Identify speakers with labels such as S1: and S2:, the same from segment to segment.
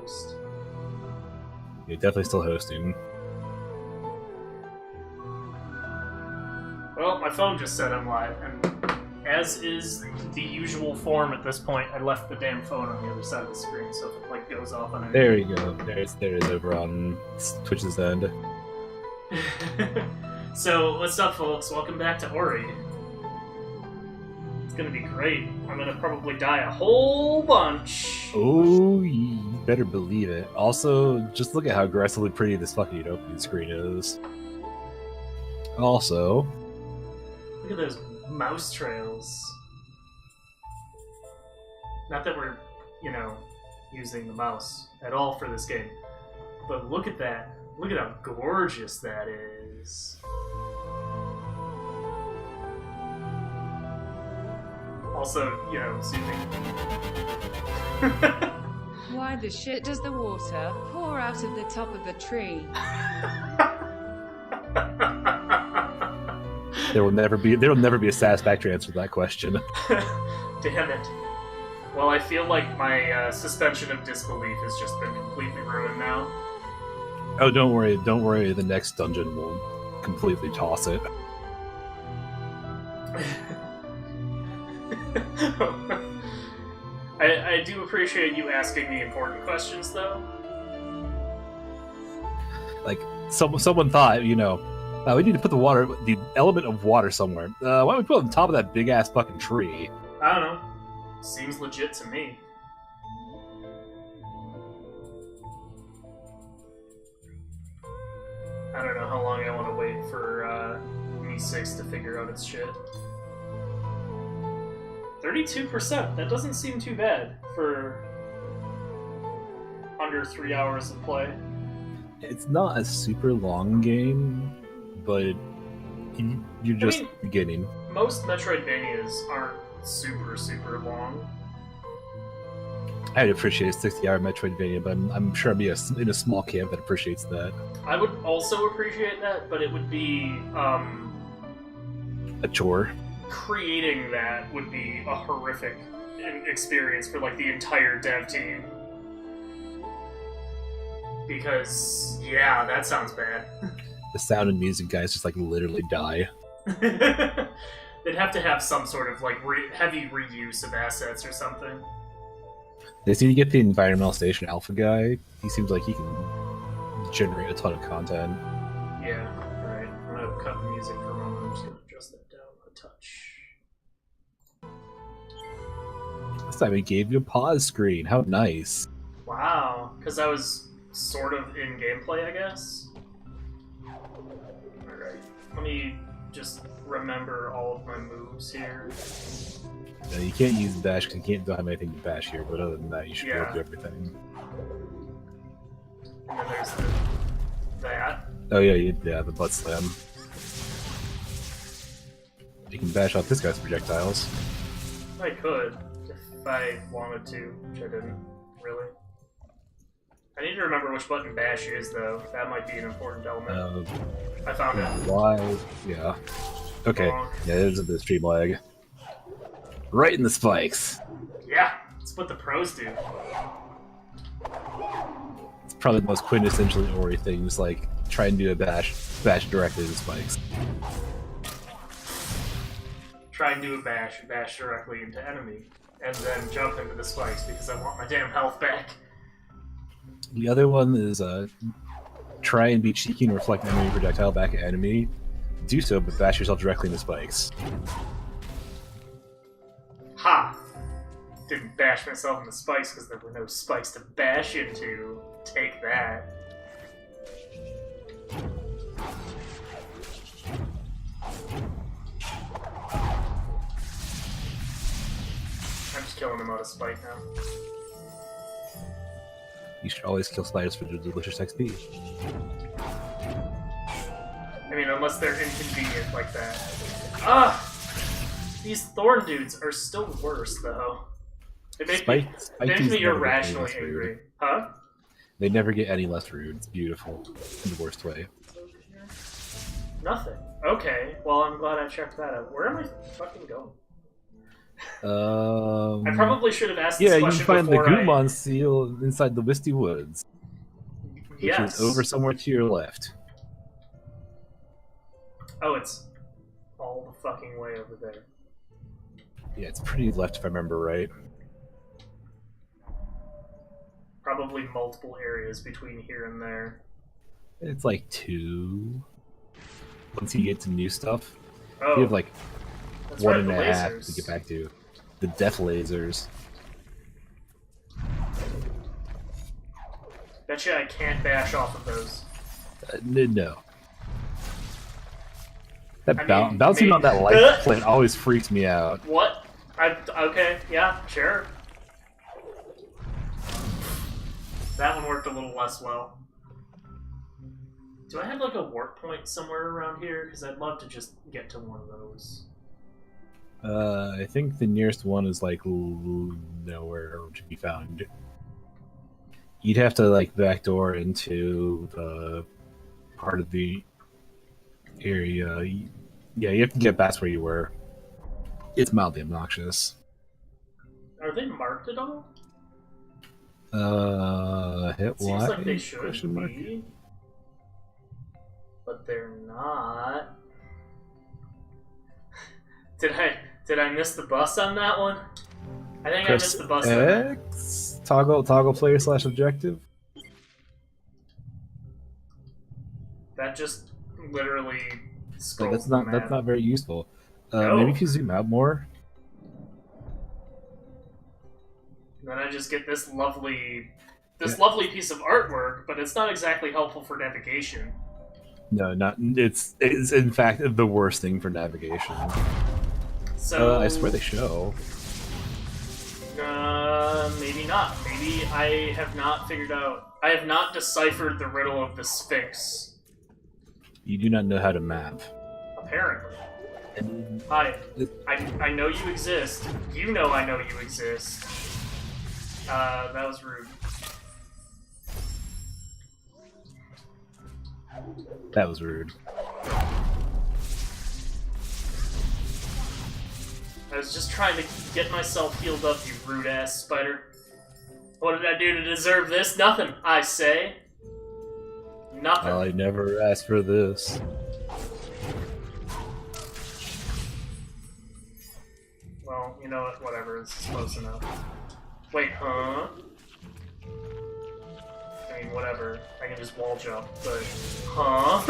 S1: host.
S2: You're definitely still hosting.
S1: Well, my phone just said I'm live, and as is the usual form at this point, I left the damn phone on the other side of the screen, so if it like goes off on
S2: There you go. There it is over on Twitch's end.
S1: So, what's up, folks? Welcome back to Ori. It's gonna be great. I'm gonna probably die a whole bunch.
S2: Oh, you better believe it. Also, just look at how aggressively pretty this fucking opening screen is. Also,
S1: look at those mouse trails. Not that we're, using the mouse at all for this game, but look at that. Look at how gorgeous that is. Also, zooming.
S3: Why the shit does the water pour out of the top of the tree?
S2: there will never be a satisfactory answer to that question.
S1: Damn it. Well, I feel like my suspension of disbelief has just been completely ruined now.
S2: Oh, don't worry. The next dungeon will completely toss it.
S1: I do appreciate you asking the important questions, though.
S2: Like, someone thought, we need to put the element of water somewhere. Why don't we put it on top of that big-ass fucking tree?
S1: I don't know. Seems legit to me. I don't know how long I want to wait for Me6 to figure out its shit. 32%. That doesn't seem too bad for under 3 hours of play.
S2: It's not a super long game, but you're just beginning.
S1: Most Metroidvanias aren't super, super long.
S2: I'd appreciate a 60-hour Metroidvania, but I'm sure I'd be in a small camp that appreciates that.
S1: I would also appreciate that, but it would be
S2: a chore.
S1: Creating that would be a horrific experience for like the entire dev team. Because, yeah, that sounds bad.
S2: The sound and music guys just like literally die.
S1: They'd have to have some sort of like heavy reuse of assets or something.
S2: They seem to get the environmental station alpha guy. He seems like he can generate a ton of content.
S1: Yeah, alright. I'm gonna cut the music for a moment. I'm just gonna adjust that down a touch.
S2: This time he gave you a pause screen. How nice.
S1: Wow, because I was sort of in gameplay, I guess. Alright, let me just remember all of my moves here.
S2: Yeah, you can't use bash because you don't have anything to bash here, but other than that, you should be able to do everything.
S1: And then there's that.
S2: Oh yeah, the butt slam. You can bash off this guy's projectiles.
S1: I could, if I wanted to, which I didn't, really. I need to remember which button bash is, though. That might be an important element. I found it.
S2: Why? Yeah. Okay. Yeah, there's the stream lag. Right in the spikes.
S1: Yeah, that's what the pros do.
S2: It's probably the most quintessentially Ori thing, just like try and do a bash directly to the spikes.
S1: Try and do a bash directly into enemy, and then jump into the spikes because I want my damn health back.
S2: The other one is try and be cheeky and reflect an enemy projectile back at enemy. Do so, but bash yourself directly into spikes.
S1: Ha! Didn't bash myself in the spikes because there were no spikes to bash into. Take that. I'm just killing them out of spite now.
S2: You should always kill spiders for the delicious XP.
S1: I mean, unless they're inconvenient like that. Ah! These thorn dudes are still worse, though. They make me irrationally angry. Huh?
S2: They never get any less rude. It's beautiful. In the worst way.
S1: Nothing. Okay, well, I'm glad I checked that out. Where am I fucking going? I probably should have asked this
S2: Yeah, you
S1: question
S2: find the
S1: before
S2: Gumon seal inside the Misty Woods, which
S1: Yes.
S2: is over somewhere to your left.
S1: Oh, it's all the fucking way over there.
S2: Yeah, it's pretty left if I remember right.
S1: Probably multiple areas between here and there.
S2: It's like 2. Once you get to new stuff,
S1: Oh,
S2: you have like
S1: that's
S2: 1.5
S1: right, the
S2: to
S1: lasers.
S2: get back to. The death lasers.
S1: Betcha I can't bash off of those.
S2: No. That
S1: I mean,
S2: bouncing on that
S1: maybe-
S2: light plate always freaks me out.
S1: What? Okay, yeah, sure. That one worked a little less well. Do I have like a warp point somewhere around here? Because I'd love to just get to one of those.
S2: I think the nearest one is like nowhere to be found. You'd have to like backdoor into the part of the area. Yeah, you have to get past where you were. It's mildly obnoxious.
S1: Are they marked at all?
S2: Hit
S1: Seems
S2: Y?
S1: like they should
S2: Question mark?
S1: be. But they're not. Did I miss the bus on that one? I think I
S2: Press
S1: missed the bus on that.
S2: X. Toggle player / objective.
S1: That just literally
S2: But
S1: scrolls
S2: that's
S1: the
S2: not
S1: map.
S2: very useful.
S1: No.
S2: Maybe if you zoom out more.
S1: And then I just get this lovely
S2: Yeah.
S1: lovely piece of artwork, but it's not exactly helpful for navigation.
S2: No, not it's in fact the worst thing for navigation.
S1: So
S2: I swear they show.
S1: Maybe not. Maybe I have not figured out. I have not deciphered the riddle of the Sphinx.
S2: You do not know how to map.
S1: Apparently.
S2: And
S1: Hi. I know you exist. You know I know you exist. That was rude.
S2: that was rude.
S1: I was just trying to get myself healed up, you rude ass spider. What did I do to deserve this? Nothing, I say. Nothing.
S2: I never asked for this.
S1: Well, you know what? Whatever. It's close enough. Wait, huh? I mean, whatever. I can just wall jump, but... Huh?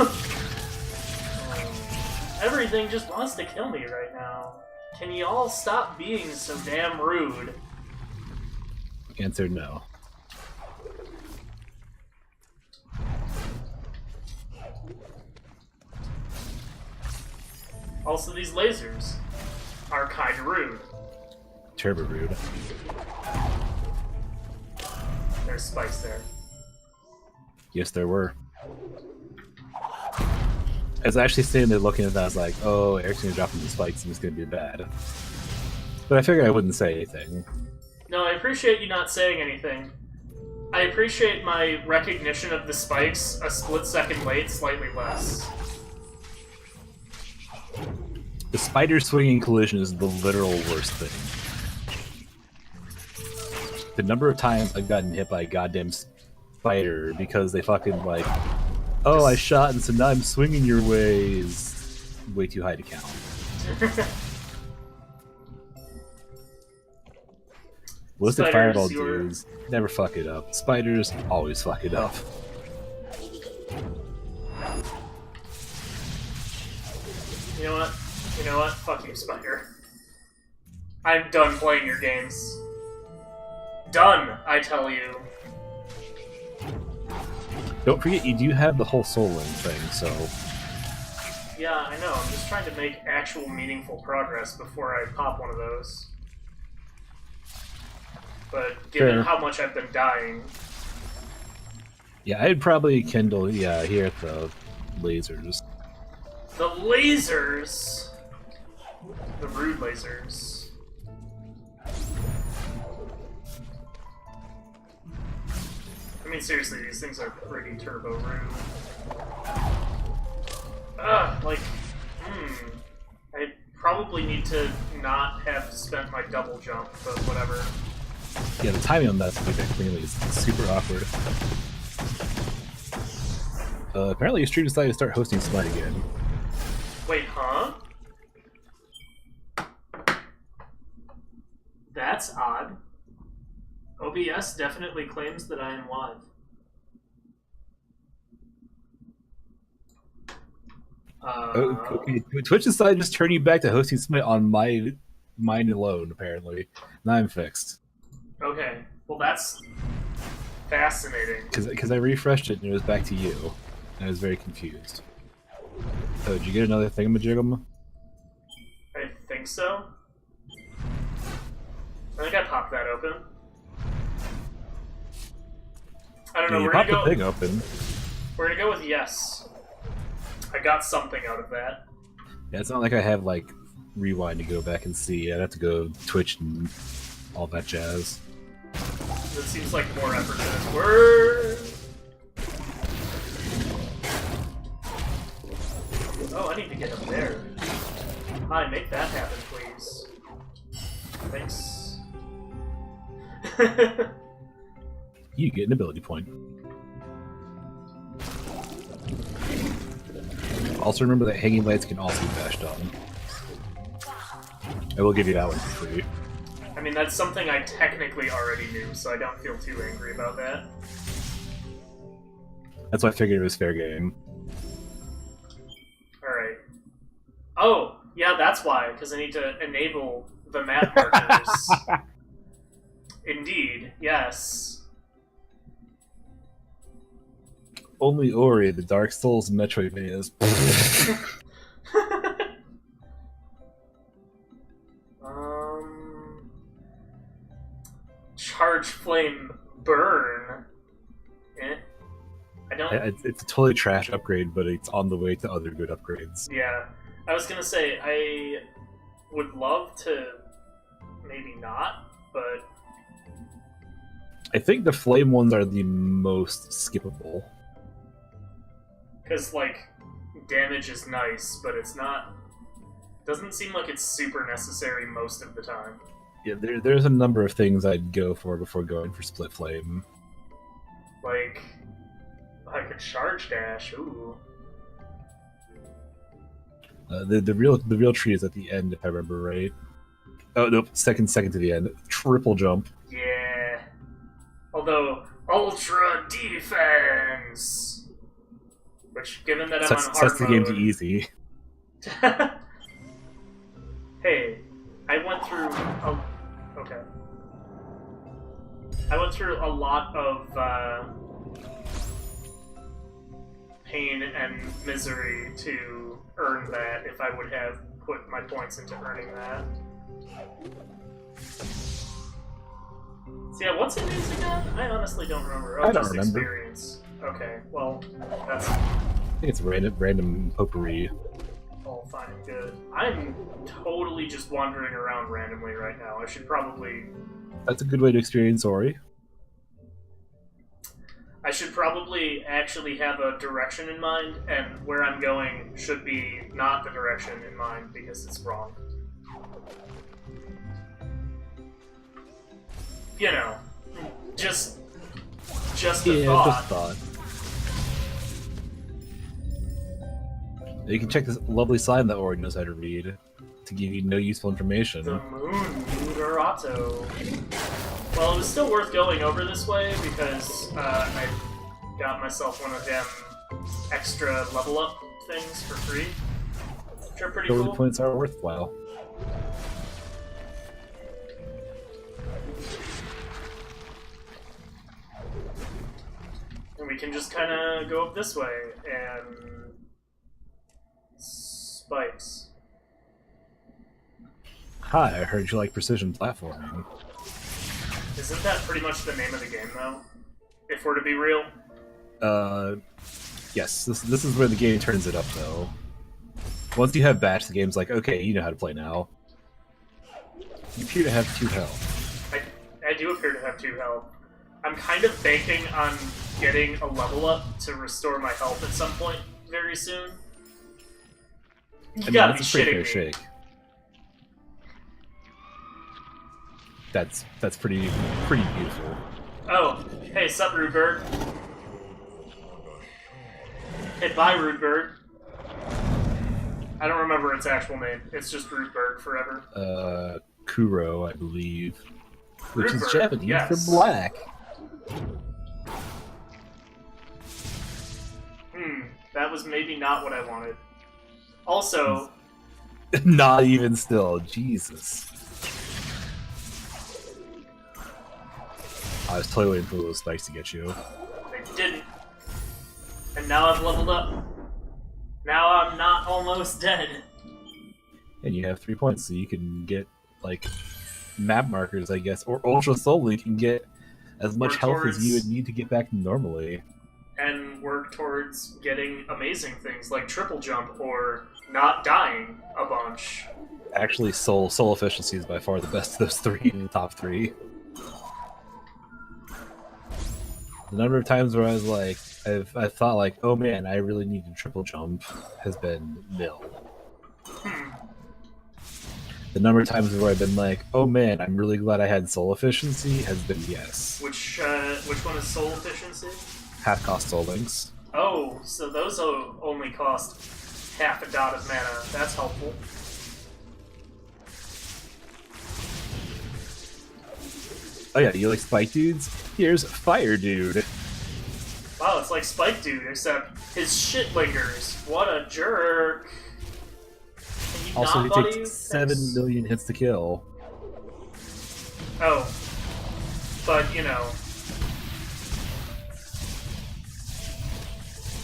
S1: Everything just wants to kill me right now. Can you all stop being so damn rude?
S2: Answer no.
S1: Also, these lasers are kinda rude.
S2: Turbo rude.
S1: There's spikes there.
S2: Yes, there were. I was actually sitting there looking at that. I was like, "Oh, Eric's gonna drop into spikes, and it's gonna be bad." But I figured I wouldn't say anything.
S1: No, I appreciate you not saying anything. I appreciate my recognition of the spikes a split second late, slightly less.
S2: The spider swinging collision is the literal worst thing. The number of times I've gotten hit by a goddamn spider because they fucking like, oh, I shot and so now I'm swinging your way is way too high to count. Ballistic
S1: Spiders,
S2: fireball
S1: you're-
S2: dudes never fuck it up. Spiders always fuck it up.
S1: You know what? You know what? Fuck you, Spider. I'm done playing your games. Done, I tell you.
S2: Don't forget, you do have the whole soul link thing, so
S1: Yeah, I know. I'm just trying to make actual meaningful progress before I pop one of those. But given
S2: Fair.
S1: how much I've been dying,
S2: yeah, I'd probably kindle here at the lasers.
S1: the lasers, the rude lasers. I mean, seriously, these things are pretty turbo rude. I probably need to not have spent my double jump, but whatever.
S2: Yeah, the timing on that clearly is super awkward. Apparently your stream decided to start hosting Smite again.
S1: Wait, huh? That's odd. OBS definitely claims that I am live.
S2: Okay. Twitch decided to just turn you back to hosting Smite on mine alone, apparently. Now I'm fixed.
S1: Okay, well that's fascinating.
S2: Because I refreshed it and it was back to you. And I was very confused. Oh, did you get another thingamajigam?
S1: I think so. I think I popped that open. I don't know,
S2: Yeah,
S1: we're
S2: popped
S1: gonna
S2: the
S1: go.
S2: thing open.
S1: We're gonna go with yes. I got something out of that.
S2: Yeah, it's not like I have like rewind to go back and see. I'd have to go Twitch and all that jazz.
S1: That seems like more effort than it's worth. Oh, I need to get up there. Hi, make that happen, please. Thanks.
S2: You get an ability point. Also remember that hanging lights can also be bashed on. I will give you that one for free.
S1: I mean, that's something I technically already knew, so I don't feel too angry about that.
S2: That's why I figured it was fair game.
S1: Alright. Oh, yeah, that's why, because I need to enable the map markers. Indeed, yes.
S2: Only Ori, the Dark Souls Metroidvanias.
S1: Charge Flame Burn. Eh. I don't...
S2: It's a totally trash upgrade, but it's on the way to other good upgrades.
S1: Yeah. I was gonna say, I would love to maybe not, but...
S2: I think the flame ones are the most skippable.
S1: Because, like, damage is nice, but it's not... Doesn't seem like it's super necessary most of the time.
S2: Yeah, there's a number of things I'd go for before going for Split Flame.
S1: Like, I could charge dash, ooh.
S2: The real tree is at the end, if I remember right. Oh nope, second to the end. Triple jump.
S1: Yeah. Although, Ultra Defense! Which, given that I'm on hard
S2: Sets the game to
S1: mode...
S2: easy.
S1: Hey, I went through okay. I went through a lot of pain and misery to earn that if I would have put my points into earning that. So yeah, what's it is again? I honestly don't remember. Oh,
S2: I don't
S1: just
S2: remember.
S1: experience. Okay, well, that's...
S2: I think it's random potpourri.
S1: all fine and good. I'm totally just wandering around randomly right now. I should probably...
S2: That's a good way to experience Ori.
S1: I should probably actually have a direction in mind, and where I'm going should be not the direction in mind, because it's wrong. You know, just a thought.
S2: Just thought. You can check this lovely sign that Ori knows how to read to give you no useful information.
S1: The moon, Mudarato. Well, it was still worth going over this way because I got myself one of them extra level up things for free, which are pretty
S2: Ability
S1: cool.
S2: points are worthwhile.
S1: And we can just kind of go up this way and spikes.
S2: Hi, I heard you like precision platforming.
S1: Isn't that pretty much the name of the game, though? If we're to be real?
S2: Yes, this is where the game turns it up, though. Once you have Batch, the game's like, okay, you know how to play now. You appear to have 2 health.
S1: I do appear to have 2 health. I'm kind of banking on getting a level up to restore my health at some point very soon. You gotta be
S2: that's a pretty
S1: shitting
S2: fair
S1: me.
S2: shake. that's pretty beautiful.
S1: Oh, hey, sup, Rude Bird? Hey, bye, Rude Bird. I don't remember its actual name. It's just Rude Bird forever.
S2: Kuro, I believe, which
S1: Rude
S2: is
S1: Bird,
S2: Japanese
S1: yes.
S2: for black.
S1: That was maybe not what I wanted. Also,
S2: Not even still, Jesus. I was totally waiting for those spikes to get you.
S1: they didn't. And now I've leveled up. Now I'm not almost dead.
S2: And you have 3 points, so you can get, like, map markers, I guess. Or Ultra Soul, you can get as much
S1: Work
S2: health as you
S1: towards-
S2: would need to get back normally.
S1: And work towards getting amazing things like triple jump or not dying a bunch.
S2: Actually, soul efficiency is by far the best of those three in the top 3. The number of times where I was like, I thought like, oh man, I really need to triple jump has been nil. The number of times where I've been like, oh man, I'm really glad I had soul efficiency has been yes.
S1: Which one is soul efficiency?
S2: Half cost soul links.
S1: Oh, so those only cost half a dot of mana. That's helpful.
S2: Oh yeah, you like spike dudes? Here's Fire Dude.
S1: Wow, it's like Spike Dude, except his shit lingers. What a jerk. Can you
S2: Also,
S1: not,
S2: he
S1: buddy?
S2: takes 7
S1: Thanks.
S2: million hits to kill.
S1: Oh. But, you know.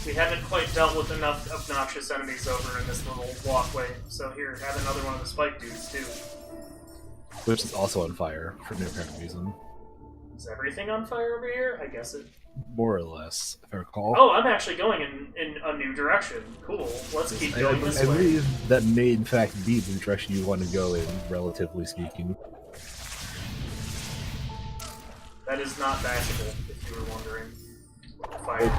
S1: We haven't quite dealt with enough obnoxious enemies over in this little walkway, so here, have another one of the Spike Dudes, too.
S2: Which is also on fire, for no apparent reason.
S1: Is everything on fire over here? I guess it...
S2: More or less, if I recall.
S1: Oh, I'm actually going in a new direction. Cool. Let's keep going this
S2: I
S1: way.
S2: believe that may in fact be the direction you want to go in, relatively speaking.
S1: That is not bashable, if you were wondering. Fire.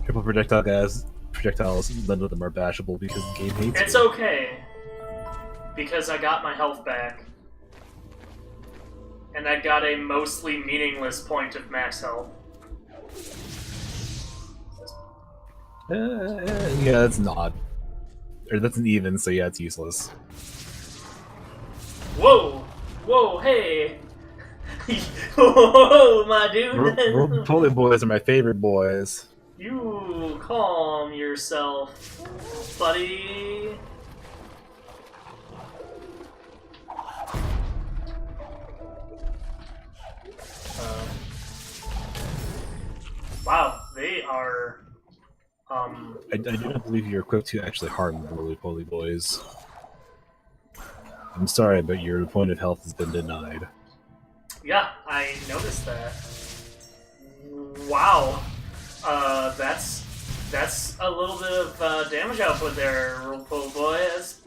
S2: Triple projectiles, none of them are bashable because the game hates
S1: It's
S2: you.
S1: okay. Because I got my health back. And I got a mostly meaningless point of max health.
S2: Yeah, that's not. Or that's an even, so yeah, it's useless.
S1: Whoa! Whoa, hey! Whoa, my dude!
S2: Poly boys are my favorite boys.
S1: You calm yourself, buddy. Wow, they are.
S2: I do not believe you're equipped to actually harm the roly-poly boys. I'm sorry, but your point of health has been denied.
S1: Yeah, I noticed that. Wow. That's a little bit of damage output there, roly-poly boy. That's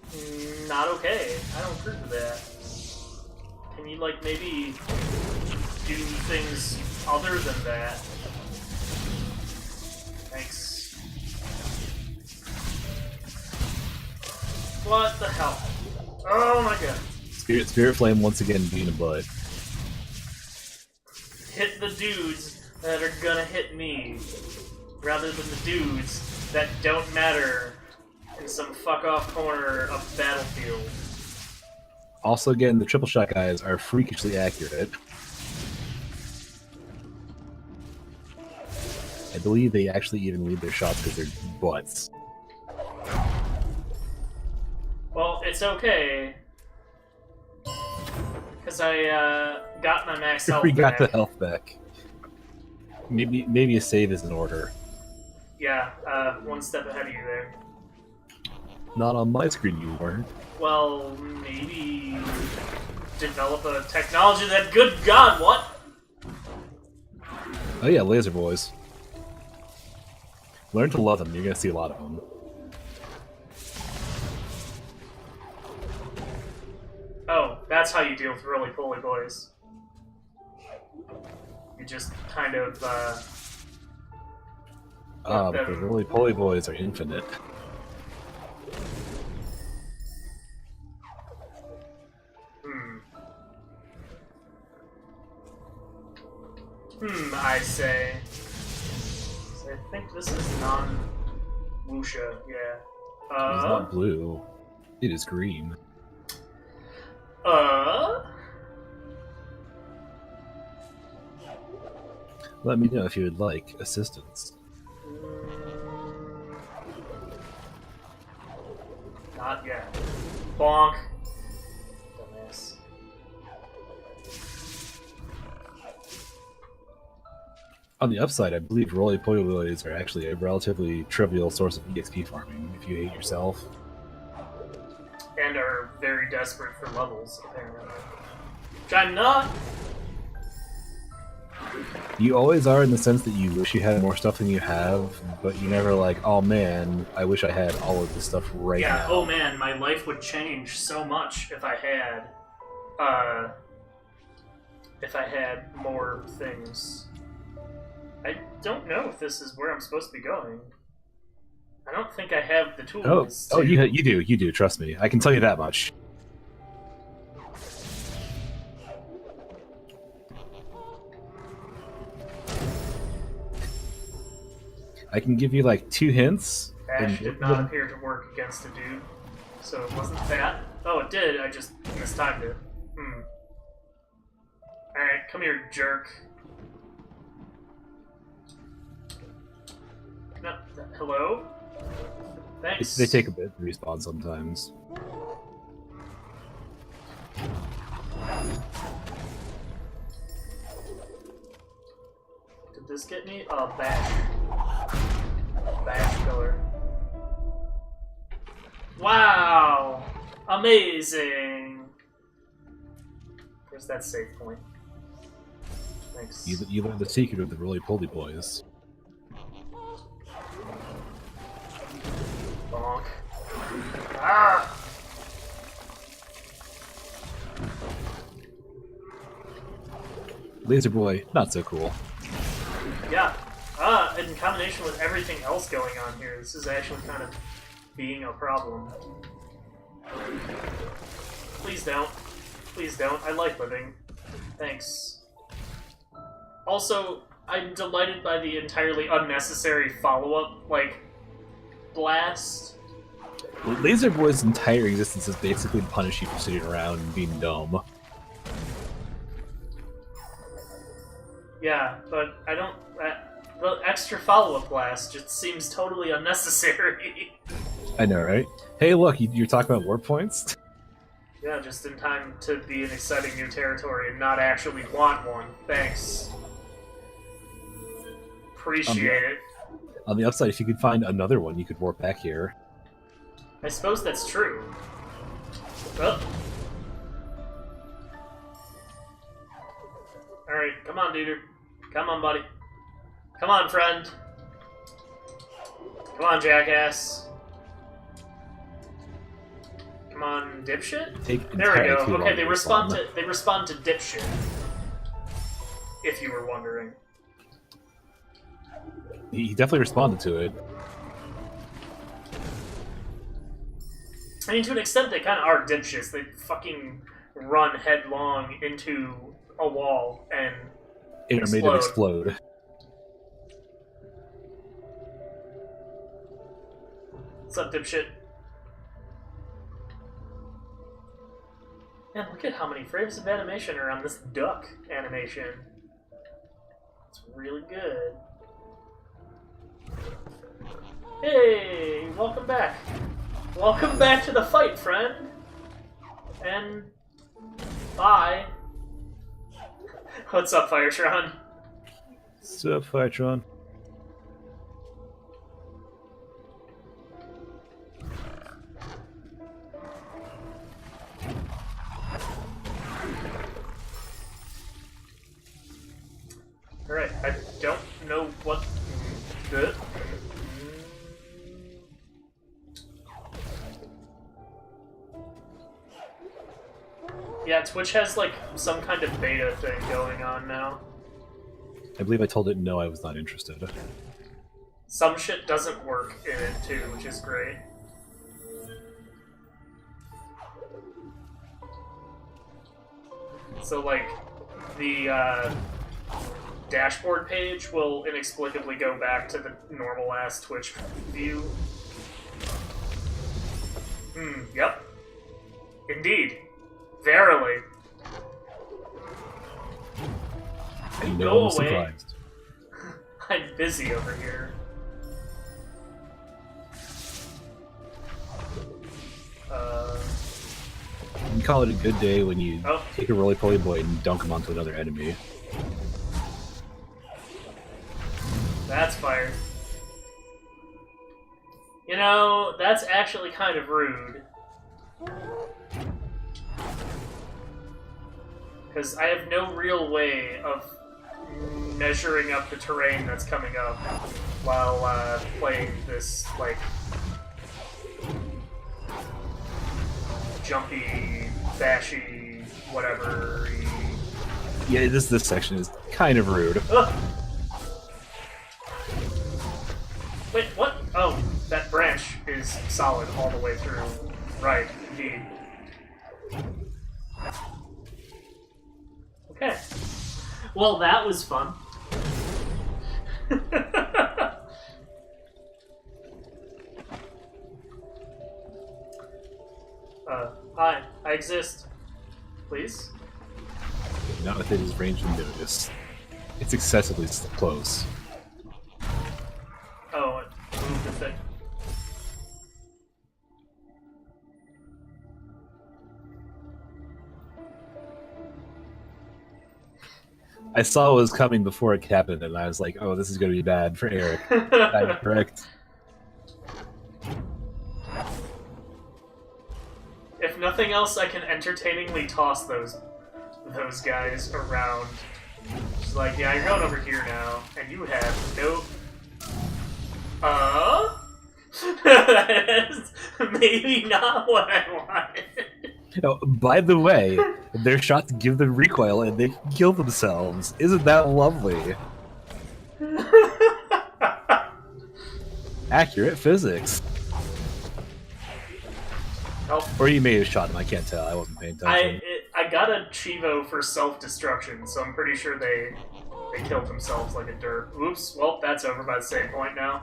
S1: not okay. I don't approve of that. Can you, like, maybe do things other than that? Thanks. What the hell? Oh my god.
S2: Spirit Flame once again being a butt.
S1: Hit the dudes that are gonna hit me, rather than the dudes that don't matter in some fuck-off corner of the battlefield.
S2: Also, again, the triple shot guys are freakishly accurate. I believe they actually even lead their shots because they're butts.
S1: Well, it's okay. Because I got my max health
S2: We got the
S1: back.
S2: health back. Maybe a save is in order.
S1: Yeah, one step ahead of you there.
S2: Not on my screen, you weren't.
S1: Well, maybe develop a technology that, good god, what?
S2: Oh yeah, laser boys. Learn to love them. You're gonna see a lot of them.
S1: Oh, that's how you deal with roly-poly boys. You just kind of,
S2: But the roly-poly boys are infinite.
S1: I say. So I think this is non-Wuxia, yeah.
S2: It's not blue. It is green. Let me know if you would like assistance.
S1: Not yet. Bonk. Dumbass.
S2: On the upside, I believe roly-poly boys are actually a relatively trivial source of EXP farming if you hate yourself.
S1: And are very desperate for levels, apparently. Which I'm not!
S2: You always are in the sense that you wish you had more stuff than you have, but you never like, oh man, I wish I had all of this stuff right now.
S1: Yeah, oh man, my life would change so much if I had more things. I don't know if this is where I'm supposed to be going. I don't think I have the tools.
S2: Oh, you do, trust me. I can tell you that much. I can give you like 2 hints.
S1: Ash did not appear to work against a dude, so it wasn't that. Oh, it did, I just mistimed it. Alright, come here, jerk. No, hello? Thanks.
S2: They take a bit to respawn sometimes.
S1: Did this get me? Oh, bash. Bash killer. Wow! Amazing! Where's that save point? Thanks.
S2: You learn the secret of the roly-poly boys.
S1: Bonk. Ah!
S2: Laser boy, not so cool.
S1: Yeah. In combination with everything else going on here, this is actually kind of being a problem. Please don't. Please don't. I like living. Thanks. Also, I'm delighted by the entirely unnecessary follow-up, like, blast.
S2: Laser Boy's entire existence is basically to punish you for sitting around and being dumb.
S1: Yeah, but I don't... the extra follow-up blast just seems totally unnecessary.
S2: I know, right? Hey, look, you're talking about warp points?
S1: Yeah, just in time to be an exciting new territory and not actually want one. Thanks. Appreciate it.
S2: On the upside, if you could find another one, you could warp back here.
S1: I suppose that's true. Oh. Alright, come on, dude. Come on, buddy. Come on, friend. Come on, jackass. Come on, dipshit? There we go. Okay, they respond to dipshit. If you were wondering.
S2: He definitely responded to it.
S1: I mean, to an extent, they kind of are dipshits. They fucking run headlong into a wall and
S2: Made it explode.
S1: What's up, dipshit? Man, look at how many frames of animation are on this duck animation. It's really good. Hey, welcome back. Welcome back to the fight, friend. And bye. What's up, Firetron?
S2: What's up, Firetron?
S1: Alright, I don't know what the... Yeah, Twitch has, like, some kind of beta thing going on now.
S2: I believe I told it no, I was not interested.
S1: Some shit doesn't work in it, too, which is great. So, like, the, dashboard page will inexplicably go back to the normal-ass Twitch view. Yep. Indeed. Verily.
S2: And
S1: Go
S2: no one was
S1: away.
S2: surprised.
S1: I'm busy over here.
S2: You can call it a good day when you
S1: Oh.
S2: take a roly-poly boy and dunk him onto another enemy.
S1: That's fire. You know, that's actually kind of rude. Because I have no real way of measuring up the terrain that's coming up while playing this, like, jumpy, bashy, whatever.
S2: Yeah, this section is kind of rude.
S1: Ugh. Wait, what? Oh, that branch is solid all the way through. Right, indeed. Okay. Well, that was fun. Hi, I exist. Please?
S2: Not within his range of notice. It's excessively close.
S1: Oh, it moved the thing.
S2: I saw it was coming before it happened, and I was like, oh, this is going to be bad for Eric. I'm correct.
S1: If nothing else, I can entertainingly toss those guys around. Just like, yeah, you're going over here now, and you have no... That is maybe not what I wanted.
S2: Oh, by the way, their shots give them recoil, and they can kill themselves. Isn't that lovely? Accurate physics.
S1: Oh.
S2: Or you may have shot him, I can't tell. I wasn't paying attention.
S1: I got a Chivo for self-destruction, so I'm pretty sure they killed themselves like a derp. Oops, well, that's over by the same point now.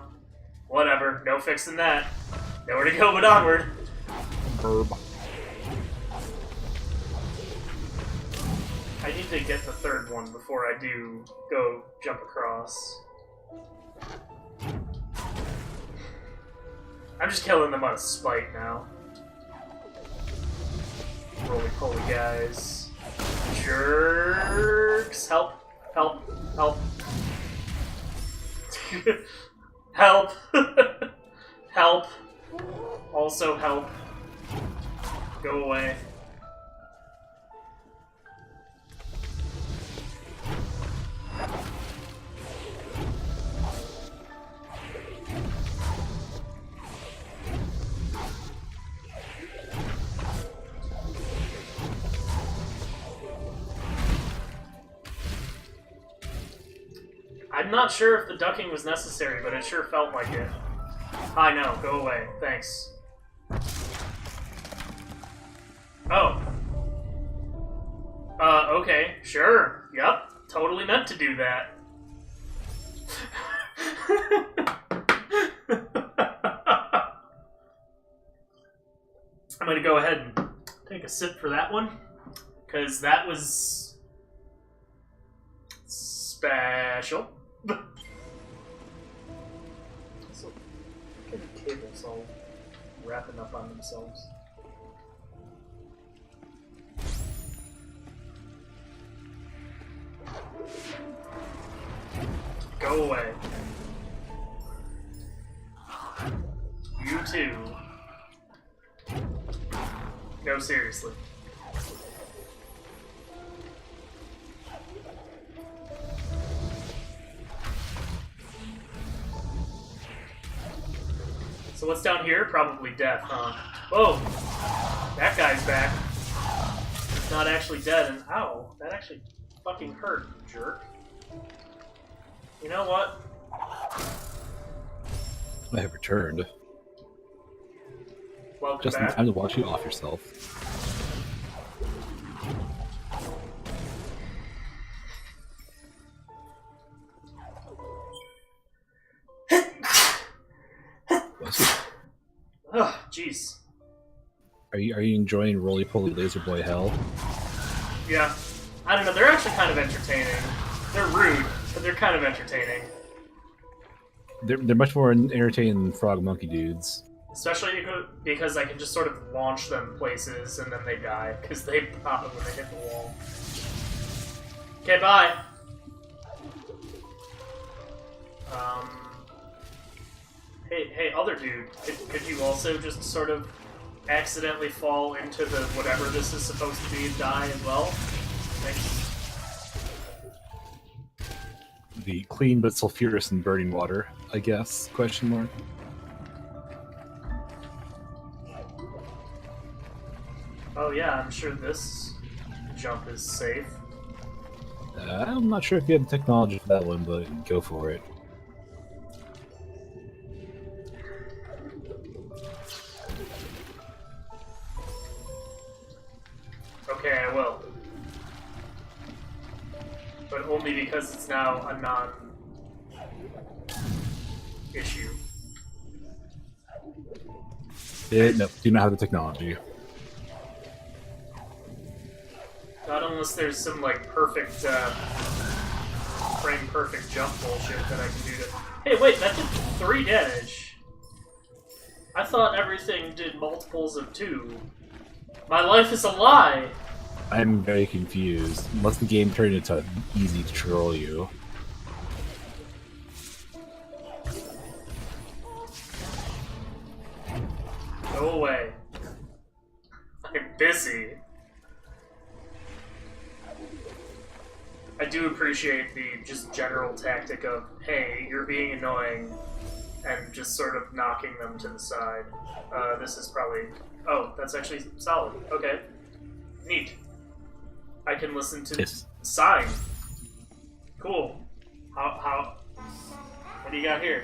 S1: Whatever, no fixing that. Nowhere to go but onward.
S2: Burb.
S1: I need to get the third one before I do go jump across. I'm just killing them out of spite now. Roly-poly guys. Jerks! Help! Help! Help! Help! Help! Also help. Go away. I'm not sure if the ducking was necessary, but it sure felt like it. I know, go away. Thanks. Oh. Okay, sure. Yep, totally meant to do that. I'm gonna go ahead and take a sip for that one, because that was special. So, getting cables all wrapping up on themselves. Go away. You too. No, seriously. So what's down here? Probably death, huh? Oh! That guy's back. He's not actually dead, and ow, that actually fucking hurt, you jerk. You know what?
S2: I have returned.
S1: Welcome
S2: Just in
S1: back.
S2: time to watch you off yourself.
S1: Ugh, jeez.
S2: Are you enjoying Roly Poly Laser Boy Hell?
S1: Yeah. I don't know, they're actually kind of entertaining. They're rude, but they're kind of entertaining.
S2: They're much more entertaining than Frog Monkey Dudes.
S1: Especially because I can just sort of launch them places and then they die, because they pop when they hit the wall. Okay, bye! Hey, other dude, could you also just sort of accidentally fall into the whatever this is supposed to be and die as well? Thanks.
S2: The clean but sulfurous and burning water, I guess? Question mark.
S1: Oh yeah, I'm sure this jump is safe.
S2: I'm not sure if you have the technology for that one, but go for it.
S1: Okay, I will. But only because it's now a non-issue.
S2: No, do not have the technology.
S1: Not unless there's some, like, perfect, frame-perfect jump bullshit that I can do to... Hey, wait, that did 3 damage. I thought everything did multiples of 2. My life is a lie!
S2: I'm very confused. Unless the game turned into easy to troll you.
S1: Go away. I'm busy. I do appreciate the just general tactic of, hey, you're being annoying, and just sort of knocking them to the side. This is probably... Oh, that's actually solid. Okay. Neat. I can listen to the sign. Cool. How... What do you got here?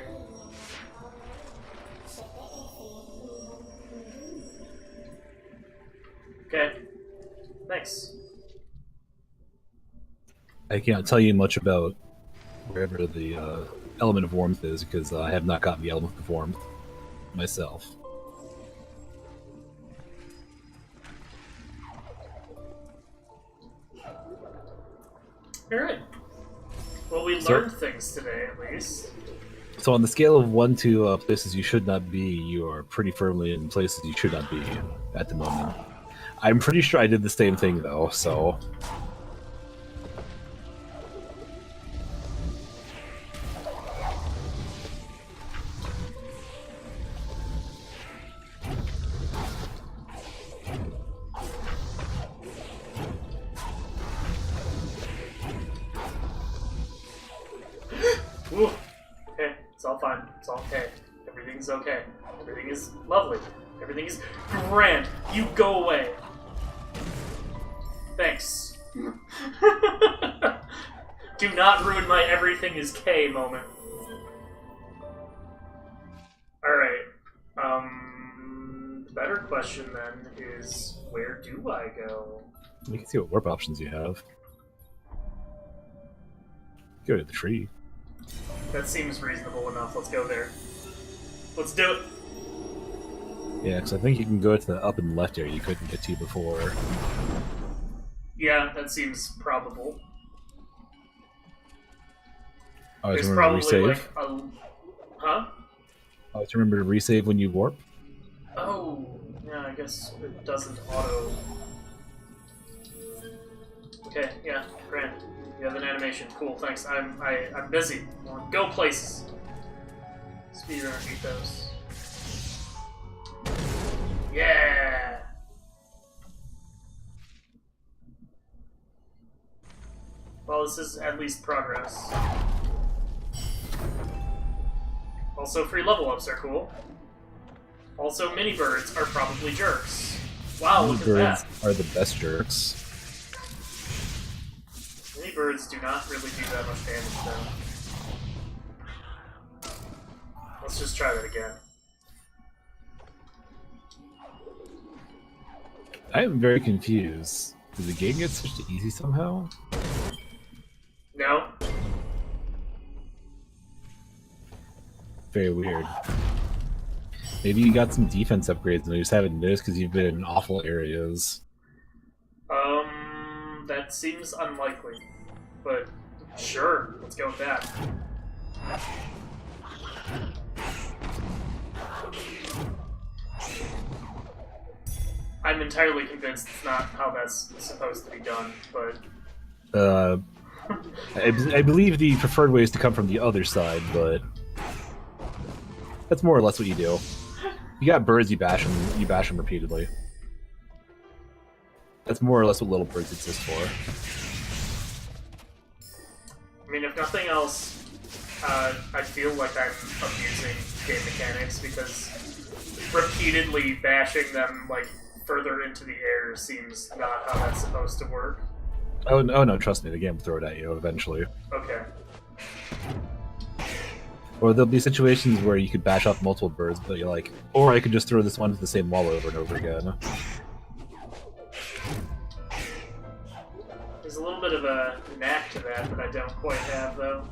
S1: Okay. Thanks.
S2: I can't tell you much about wherever the element of warmth is, because I have not gotten the element of warmth myself.
S1: Alright. Well, we learned things today, at least.
S2: So on the scale of 1 to places you should not be, you are pretty firmly in places you should not be at the moment. I'm pretty sure I did the same thing, though, so...
S1: Ooh. Okay, it's all fine. It's all okay. Everything's okay. Everything is lovely. Everything is grand. You go away. Thanks. Do not ruin my everything is K moment. Alright. The better question then is, where do I go?
S2: You can see what warp options you have. Go to the tree.
S1: That seems reasonable enough. Let's go there. Let's do it.
S2: Yeah, because I think you can go to the up and left area you couldn't get to before.
S1: Yeah, that seems probable.
S2: Always
S1: There's
S2: remember to
S1: probably
S2: resave.
S1: like a... Huh?
S2: Always remember to resave when you warp.
S1: Oh, yeah, I guess it doesn't auto... Okay, yeah, grand. You have an animation. Cool, thanks. I'm busy. I want to go places. Speedrun ethos. Yeah! Well, this is at least progress. Also, free level ups are cool. Also, mini birds are probably jerks. Wow, look at
S2: Birds
S1: that.
S2: are the best jerks.
S1: Mini birds do not really do that much damage, though. Let's just try that again.
S2: I am very confused. Did the game get switched to easy somehow?
S1: No?
S2: Very weird. Maybe you got some defense upgrades and you just haven't noticed because you've been in awful areas.
S1: That seems unlikely. But sure, let's go with that. I'm entirely convinced it's not how that's supposed to be done, but...
S2: I believe the preferred way is to come from the other side, but that's more or less what you do. You got birds, you bash them repeatedly. That's more or less what little birds exist for.
S1: I mean, if nothing else, I feel like I'm abusing game mechanics because repeatedly bashing them like further into the air seems not how that's supposed to work.
S2: Oh no, trust me, the game will throw it at you eventually.
S1: Okay.
S2: Or there'll be situations where you could bash off multiple birds, but you're like, or I could just throw this one to the same wall over and over again.
S1: There's a little bit of a knack to that I don't quite have, though.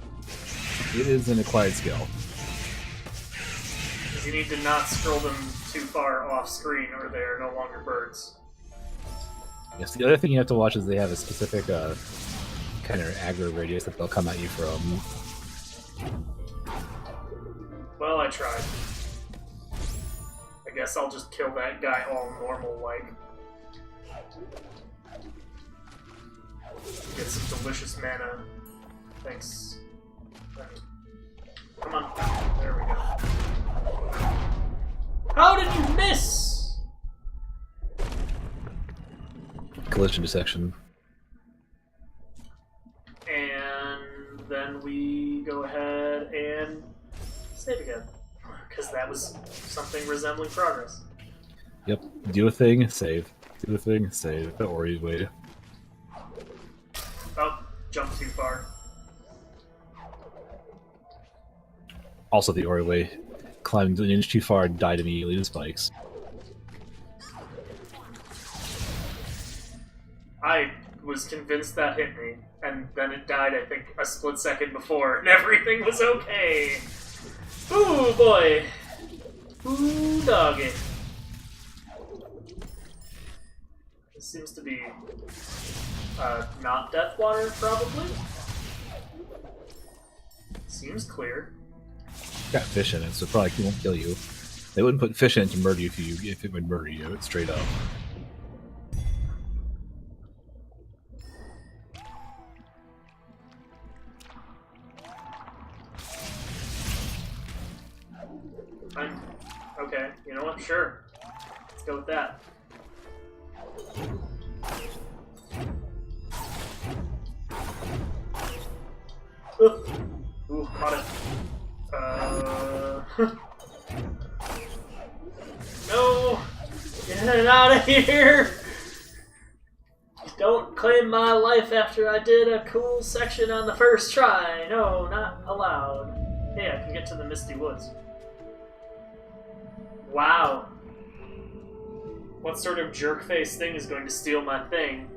S2: It is an acquired skill.
S1: Because you need to not scroll them too far off screen or they are no longer birds.
S2: Yes, the other thing you have to watch is they have a specific kind of aggro radius that they'll come at you from.
S1: Well, I tried. I guess I'll just kill that guy all normal-like. Get some delicious mana. Thanks. Come on. There we go. How did you miss?
S2: Collision detection.
S1: And then we go ahead and save again. Because that was something resembling progress.
S2: Yep. Do a thing, save. Do a thing, save. The Ori way.
S1: Oh, jumped too far.
S2: Also the Ori way. Climbed an inch too far and died immediately to spikes.
S1: I was convinced that hit me, and then it died, I think, a split second before, and everything was okay. Ooh, boy. Ooh, doggy. This seems to be, not death water, probably? Seems clear.
S2: Got fish in it, so it probably won't kill you. They wouldn't put fish in it to murder you if it would murder you. It's straight up.
S1: Okay, you know what? Sure. Let's go with that. Ooh, caught it. No! Get it out of here! Don't claim my life after I did a cool section on the first try. No, not allowed. Hey, I can get to the Misty Woods. Wow. What sort of jerk-face thing is going to steal my thing?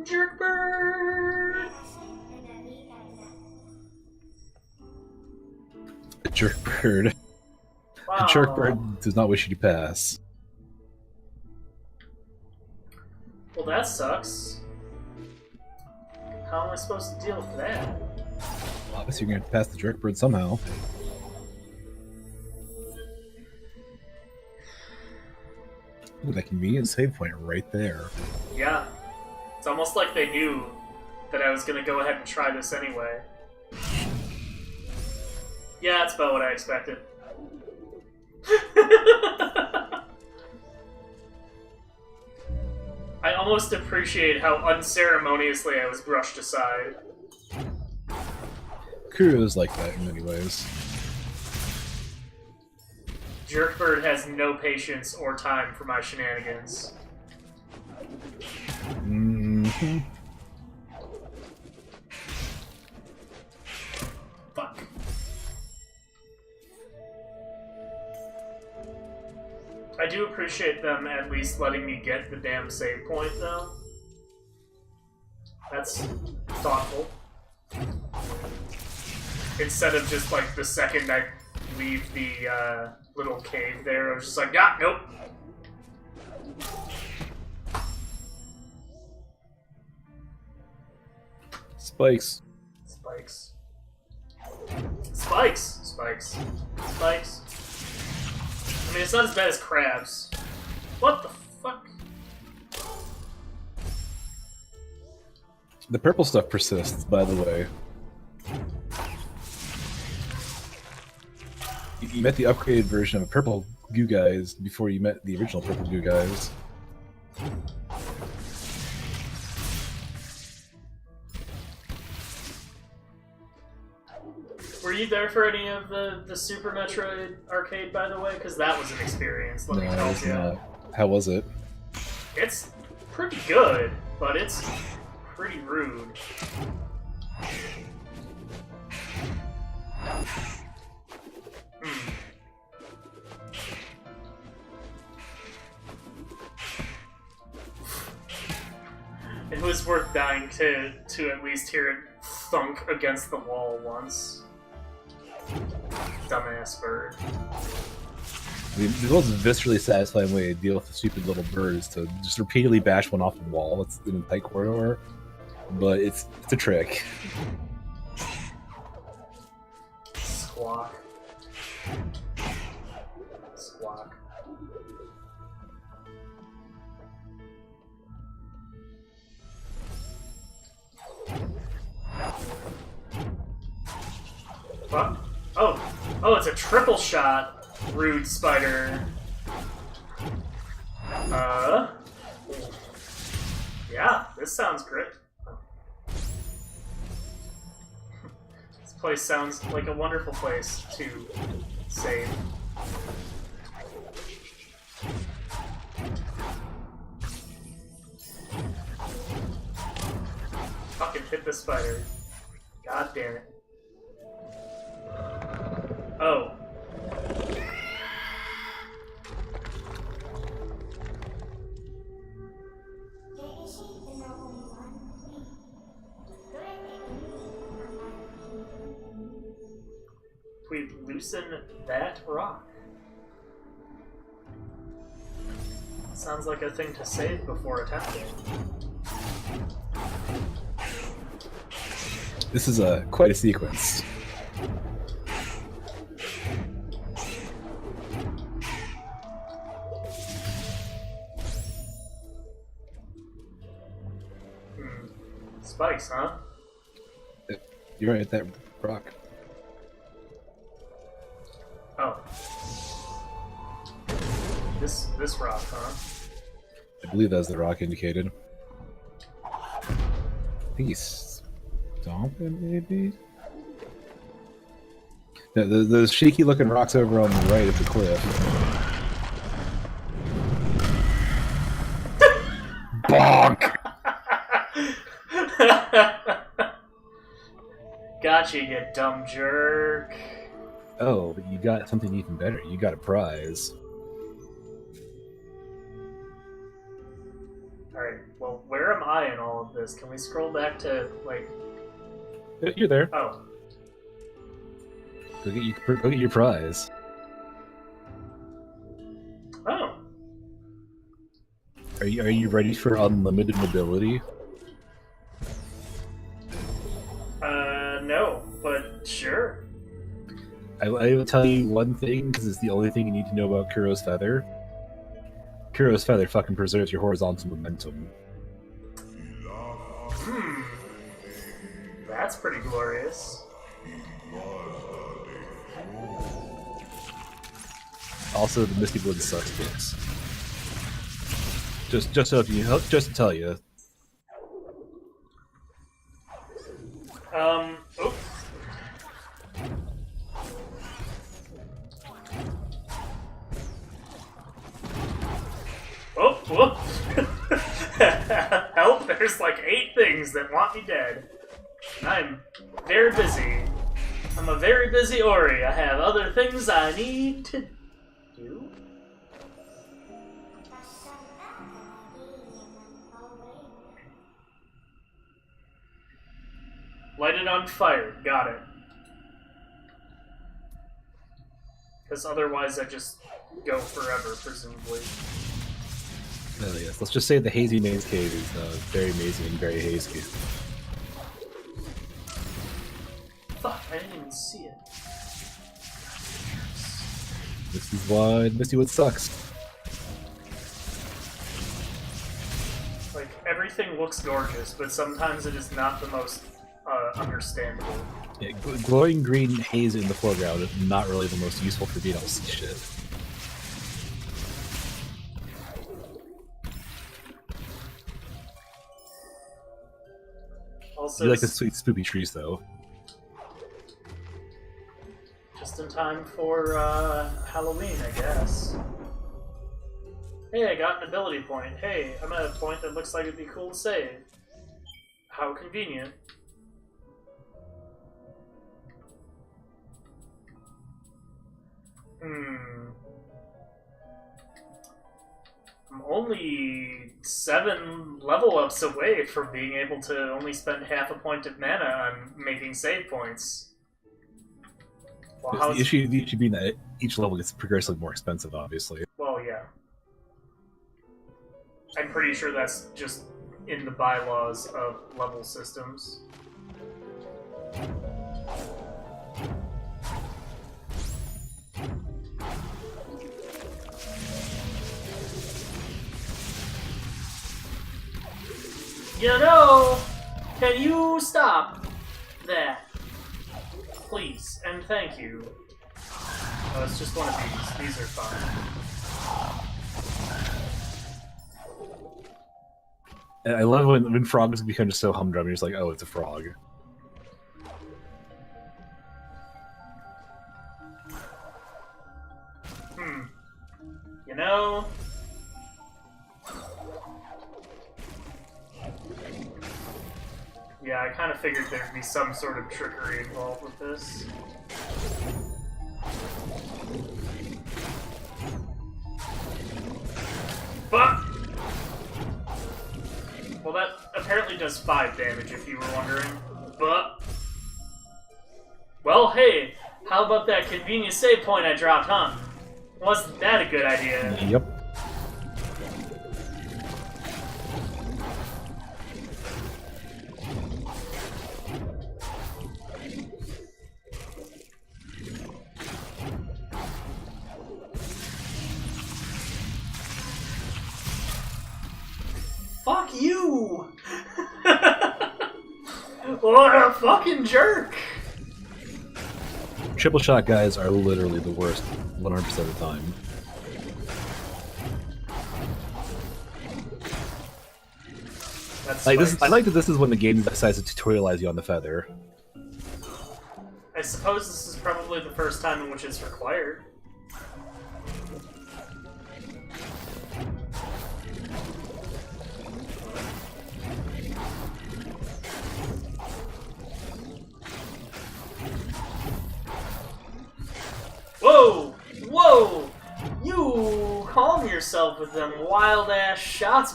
S1: Jerk bird!
S2: A jerk bird.
S1: Wow.
S2: A jerk bird does not wish you to pass.
S1: Well, that sucks. How am I supposed to deal with that?
S2: Well, obviously, you're going to pass the jerk bird somehow. Ooh, that convenient save point right there.
S1: Yeah. It's almost like they knew that I was going to go ahead and try this anyway. Yeah, that's about what I expected. I almost appreciate how unceremoniously I was brushed aside.
S2: Kuro is like that in many ways.
S1: Jerkbird has no patience or time for my shenanigans.
S2: Mm-hmm.
S1: Fuck. I do appreciate them at least letting me get the damn save point, though. That's thoughtful. Instead of just like the second I leave the little cave there, I was just like, yeah, nope.
S2: Spikes.
S1: Spikes. Spikes! Spikes. Spikes. I mean, it's not as bad as crabs. What the fuck?
S2: The purple stuff persists, by the way. You met the upgraded version of purple goo guys before you met the original purple goo guys.
S1: Were you there for any of the Super Metroid arcade, by the way? Because that was an experience. Let me
S2: No,
S1: tell
S2: it's
S1: you.
S2: not. How was it?
S1: It's pretty good, but it's pretty rude. It was worth dying to at least hear it thunk against the wall once. Dumbass bird.
S2: I mean, the most viscerally satisfying way to deal with the stupid little bird is to just repeatedly bash one off the wall. It's in a tight corridor, but it's a trick.
S1: Squawk. Squawk. What? Oh, it's a triple shot. Rude spider. Yeah, this sounds great. This place sounds like a wonderful place to save. Fucking hit the spider. God damn it. Oh. We loosen that rock. Sounds like a thing to save before attacking.
S2: This is quite a sequence.
S1: Spikes, huh?
S2: You're right at that rock.
S1: Oh. This rock, huh?
S2: I believe that's the rock indicated. I think he's stomping, maybe? No, those shaky looking rocks over on the right of the cliff. Bonk!
S1: Gotcha, you dumb jerk.
S2: Oh, but you got something even better. You got a prize.
S1: Alright, well, where am I in all of this? Can we scroll back to, like...
S2: You're there.
S1: Oh.
S2: Go get your prize.
S1: Oh.
S2: Are you ready for unlimited mobility?
S1: No, but sure.
S2: I will tell you one thing, because it's the only thing you need to know about Kuro's Feather. Kuro's Feather fucking preserves your horizontal momentum.
S1: That's pretty glorious.
S2: Also, the Misty Blood sucks dicks. Just to tell you.
S1: Oh. Oh, whoop. Help, there's like 8 things that want me dead. And I'm very busy. I'm a very busy Ori. I have other things I need to do. Light it on fire. Got it. Because otherwise I just go forever, presumably.
S2: Oh yes, let's just say the Hazy Maze Cave is very mazy and very hazy.
S1: Fuck, I didn't even see it.
S2: This is why Misty Wood sucks.
S1: Like, everything looks gorgeous, but sometimes it is not the most understandable.
S2: Yeah, glowing green haze in the foreground is not really the most useful for being able to see shit.
S1: Also,
S2: You like the sweet spoopy trees, though.
S1: just in time for Halloween, I guess. Hey, I got an ability point. Hey, I'm at a point that looks like it'd be cool to save. How convenient. I'm only 7 level ups away from being able to only spend half a point of mana on making save points. Well,
S2: The issue being that each level gets progressively more expensive, obviously.
S1: Well, yeah. I'm pretty sure that's just in the bylaws of level systems. You know, can you stop that? Please, and thank you. Oh, it's just one of these. These are fine.
S2: And I love when frogs become just so humdrum, you're just like, oh, it's a frog.
S1: You know... Yeah, I kind of figured there'd be some sort of trickery involved with this. But... Well, that apparently does 5 damage, if you were wondering. But... Well, hey, how about that convenient save point I dropped, huh? Wasn't that a good idea?
S2: Yep.
S1: Fuck you! What a fucking jerk!
S2: Triple shot guys are literally the worst 100% of the time.
S1: That's
S2: Like this, I like that this is when the game decides to tutorialize you on the feather.
S1: I suppose this is probably the first time in which it's required. Whoa! Whoa! You calm yourself with them wild-ass shots,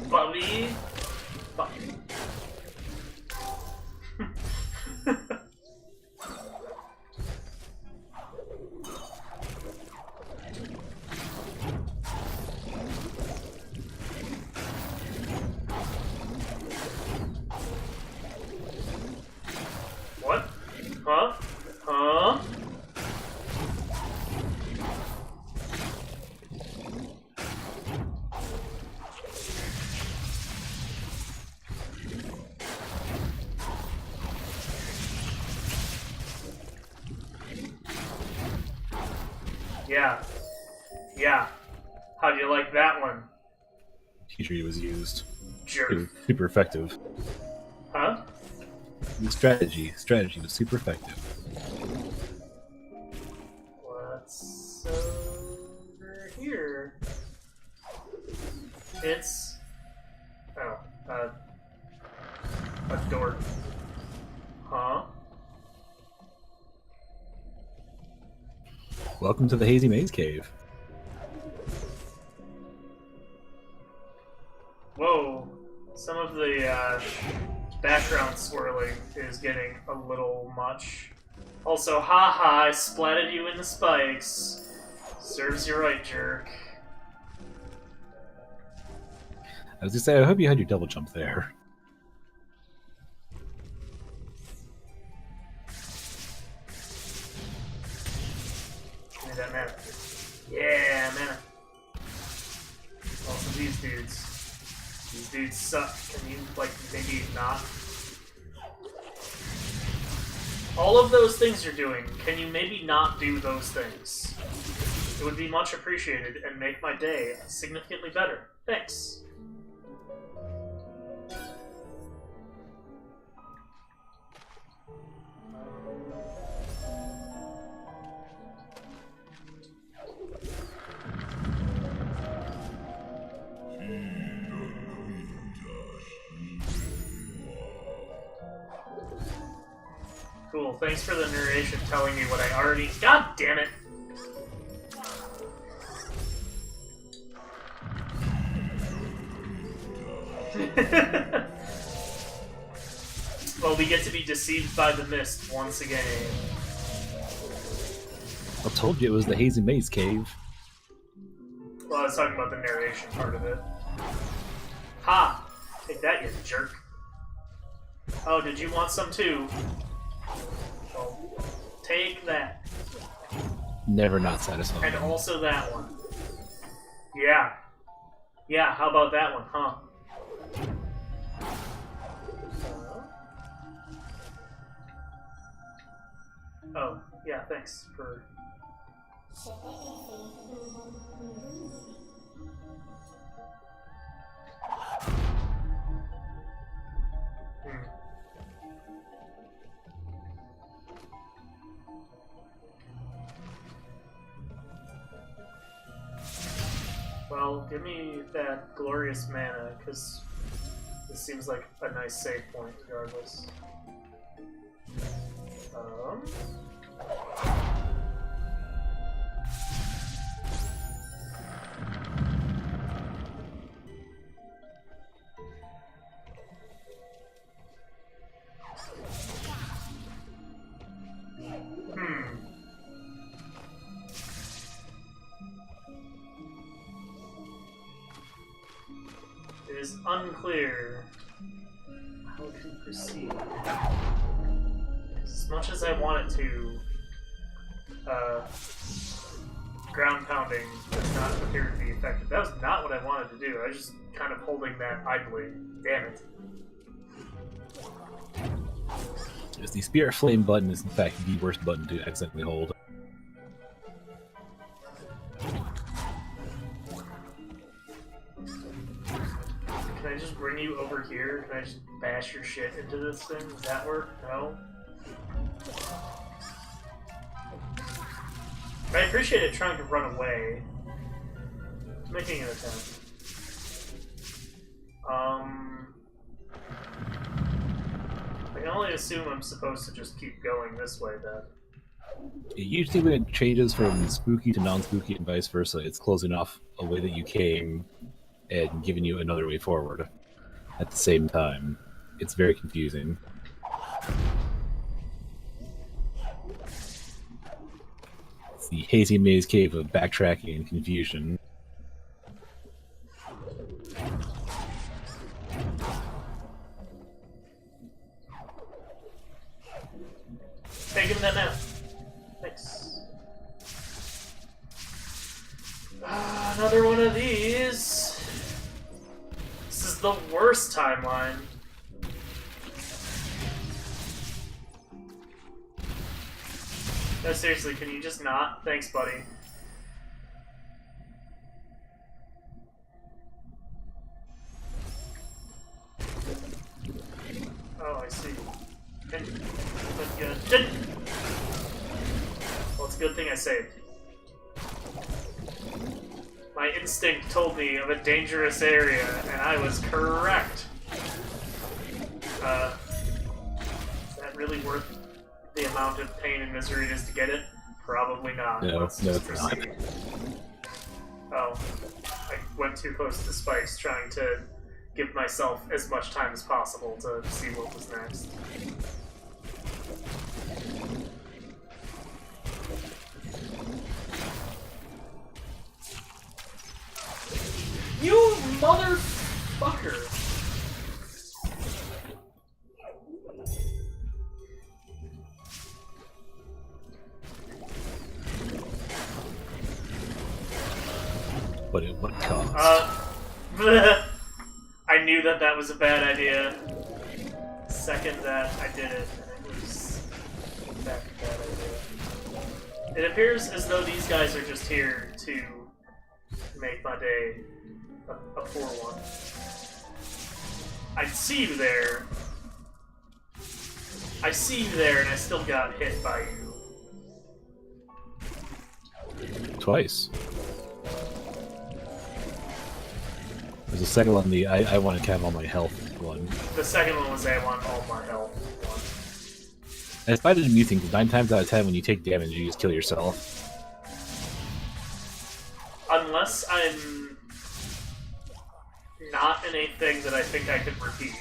S1: Bubby. Fuck. What? Huh? Huh? Yeah. Yeah. How'd you like that one?
S2: Teacher was used.
S1: Jerk.
S2: It was super effective.
S1: Huh?
S2: The strategy was super effective.
S1: What's over here? It's... Oh, a door. Huh?
S2: Welcome to the Hazy Maze Cave.
S1: Whoa. Some of the, background swirling is getting a little much. Also, haha, I splatted you in the spikes. Serves you right, jerk.
S2: I was gonna say, I hope you had your double jump there.
S1: Give me that mana. Yeah, mana. Also, these dudes. These dudes suck. Can you, like, maybe not? All of those things you're doing, can you maybe not do those things? It would be much appreciated and make my day significantly better. Thanks. Cool, thanks for the narration telling me what I already... God damn it! Well, we get to be deceived by the mist once again.
S2: I told you it was the Hazy Maze Cave.
S1: Well, I was talking about the narration part of it. Ha! Take that, you jerk. Oh, did you want some too? Well, take that.
S2: Never not satisfied.
S1: And also that one. Yeah. Yeah, how about that one, huh? Oh, yeah, thanks for... Well, give me that glorious mana, because this seems like a nice save point regardless. It is unclear how to proceed. As much as I want it to, ground pounding does not appear to be effective. That was not what I wanted to do. I was just kind of holding that idly. Damn it.
S2: Yes, the Spirit Flame button is in fact the worst button to accidentally hold.
S1: Can I just bring you over here? Can I just bash your shit into this thing? Does that work? No? I appreciate it trying to run away. It's making an attempt. I can only assume I'm supposed to just keep going this way then.
S2: Usually when it changes from spooky to non-spooky and vice versa, it's closing off a way that you came and giving you another way forward at the same time. It's very confusing. It's the Hazy Maze Cave of backtracking and confusion.
S1: Hey, give me that now. Thanks. Another one of these. This is the worst timeline. No, seriously, can you just not? Thanks, buddy. Oh, I see. Good. Good. Well, it's a good thing I saved. My instinct told me of a dangerous area, and I was correct. Is that really worth the amount of pain and misery it is to get it? Probably not.
S2: No,
S1: Let's
S2: no,
S1: just
S2: it's not.
S1: proceed. Oh, I went too close to the spikes trying to give myself as much time as possible to see what was next. You motherfucker!
S2: But at what cost?
S1: I knew that that was a bad idea. Second that I did it, and it was a bad idea. It appears as though these guys are just here to make my day a poor one. I see you there. I see you there, and I still got hit by you.
S2: Twice. There's a second one, the I want to have all my health one.
S1: The second one was I want all my health one.
S2: And it's not a new thing, because 9 times out of 10 when you take damage, you just kill yourself.
S1: Unless I'm not in a thing that I think I can repeat.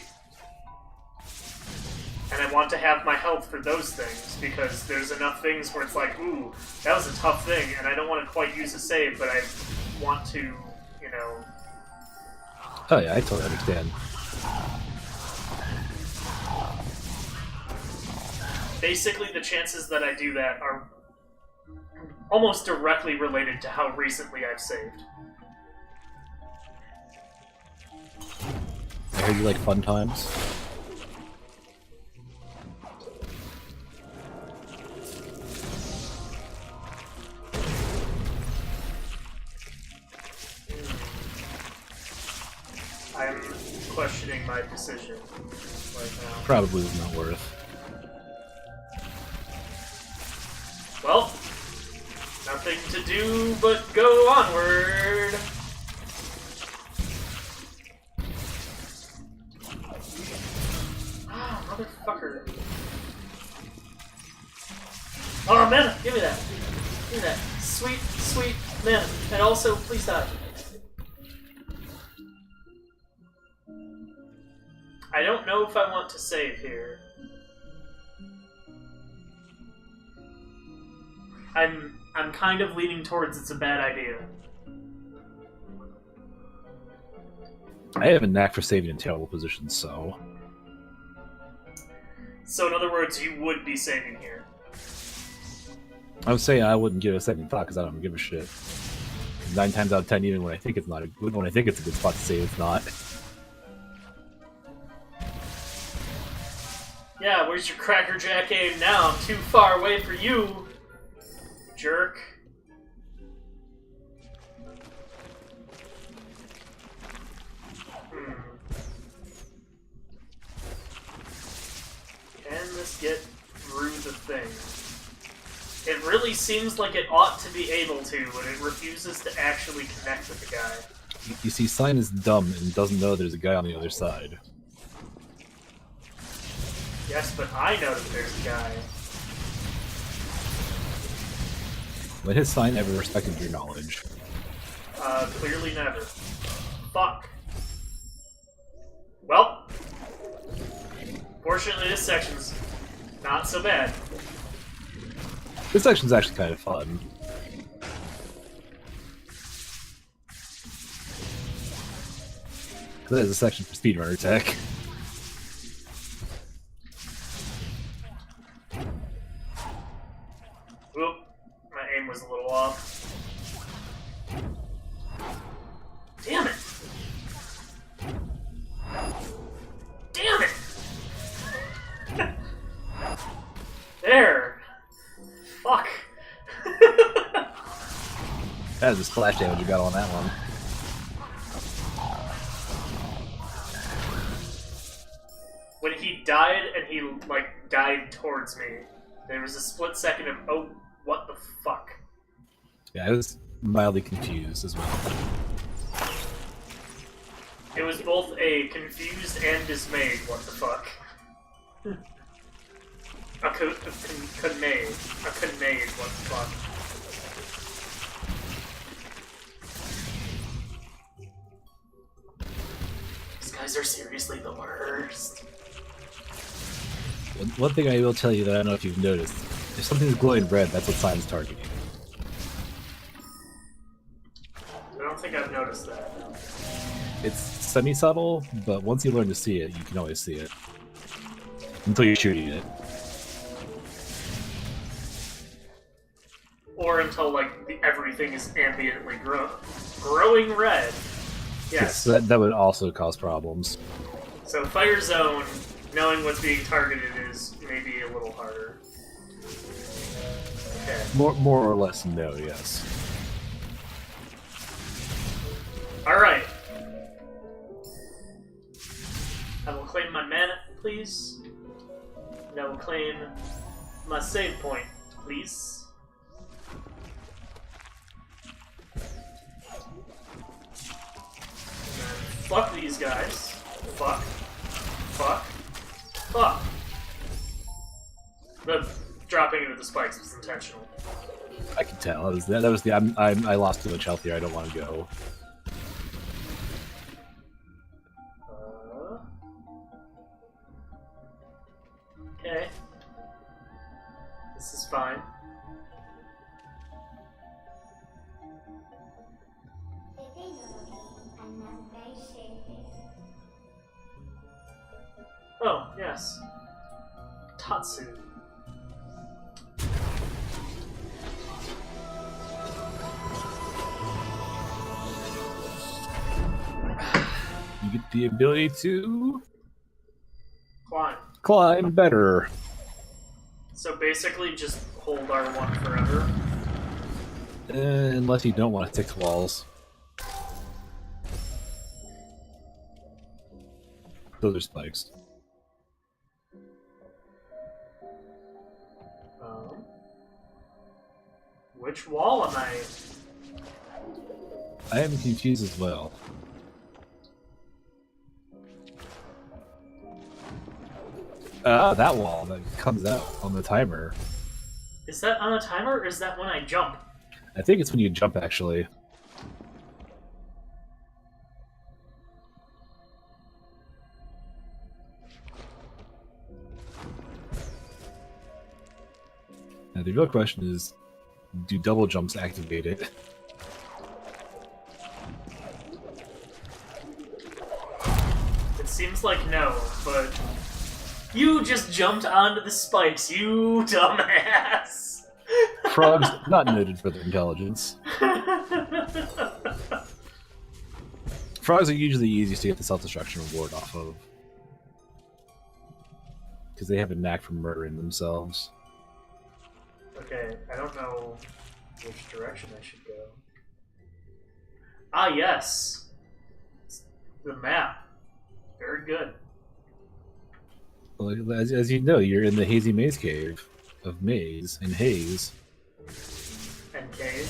S1: And I want to have my health for those things, because there's enough things where it's like, ooh, that was a tough thing, and I don't want to quite use a save, but I want to, you know...
S2: Oh yeah, I totally understand.
S1: Basically, the chances that I do that are almost directly related to how recently I've saved.
S2: I heard you like fun times.
S1: I'm questioning my decision right now.
S2: Probably was not worth.
S1: Well, nothing to do but go onward. Ah, motherfucker. Oh, mana! Give me that. Give me that. Sweet, sweet mana. And also, please die. I don't know if I want to save here. I'm kind of leaning towards it's a bad idea.
S2: I have a knack for saving in terrible positions, so...
S1: So in other words, you would be saving here.
S2: I would say I wouldn't give it a second thought because I don't give a shit. 9 times out of 10, even when I think it's not a good, when I think it's a good spot to save, it's not.
S1: Yeah, where's your crackerjack aim now? I'm too far away for you, jerk. Can this get through the thing? It really seems like it ought to be able to, but it refuses to actually connect with the guy.
S2: You see, Sign is dumb and doesn't know there's a guy on the other side.
S1: Yes, but I know that there's a guy.
S2: When has Sign ever respected your knowledge?
S1: Clearly never. Fuck. Well, fortunately this section's not so bad.
S2: This section's actually kind of fun. That is a section for speedrunner tech.
S1: Oop, my aim was a little off. Damn it! Damn it! There! Fuck!
S2: That is the splash damage you got on that one.
S1: When he died and he, like, died towards me, there was a split second of, oh, what the fuck?
S2: Yeah, I was mildly confused as well.
S1: It was both a confused and dismayed, what the fuck. A conmayed, what the fuck. guys are seriously the worst.
S2: One thing I will tell you that I don't know if you've noticed, if something's glowing red, that's what sign's targeting.
S1: I don't think I've noticed that. No.
S2: It's semi-subtle, but once you learn to see it, you can always see it. Until you're shooting it.
S1: Or until, like, everything is ambiently growing red. Yes.
S2: That would also cause problems.
S1: So Fire Zone, knowing what's being targeted is maybe a little harder. Okay.
S2: More or less, no, yes.
S1: Alright. I will claim my mana, please. And I will claim my save point, please. And fuck these guys. Fuck. Fuck. Fuck. The dropping into the spikes was intentional.
S2: I can tell. That was the I lost too much health here. I don't want to go.
S1: Okay. This is fine. Oh, yes. Tatsu.
S2: You get the ability to
S1: Climb.
S2: better.
S1: So basically just hold R1 forever.
S2: Unless you don't want to stick to walls. Those are spikes.
S1: Which wall am I?
S2: I am confused as well. That wall that comes out on the timer.
S1: Is that on a timer, or is that when I jump?
S2: I think it's when you jump, actually. Now, the real question is, do double jumps activate it?
S1: It seems like no, but... You just jumped onto the spikes, you dumbass!
S2: Frogs, not noted for their intelligence. Frogs are usually the easiest to get the self-destruction reward off of. Because they have a knack for murdering themselves.
S1: Okay, I don't know which direction I should go. Ah, yes! The map. Very good.
S2: Well, as you know, you're in the Hazy Maze Cave of Maze and Haze.
S1: And cave.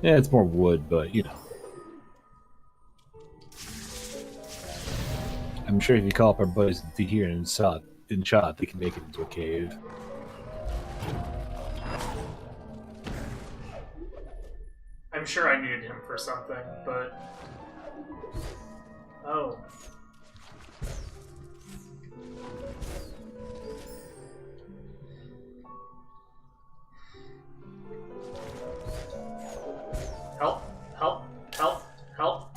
S2: Yeah, it's more wood, but you know. I'm sure if you call up our buddies to here and shot, they can make it into a cave.
S1: I'm sure I needed him for something, but... Oh. Help! Help! Help! Help!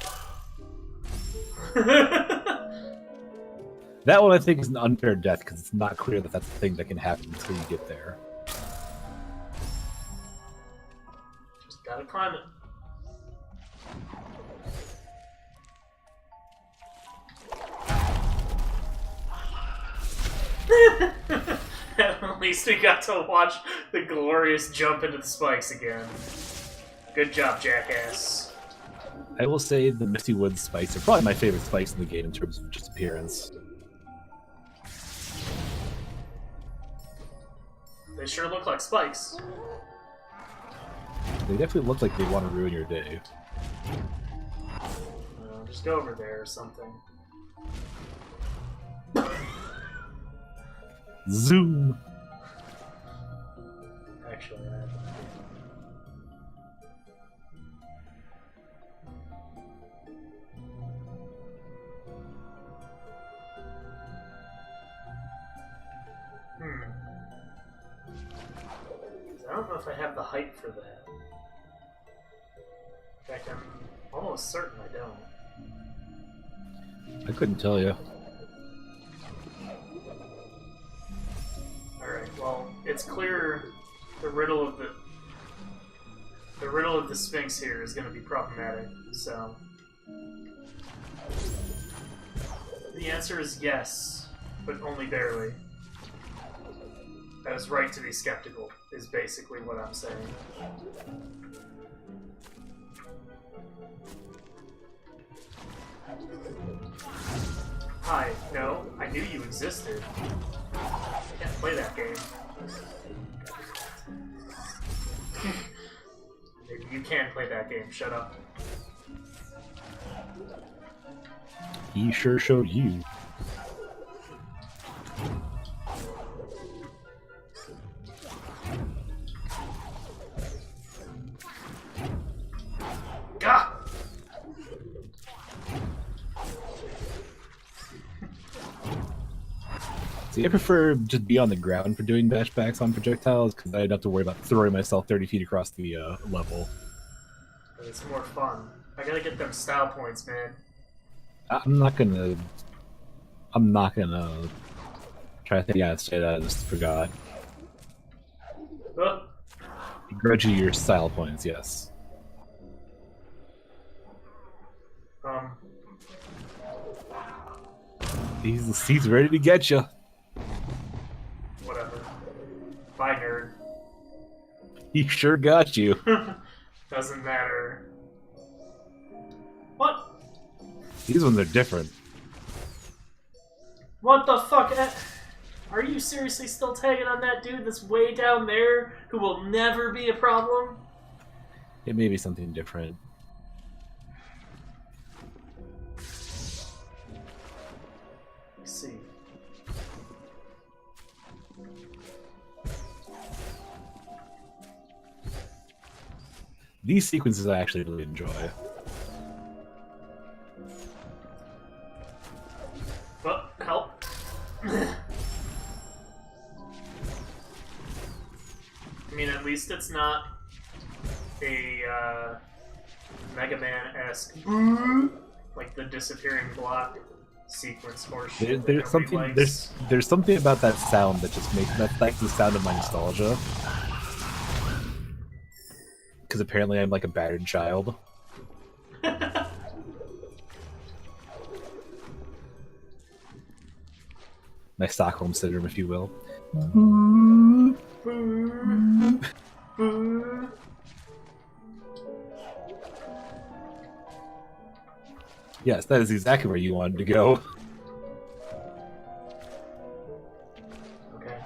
S2: That one I think is an unfair death because it's not clear that that's the thing that can happen until you get there.
S1: Just gotta climb it. At least we got to watch the glorious jump into the spikes again. Good job, jackass.
S2: I will say the Misty Woods spikes are probably my favorite spikes in the game in terms of just appearance.
S1: They sure look like spikes.
S2: They definitely look like they want to ruin your day.
S1: Just go over there or something.
S2: Zoom!
S1: Actually, know if I have the height for that. In fact, I'm almost certain I don't.
S2: I couldn't tell you.
S1: Alright, well, it's clear the riddle of the Sphinx here is going to be problematic, so... The answer is yes, but only barely. I was right to be skeptical, is basically what I'm saying. Hi, no, I knew you existed. I can't play that game. Maybe you can play that game, shut up.
S2: He sure showed you.
S1: Gah!
S2: See, I prefer just be on the ground for doing bashbacks on projectiles because I don't have to worry about throwing myself 30 feet across the level.
S1: But it's more fun. I gotta get them style points, man.
S2: I'm not gonna try to think. Yeah, say that. I just forgot.
S1: Oh,
S2: Grudge you your style points, yes. He's ready to get you.
S1: whatever. Bye, nerd.
S2: He sure got you.
S1: Doesn't matter. What?
S2: These ones are different.
S1: What the fuck? Are you seriously still tagging on that dude that's way down there who will never be a problem?
S2: It may be something different.
S1: Let's see.
S2: These sequences I actually really enjoy.
S1: Oh, help. I mean, at least it's not a Mega Man-esque, like the disappearing block sequence horseshit.
S2: There's something about that sound that just makes that's like the sound of my nostalgia. Because apparently I'm like a battered child. My Stockholm syndrome, if you will. Yes, that is exactly where you wanted to go.
S1: Okay.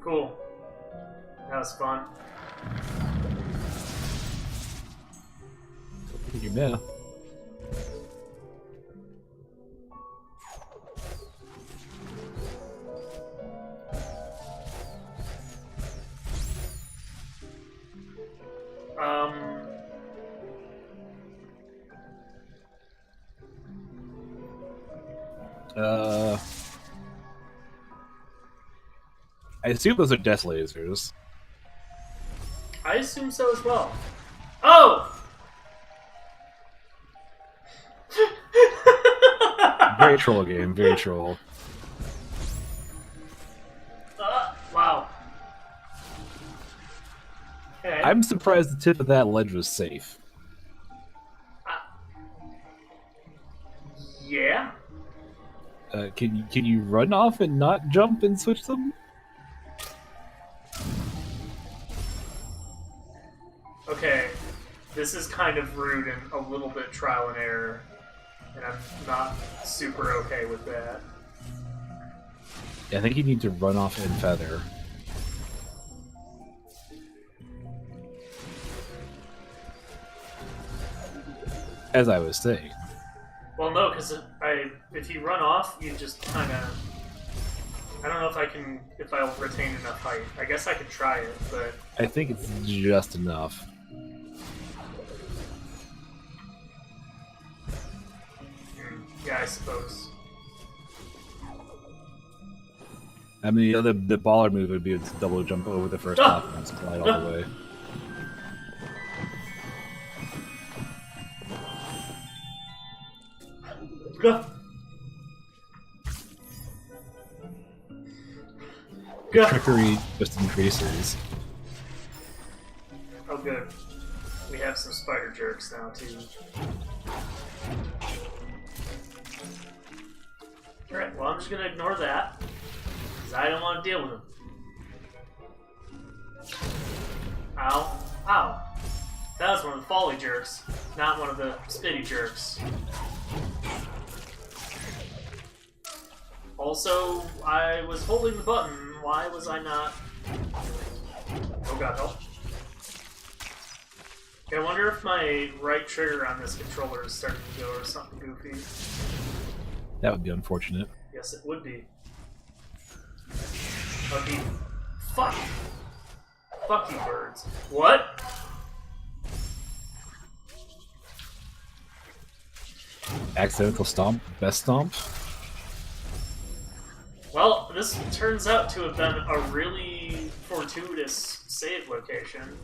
S1: Cool. That was fun.
S2: You know. I assume those are death lasers.
S1: I assume so as well. Oh!
S2: Very troll game, very troll.
S1: Wow. Okay.
S2: I'm surprised the tip of that ledge was safe.
S1: Yeah?
S2: Can you run off and not jump and switch them?
S1: Okay. This is kind of rude and a little bit trial and error. And I'm not super okay with that.
S2: Yeah, I think you need to run off and feather. As I was saying.
S1: Well, no, because if you run off, you just kind of... I don't know if I'll retain enough height. I guess I could try it, but...
S2: I think it's just enough.
S1: Yeah, I suppose.
S2: I mean, the baller move would be to double jump over the first platform and slide all the way. The trickery just increases.
S1: Oh, good. We have some spider jerks now, too. Alright, well, I'm just gonna ignore that. Because I don't want to deal with them. Ow. Ow. That was one of the folly jerks, not one of the spitty jerks. Also, I was holding the button. Why was I not? Oh god, help. Okay, I wonder if my right trigger on this controller is starting to go or something goofy.
S2: That would be unfortunate.
S1: Yes, it would be. That would be... Fuck! Fuck you, birds. What?
S2: Accidental stomp? Best stomp?
S1: Well, this turns out to have been a really fortuitous save location.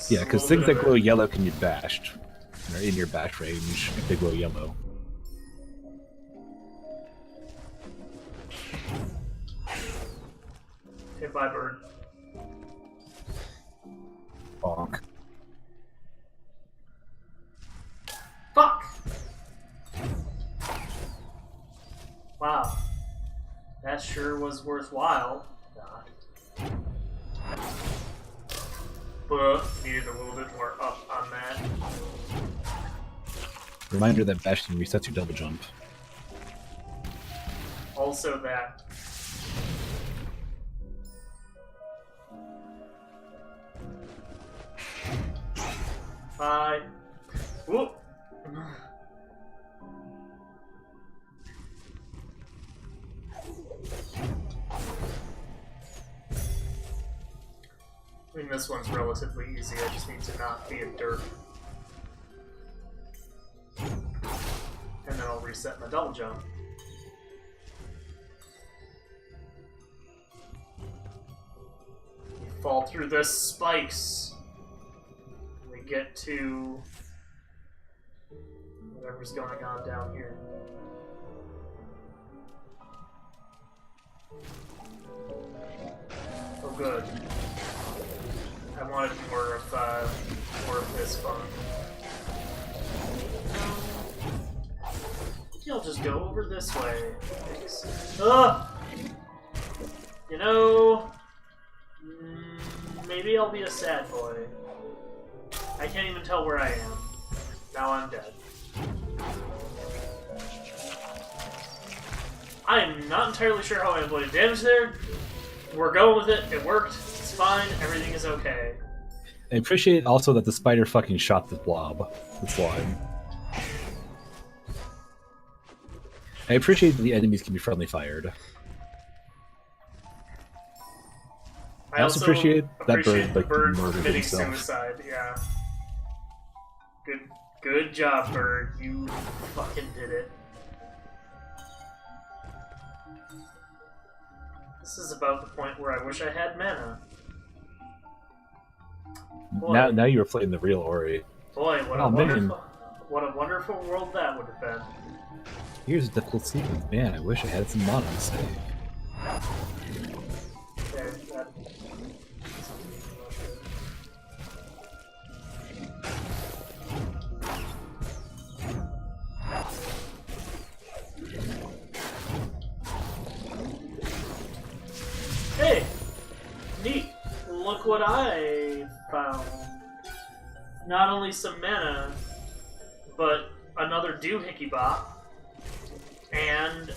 S2: Yeah, because things that glow yellow can be bashed. They're in your bash range if they glow yellow.
S1: Okay, bye, bird.
S2: Bonk.
S1: Fuck! Wow. That sure was worthwhile. Not. But needed a little bit more up on that.
S2: Reminder that bashing resets your double jump.
S1: Also that. Bye. Whoop. I mean, this one's relatively easy. I just need to not be a dirt. And then I'll reset my double jump. We fall through the spikes. We get to whatever's going on down here. Oh, good. I wanted more of this fun. Maybe I'll just go over this way. Ugh! You know, maybe I'll be a sad boy. I can't even tell where I am. Now I'm dead. I am not entirely sure how I avoided damage there. We're going with it. It worked. It's fine. Everything is okay.
S2: I appreciate also that the spider fucking shot the blob. The slime. I appreciate that the enemies can be friendly fired.
S1: I also
S2: appreciate that bird,
S1: the
S2: like,
S1: bird
S2: murdered
S1: committing
S2: himself.
S1: suicide. Yeah. Good job, bird. You fucking did it. This is about the point where I wish I had mana. Boy.
S2: Now you're playing the real Ori.
S1: Boy, what a wonderful world that would have been.
S2: Here's a difficult sequence. Man, I wish I had some mana to save.
S1: Okay, that... Hey! Neat! Look what I found. Not only some mana, but another doohickey bot. And,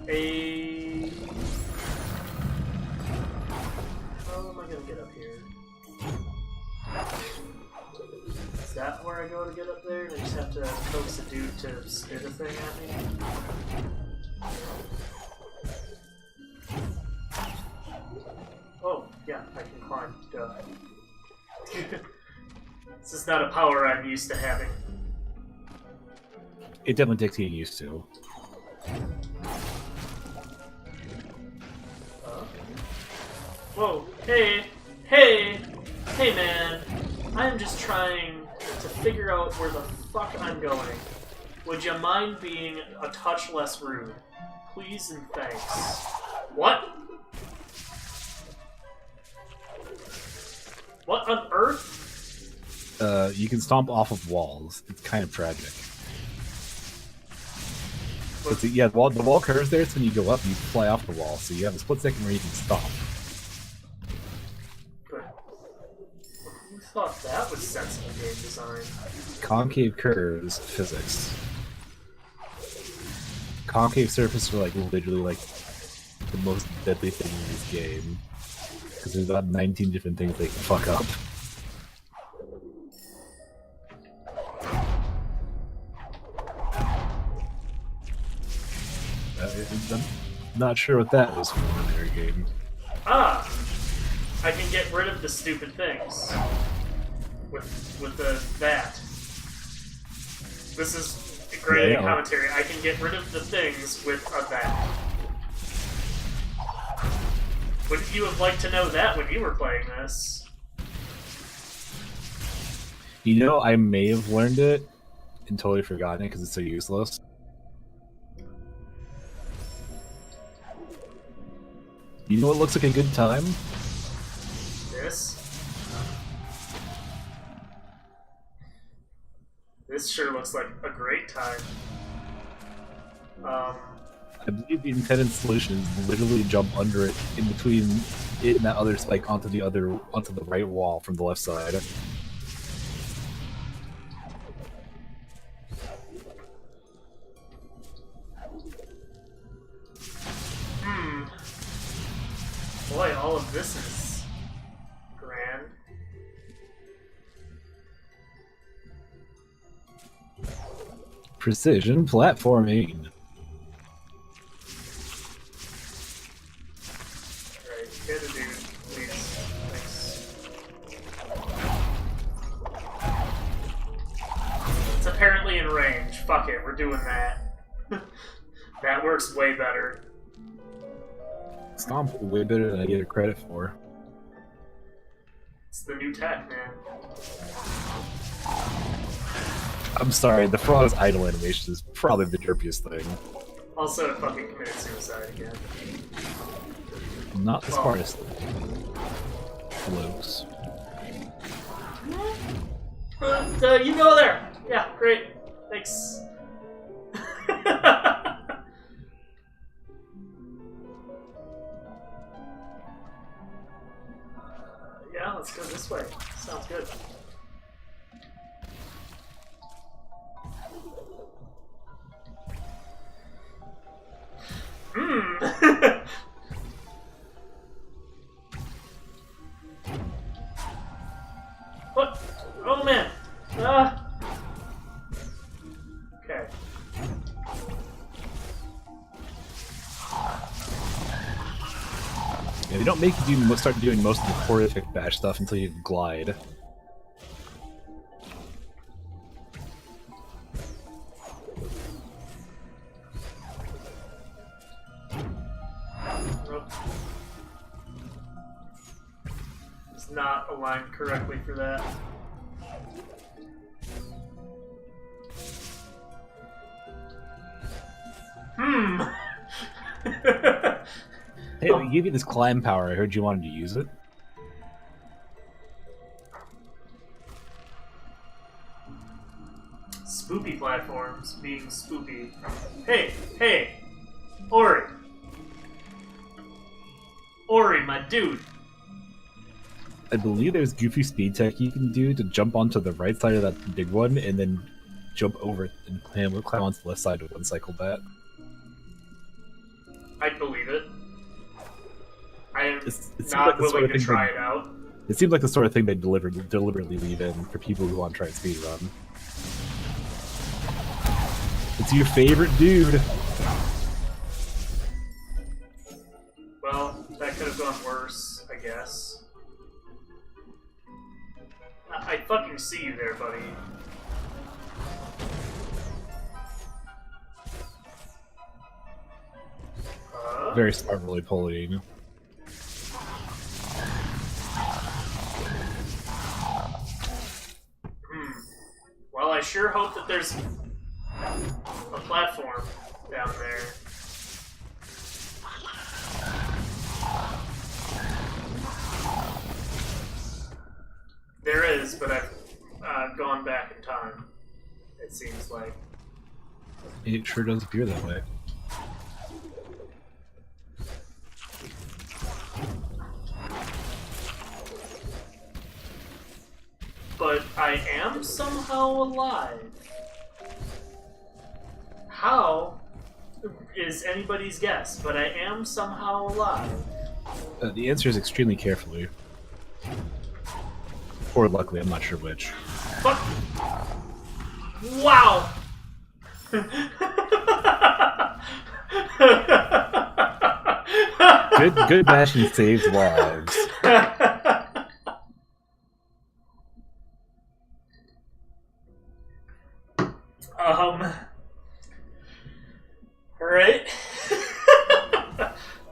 S1: a... How am I gonna get up here? Is that where I go to get up there? And I just have to coax a dude to spit a thing at me? Oh, yeah, I can climb. Duh. This is not a power I'm used to having.
S2: It definitely takes getting used to.
S1: Whoa, hey, hey, hey man, I'm just trying to figure out where the fuck I'm going. Would you mind being a touch less rude? Please and thanks. What? What on earth?
S2: You can stomp off of walls. It's kind of tragic. But yeah, the wall curves there, so when you go up, you fly off the wall. So you have a split second where you can stomp.
S1: Who thought that was sensible game design?
S2: Concave curves, physics. Concave surfaces are like literally like the most deadly thing in this game. Because there's about 19 different things they can fuck up. I'm not sure what that was for in their game.
S1: Ah! I can get rid of the stupid things. With that. This is great commentary. I can get rid of the things with a that. Wouldn't you have liked to know that when you were playing this?
S2: You know, I may have learned it and totally forgotten it because it's so useless. You know what looks like a good time?
S1: This? This sure looks like a great time.
S2: I believe the intended solution is literally jump under it, in between it and that other spike onto the right wall from the left side.
S1: Boy, all of this is grand.
S2: Precision platforming.
S1: Alright, hit a dude, please. Thanks. It's apparently in range. Fuck it, we're doing that. That works way better.
S2: Stomp way better than I get credit for.
S1: It's the new tech, man.
S2: I'm sorry, the frog's idle animation is probably the derpiest thing.
S1: Also, it fucking committed suicide again.
S2: Not the smartest Close.
S1: You go there! Yeah, great. Thanks. Yeah, let's go this way. Sounds good. What? Oh man! Okay.
S2: Yeah, they don't make you start doing most of the horrific bash stuff until you glide.
S1: Nope. It's not aligned correctly for that.
S2: Hey, we gave you this climb power. I heard you wanted to use it.
S1: Spoopy platforms being spoopy. Hey, hey! Ori! Ori, my dude!
S2: I believe there's goofy speed tech you can do to jump onto the right side of that big one and then jump over it and climb onto the left side of one cycle that.
S1: I'd believe it. I am
S2: It
S1: not willing to try it out.
S2: It seems like the sort of thing they deliberately leave in for people who want to try and speedrun. It's your favorite dude!
S1: Well, that could have gone worse, I guess. I fucking see you there, buddy.
S2: Very smart roly poly.
S1: Well, I sure hope that there's a platform down there. There is, but I've gone back in time. It seems like.
S2: It sure does appear that way.
S1: But I am somehow alive. How is anybody's guess, but I am somehow alive.
S2: The answer is extremely carefully. Or luckily, I'm not sure which.
S1: Fuck! Wow!
S2: Good bashing saves lives.
S1: Alright.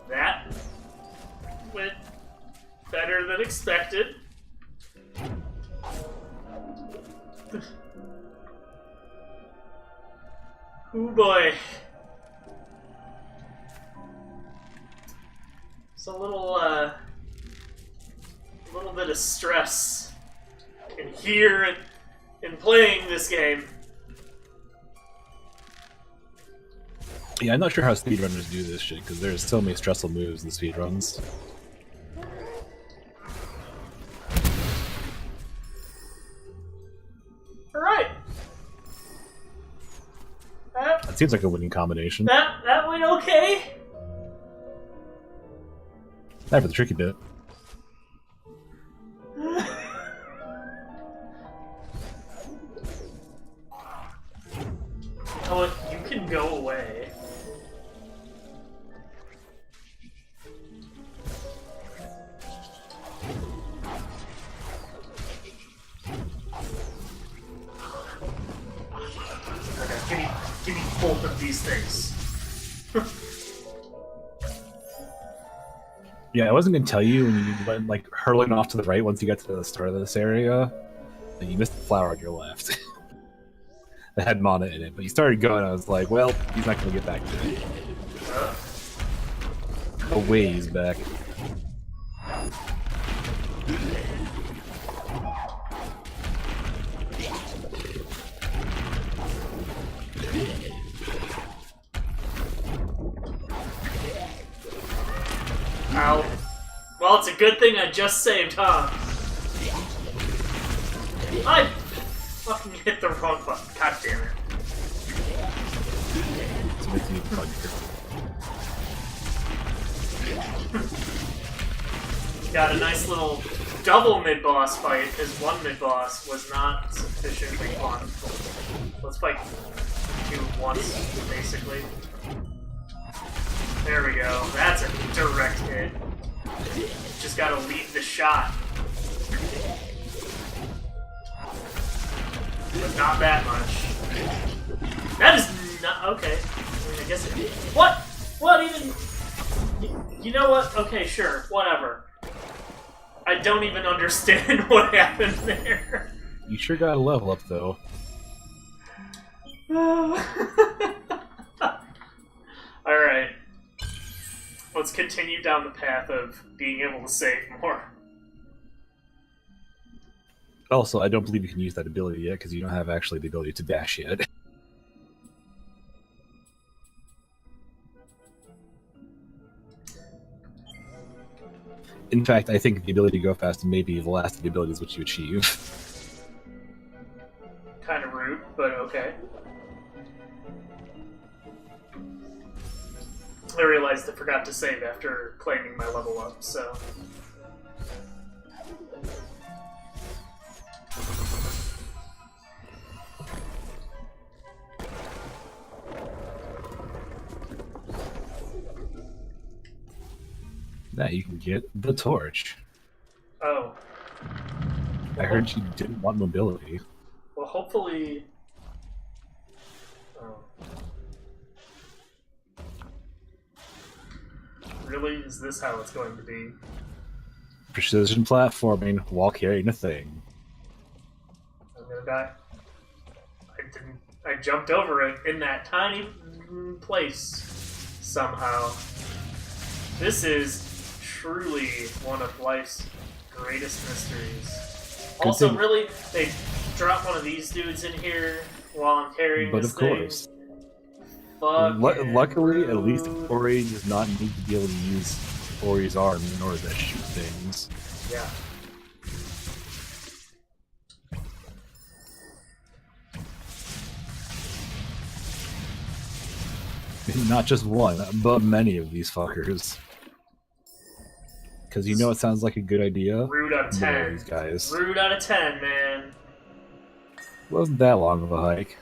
S1: That went better than expected. Oh boy. It's a little bit of stress in here in playing this game.
S2: Yeah, I'm not sure how speedrunners do this shit, because there's so many stressful moves in speedruns.
S1: Alright.
S2: That seems like a winning combination.
S1: That went okay.
S2: Not for the tricky bit.
S1: Oh, you can go away. Okay, give me both of these things.
S2: Yeah, I wasn't gonna tell you when you went like hurling off to the right once you got to the start of this area that you missed the flower on your left. That had mana in it, but you started going. I was like, well, he's not gonna get back to it. No way he's back.
S1: Ow. Well, it's a good thing I just saved, huh? I fucking hit the wrong button. God damn it.
S2: So it's you plug here.
S1: Got a nice little double mid-boss fight, because one mid-boss was not sufficiently fun. Let's fight two at once, basically. There we go. That's a direct hit. Just gotta lead the shot. But not that much. That is not... Okay. I mean, I guess it... What? What even... You know what? Okay, sure. Whatever. I don't even understand what happened there.
S2: You sure got a level up, though.
S1: Alright. Let's continue down the path of being able to save more.
S2: Also, I don't believe you can use that ability yet, because you don't have actually the ability to dash yet. In fact, I think the ability to go fast may be the last of the abilities which you achieve.
S1: Kind of rude, but okay. I realized I forgot to save after claiming my level up, so...
S2: Now you can get the torch.
S1: Oh.
S2: I heard you didn't want mobility.
S1: Well, hopefully... Oh. Really? Is this how it's going to be?
S2: Precision platforming while carrying a thing.
S1: I'm gonna die. I jumped over it in that tiny place somehow. This is truly one of life's greatest mysteries.
S2: Good
S1: Also,
S2: thing.
S1: really, they drop one of these dudes in here while I'm carrying
S2: But
S1: this
S2: of course.
S1: thing. Fucking
S2: Luckily, at least
S1: rude.
S2: Ori does not need to be able to use Ori's arm in order to shoot things.
S1: Yeah.
S2: Not just one, but many of these fuckers. Because you know it sounds like a good idea.
S1: Rude out of
S2: More of
S1: 10.
S2: these guys.
S1: Rude out of 10, man.
S2: Wasn't that long of a hike.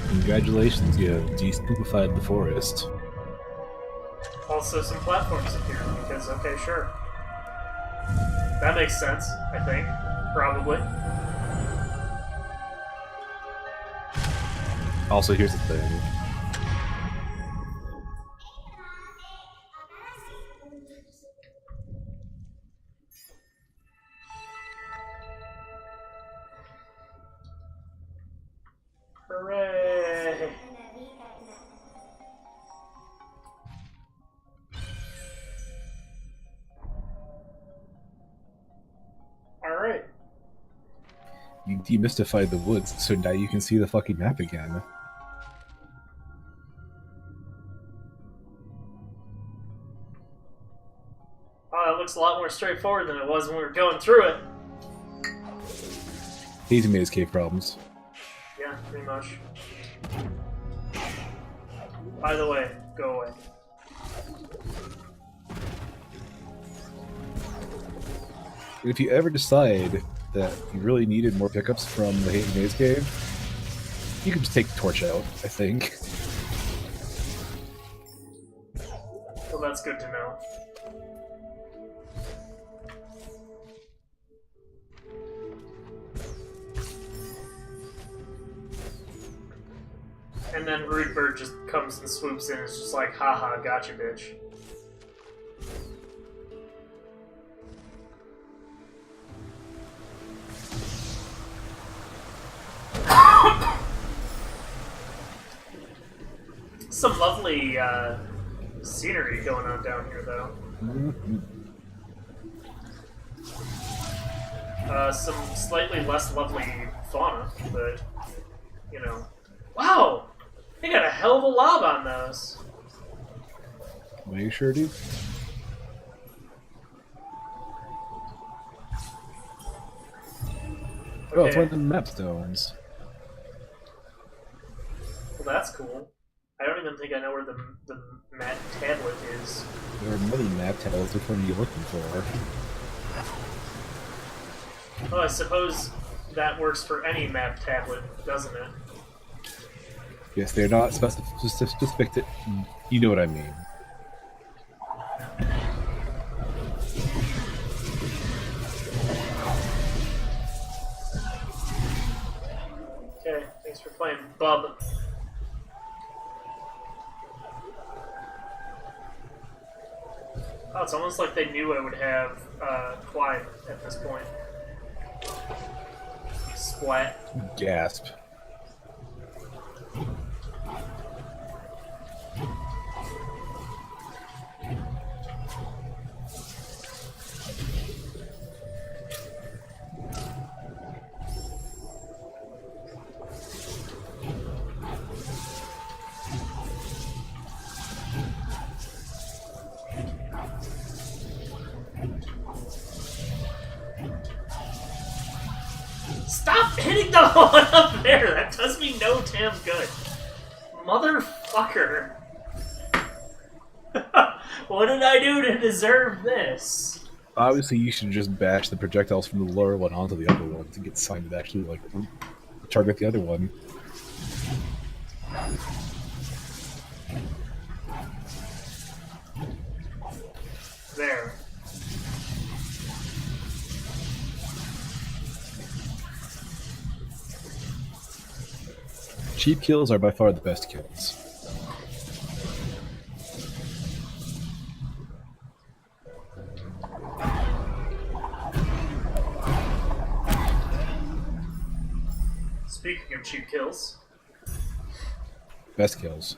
S2: Congratulations, you have despookified the forest.
S1: Also, some platforms appear because, okay, sure. That makes sense, I think. Probably.
S2: Also, here's the thing.
S1: Hooray! Alright.
S2: You demystified the woods, so now you can see the fucking map again.
S1: Oh, it looks a lot more straightforward than it was when we were going through it.
S2: These maze cave problems.
S1: Yeah, pretty much. By the way, go away.
S2: If you ever decide that you really needed more pickups from the Hate Maze Cave, you can just take the torch out, I think.
S1: Well, that's good to know. And then Rude Bird just comes and swoops in and is just like, haha, gotcha, bitch. Some lovely scenery going on down here, though. Some slightly less lovely fauna, but, you know. Wow! They got a hell of a lob on those.
S2: Are you sure, dude?
S1: Okay.
S2: Oh, it's one of the map stones.
S1: Well, that's cool. I don't even think I know where the map tablet is.
S2: There are many map tablets. Which one are you looking for?
S1: Oh, I suppose that works for any map tablet, doesn't it?
S2: Yes, they're not specific to... You know what I mean.
S1: Okay, thanks for playing, bub. Oh, it's almost like they knew I would have Clyde at this point. Splat.
S2: Gasp.
S1: Stop hitting the one up there! That does me no damn good. Motherfucker. What did I do to deserve this?
S2: Obviously, you should just bash the projectiles from the lower one onto the upper one to get signed to actually, like, target the other one.
S1: There.
S2: cheap kills are by far the best kills.
S1: Speaking of cheap kills,
S2: Best kills.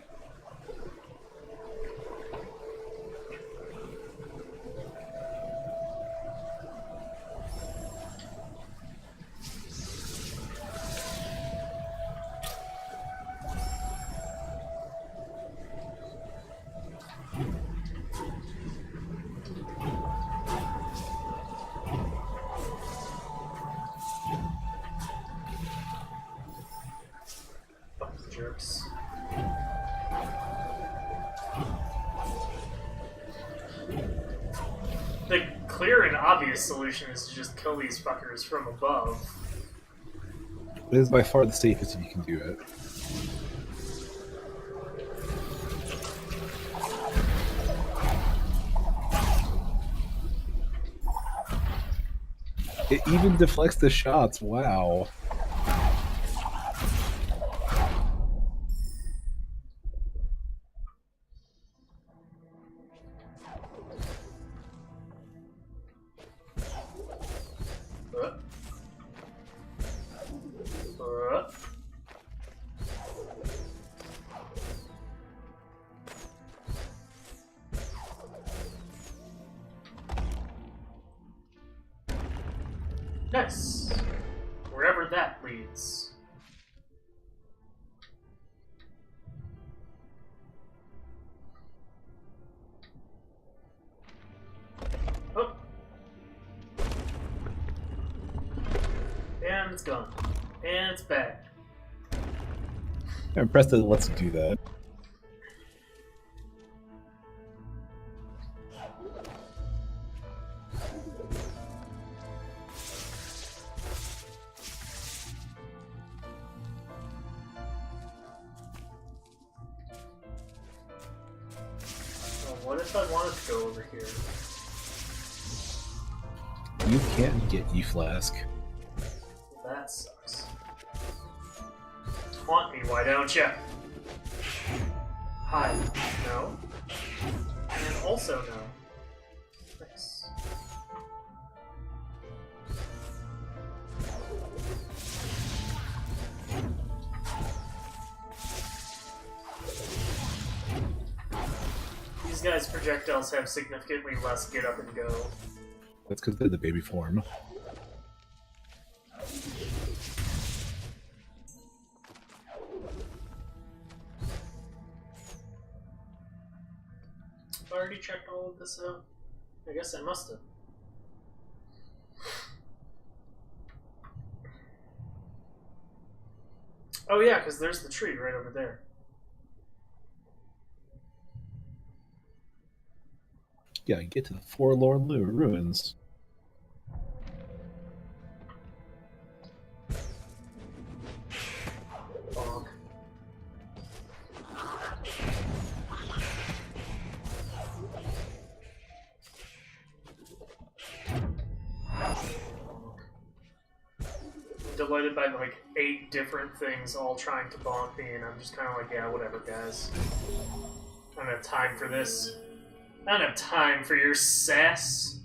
S1: fucking jerks. The clear and obvious solution is to just kill these fuckers from above.
S2: It is by far the safest if you can do it. It even deflects the shots, wow.
S1: Nice. Wherever that leads. Oh. And it's gone. And it's back.
S2: I'm impressed that it lets you do that.
S1: What if I wanted to go over here?
S2: You can't get E-Flask.
S1: That sucks. Taunt me, why don't you? Hi. No. And also no. Nice. These guys' projectiles have significantly less get up and go.
S2: That's because they're the baby form.
S1: Have I already checked all of this out? I guess I must have. Oh yeah, because there's the tree right over there.
S2: Yeah, get to the Forlorn Ruins.
S1: Bonk. Delighted by like 8 different things all trying to bonk me, and I'm just kind of like, yeah, whatever, guys. I don't have time for this. I don't have time for your sass.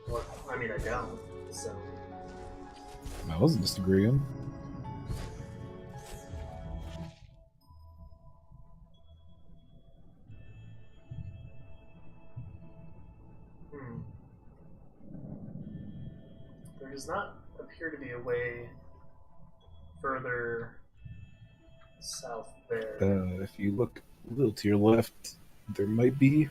S1: Well, I mean, I don't, so.
S2: I wasn't disagreeing.
S1: There does not appear to be a way further south there.
S2: If you look a little to your left, there might be.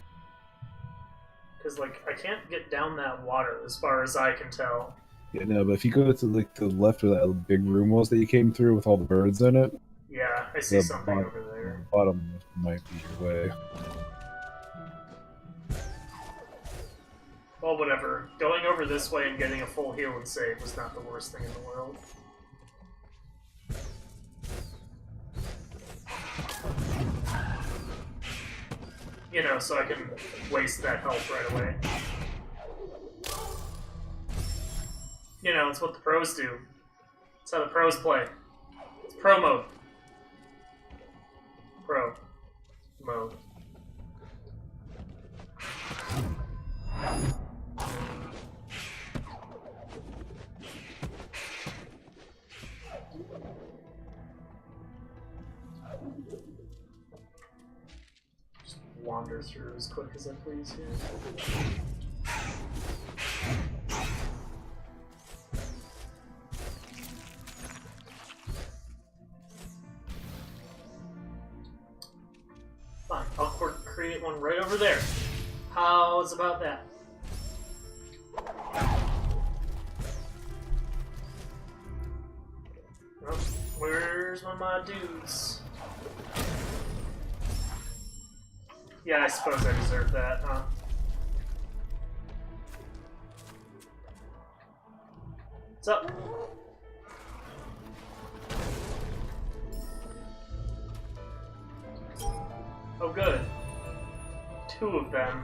S1: Because, like, I can't get down that water as far as I can tell.
S2: Yeah, no, but if you go to like the left where that big room was that you came through with all the birds in it,
S1: Yeah, I see something over there.
S2: the bottom might be your way.
S1: Well, whatever. Going over this way and getting a full heal and save was not the worst thing in the world. You know, so I can waste that health right away. You know, it's what the pros do. That's how the pros play. It's pro mode. Pro mode. Just wander through as quick as I please here. Fine, I'll create one right over there. How's about that? Oh, where's my dudes? Yeah, I suppose I deserve that, huh? What's up? Oh, good. 2 of them.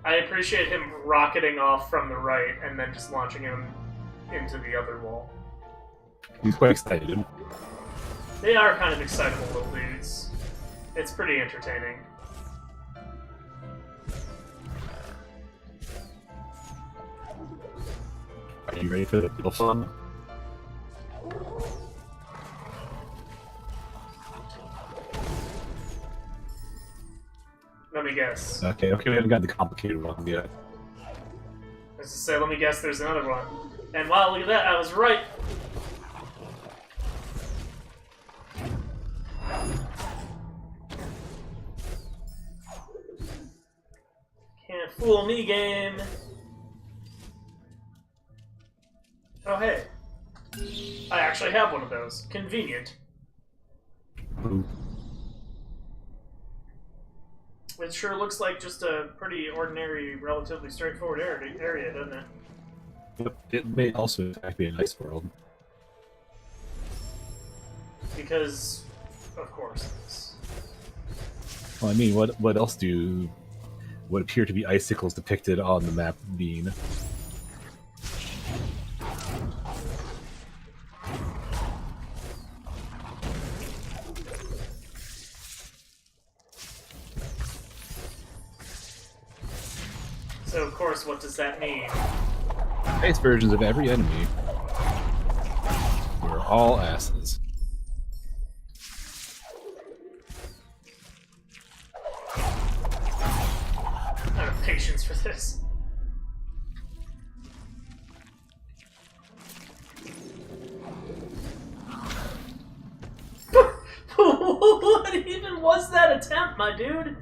S1: I appreciate him rocketing off from the right and then just launching him into the other wall.
S2: He's quite excited.
S1: They are kind of excitable little dudes. It's pretty entertaining.
S2: Are you ready for the real fun?
S1: Let me guess.
S2: Okay, we haven't got the complicated one yet.
S1: Let's just say, let me guess there's another one. And wow, look at that, I was right! Can't fool me, game! Oh, hey. I actually have one of those. Convenient.
S2: Ooh.
S1: It sure looks like just a pretty ordinary, relatively straightforward area, doesn't it?
S2: Yep. It may also, in fact, be a nice world.
S1: Because, of course it is.
S2: Well, I mean, what else do what appear to be icicles depicted on the map mean?
S1: So, of course, what does that mean?
S2: Ice versions of every enemy. We're all asses.
S1: I don't have patience for this. What even was that attempt, my dude?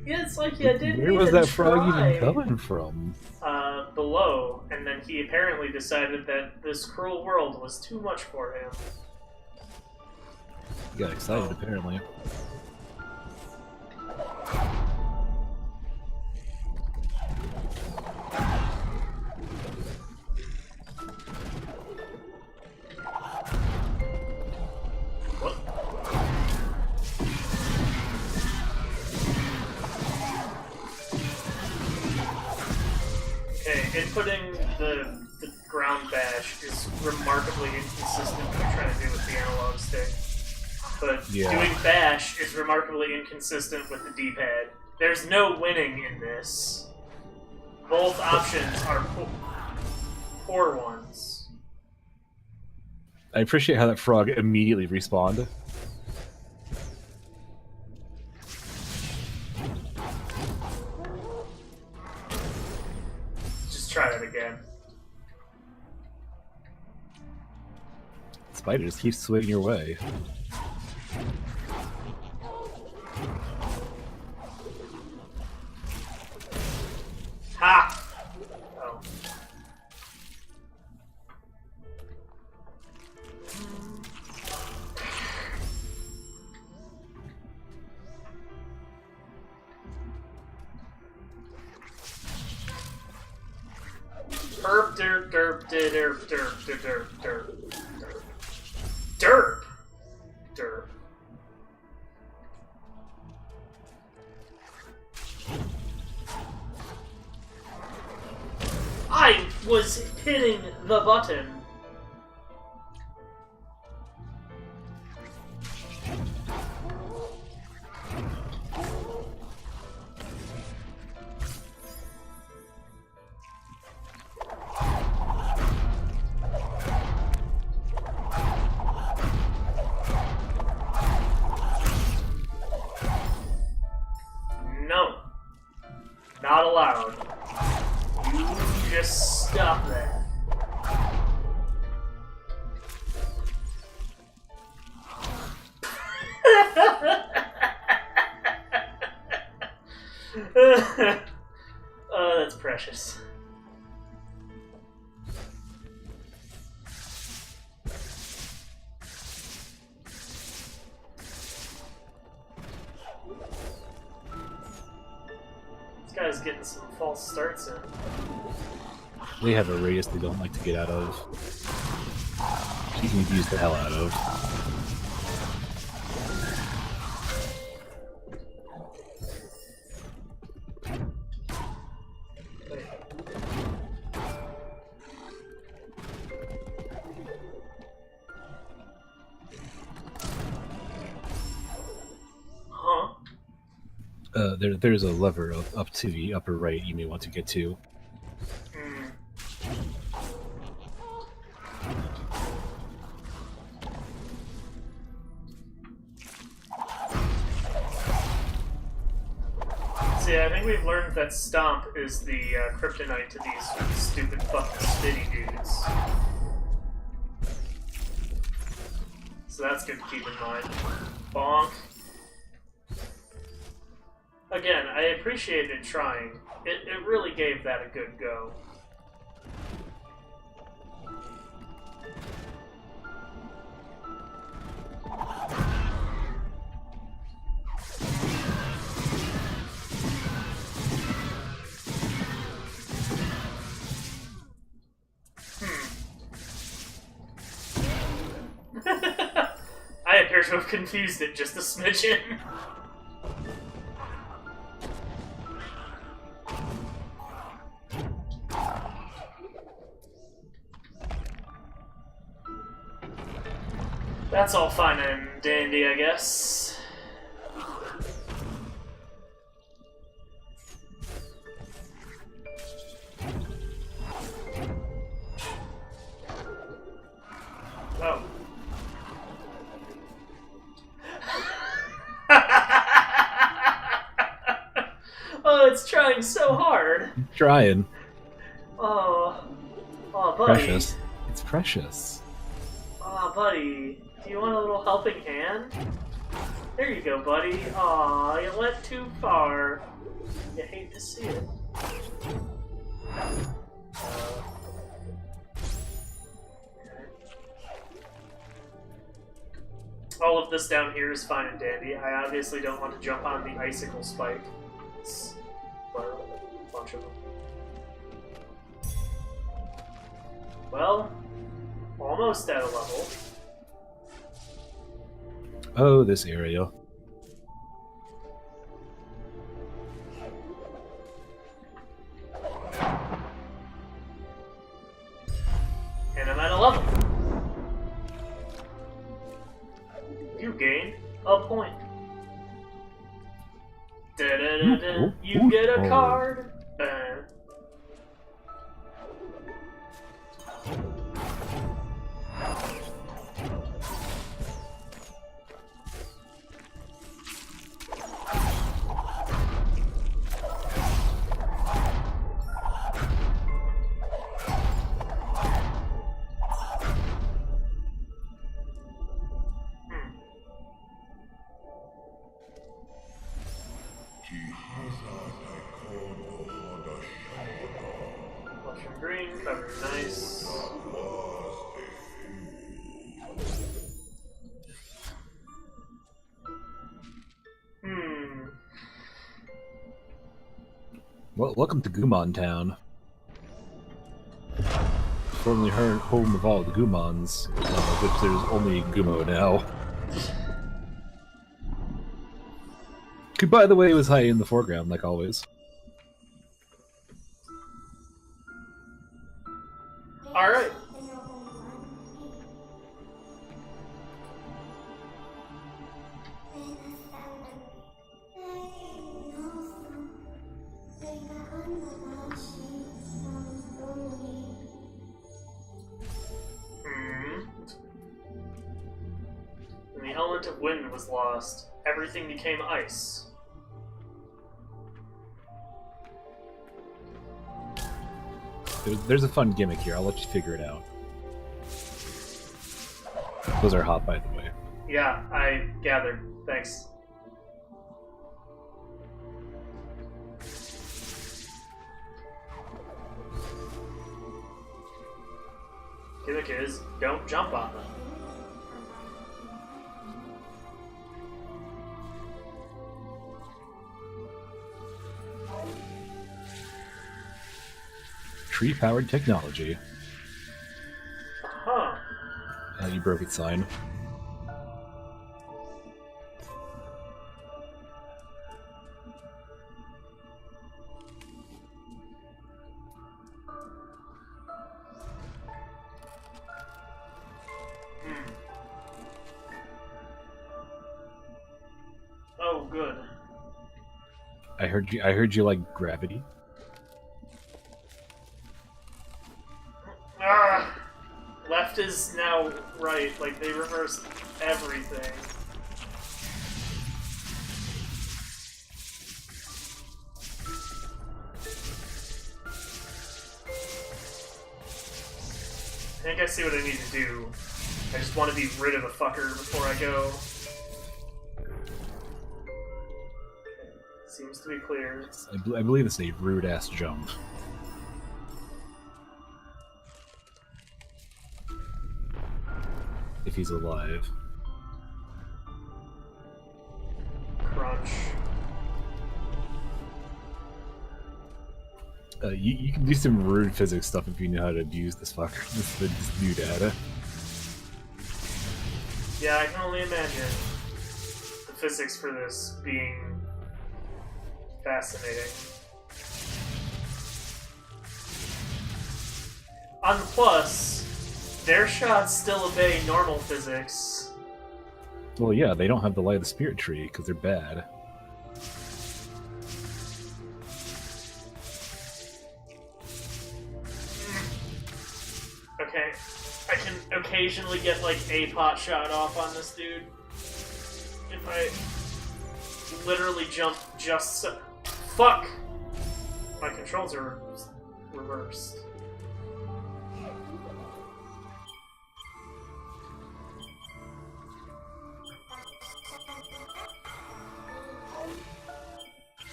S1: Yeah, it's like you didn't
S2: Where was
S1: even
S2: that frog
S1: try.
S2: even coming from?
S1: Below, and then he apparently decided that this cruel world was too much for him.
S2: He got excited, apparently.
S1: What? Okay, inputting the ground bash is remarkably inconsistent with what you're trying to do with the analog stick. But doing bash is remarkably inconsistent with the D-pad. There's no winning in this. Both options are poor ones.
S2: I appreciate how that frog immediately respawned.
S1: Just try that again.
S2: Spider just keeps swinging your way.
S1: Ha! Oh. Derp, derp, derp, derp, derp, derp, derp, derp. Derp! Derp. was hitting the button. No. Not allowed. You just stop that. Oh, that's precious. This guy's getting some false starts in.
S2: They have a radius they don't like to get out of. You can use the hell out of.
S1: Wait. Huh?
S2: There's a lever up to the upper right you may want to get to.
S1: See, I think we've learned that Stomp is the kryptonite to these stupid fucking spitty dudes. So that's good to keep in mind. Bonk. Again, I appreciated trying. It really gave that a good go. I appear to have confused it just a smidgen. That's all fine and dandy, I guess. Oh. Oh, it's trying so hard.
S2: Trying.
S1: Oh. Oh, buddy.
S2: Precious. It's precious.
S1: Oh, buddy. Do you want a little helping hand? There you go, buddy. Aw, you went too far. You hate to see it. All of this down here is fine and dandy. I obviously don't want to jump on the icicle spike. It's a bunch of them. Well, almost at a level.
S2: Oh, this area.
S1: And I'm at a level. You gain a point. Da-da-da-da. You get a card. Mushroom green, cover nice.
S2: Well, welcome to Gumon Town. Formerly home of all the Gumons, of which there's only Gumo now. Who, by the way, was high in the foreground, like always.
S1: Alright. When the element of wind was lost, everything became ice.
S2: There's a fun gimmick here. I'll let you figure it out. Those are hot, by the way.
S1: Yeah, I gathered. Thanks. Gimmick is, don't jump on them.
S2: Tree-powered technology.
S1: Huh.
S2: You broke its sign.
S1: Oh, good.
S2: I heard you like gravity.
S1: Ah! Left is now right, like they reversed everything. I think I see what I need to do. I just want to be rid of a fucker before I go. Seems to be clear.
S2: I believe it's a rude-ass jump. If he's alive.
S1: Crunch.
S2: You can do some rude physics stuff if you know how to abuse this fucker, this new data.
S1: Yeah, I can only imagine the physics for this being fascinating. On the plus, their shots still obey normal physics.
S2: Well, yeah, they don't have the light of the spirit tree because they're bad.
S1: Okay, I can occasionally get like a pot shot off on this dude. If I literally jump just so... Fuck! My controls are reversed.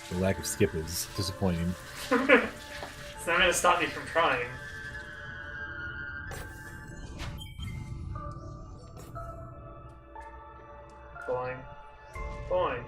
S2: The lack of skip is disappointing.
S1: It's not gonna stop me from trying. Boing. Boing.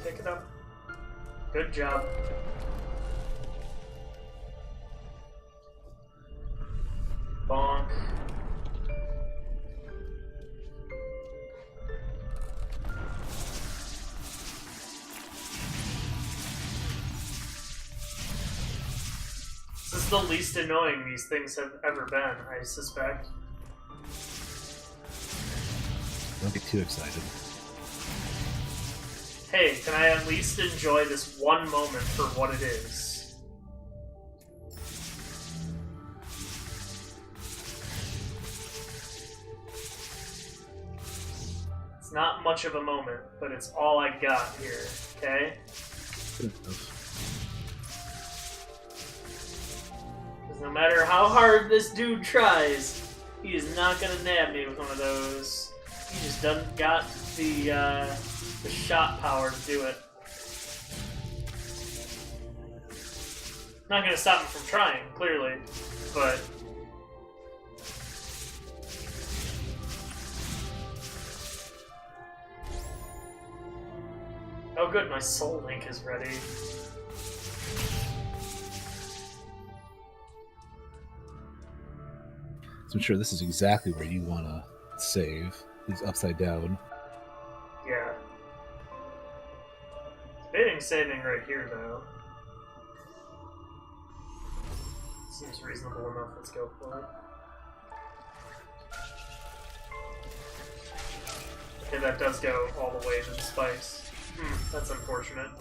S1: Pick it up. Good job. Bonk. This is the least annoying these things have ever been, I suspect.
S2: Don't get too excited.
S1: Hey, can I at least enjoy this one moment for what it is? It's not much of a moment, but it's all I got here, okay?
S2: Good enough.
S1: Because no matter how hard this dude tries, he is not gonna nab me with one of those. He just doesn't got the shot power to do it. Not gonna stop him from trying, clearly, but... Oh good, my soul link is ready.
S2: So I'm sure this is exactly where you want to save. It's upside down.
S1: Yeah. Debating saving right here, though. Seems reasonable enough. Let's go for it. Okay, that does go all the way to the spikes. That's unfortunate.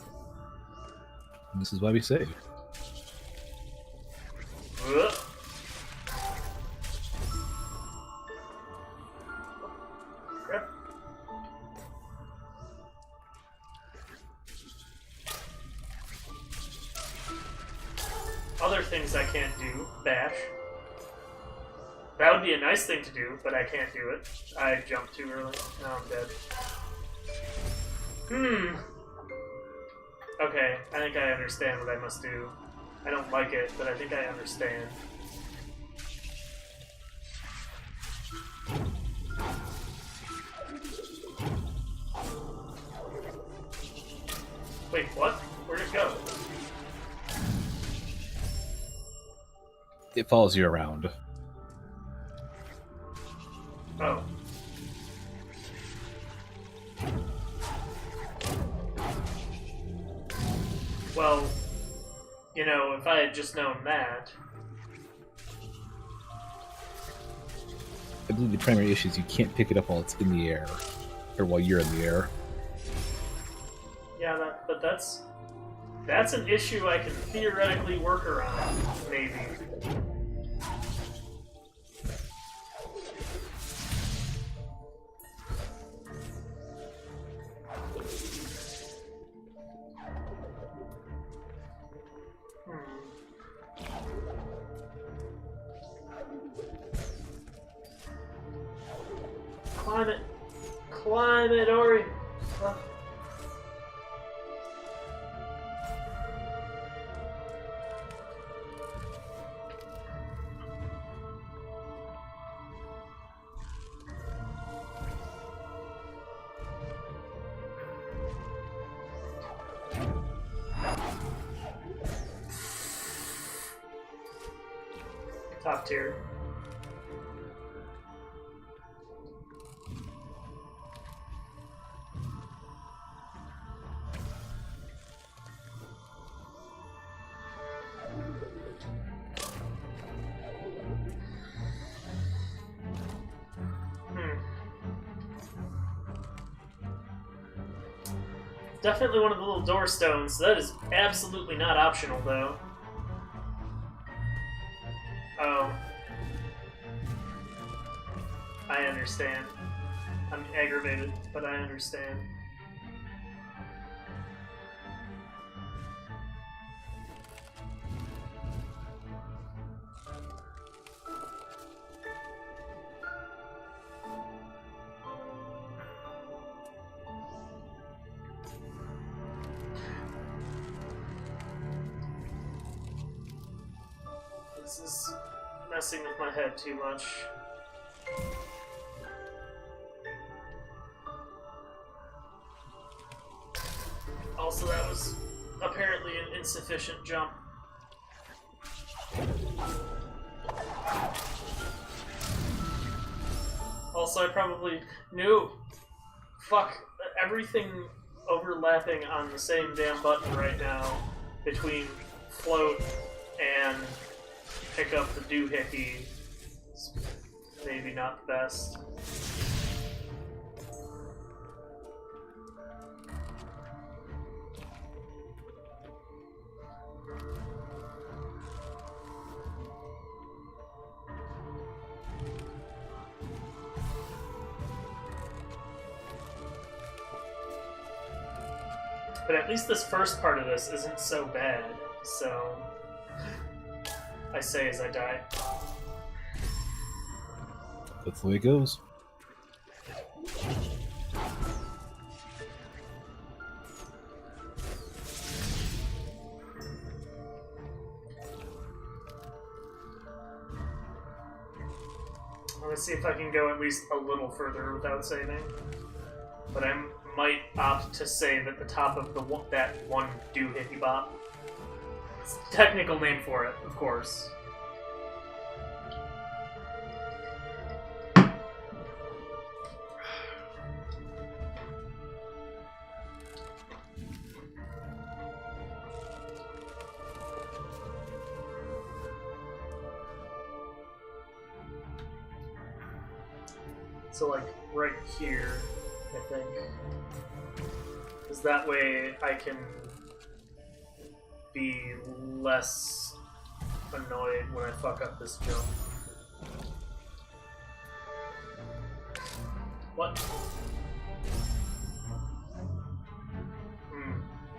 S2: And this is why we save.
S1: Ugh. Crap. Other things I can't do. Bash. That would be a nice thing to do, but I can't do it. I jumped too early. Now I'm dead. Okay, I think I understand what I must do. I don't like it, but I think I understand. Wait, what? Where'd it go?
S2: It follows you around.
S1: Oh. Well, you know, if I had just known that...
S2: I believe the primary issue is you can't pick it up while it's in the air. Or while you're in the air.
S1: Yeah, but that's an issue I can theoretically work around, maybe. Climb it! Climb it, Ori! Ugh. Top tier. Definitely one of the little door stones. That is absolutely not optional, though. Oh. I understand. I'm aggravated, but I understand. This is messing with my head too much. Also, that was apparently an insufficient jump. Also, I probably knew. Fuck, everything overlapping on the same damn button right now between float and pick up the doohickey is maybe not the best. But at least this first part of this isn't so bad, so I say as I die.
S2: That's the way it goes.
S1: Let's see if I can go at least a little further without saving. but I might opt to say that the top of that one doohickey bop. It's a technical name for it, of course. So, like, right here, I think. Because that way I can be less annoyed when I fuck up this jump. What?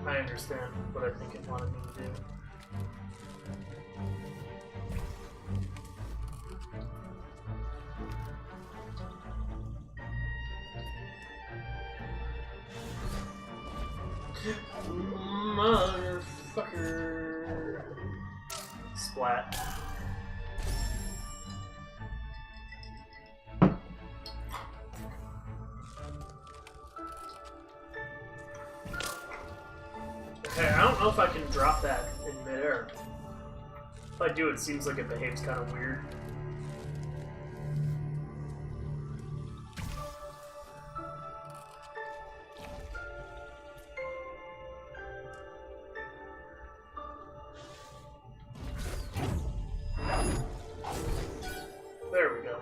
S1: I understand what I think it wanted me to do. Motherfucker. Splat. Okay, I don't know if I can drop that in midair. If I do, it seems like it behaves kind of weird. There we go.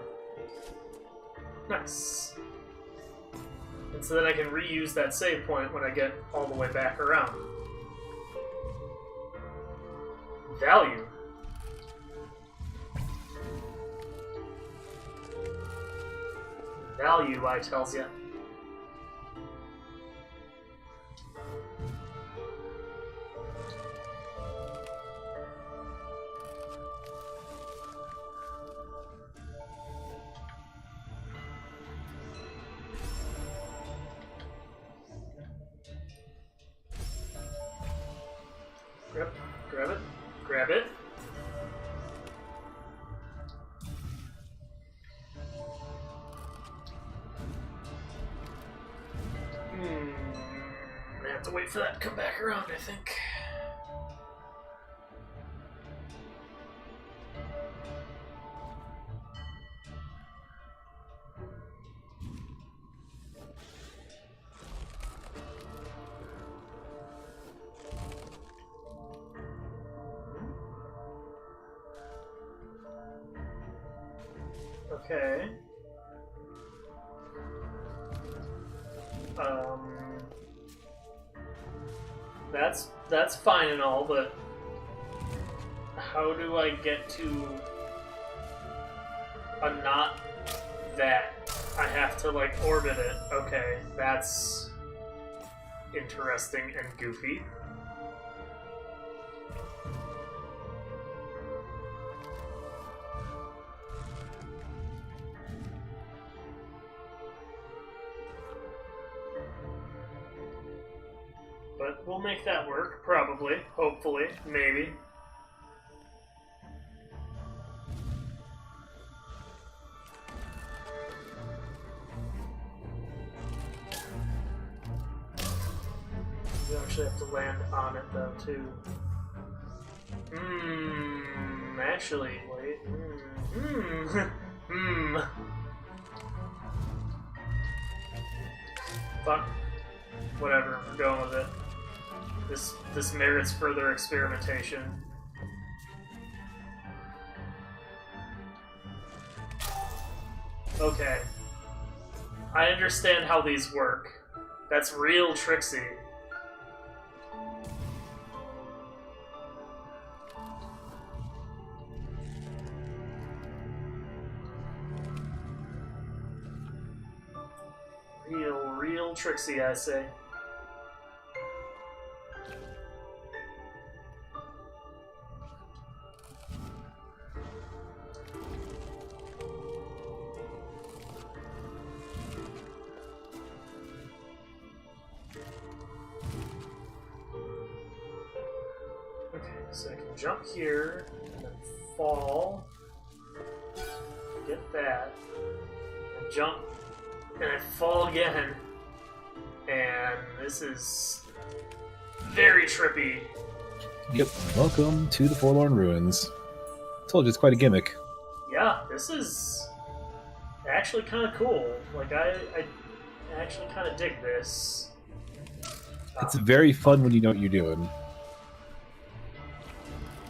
S1: Nice. And so then I can reuse that save point when I get all the way back around. Value. Value, I tells ya. Grab it. Grab it. I have to wait for that to come back around, I think. Okay. That's fine and all, but how do I get to a not that? I have to, like, orbit it. Okay, that's interesting and goofy. But we'll make that work, probably, hopefully, maybe. You actually have to land on it, though, too. Actually, wait. Fuck. Whatever, we're going with it. This merits further experimentation. Okay. I understand how these work. That's real tricksy. Real tricksy, I say. So I can jump here, and then fall, get that, and jump, and I fall again. And this is very trippy.
S2: Yep. Welcome to the Forlorn Ruins. Told you it's quite a gimmick.
S1: Yeah, this is actually kind of cool. Like, I actually kind of dig this.
S2: It's very fun when you know what you're doing.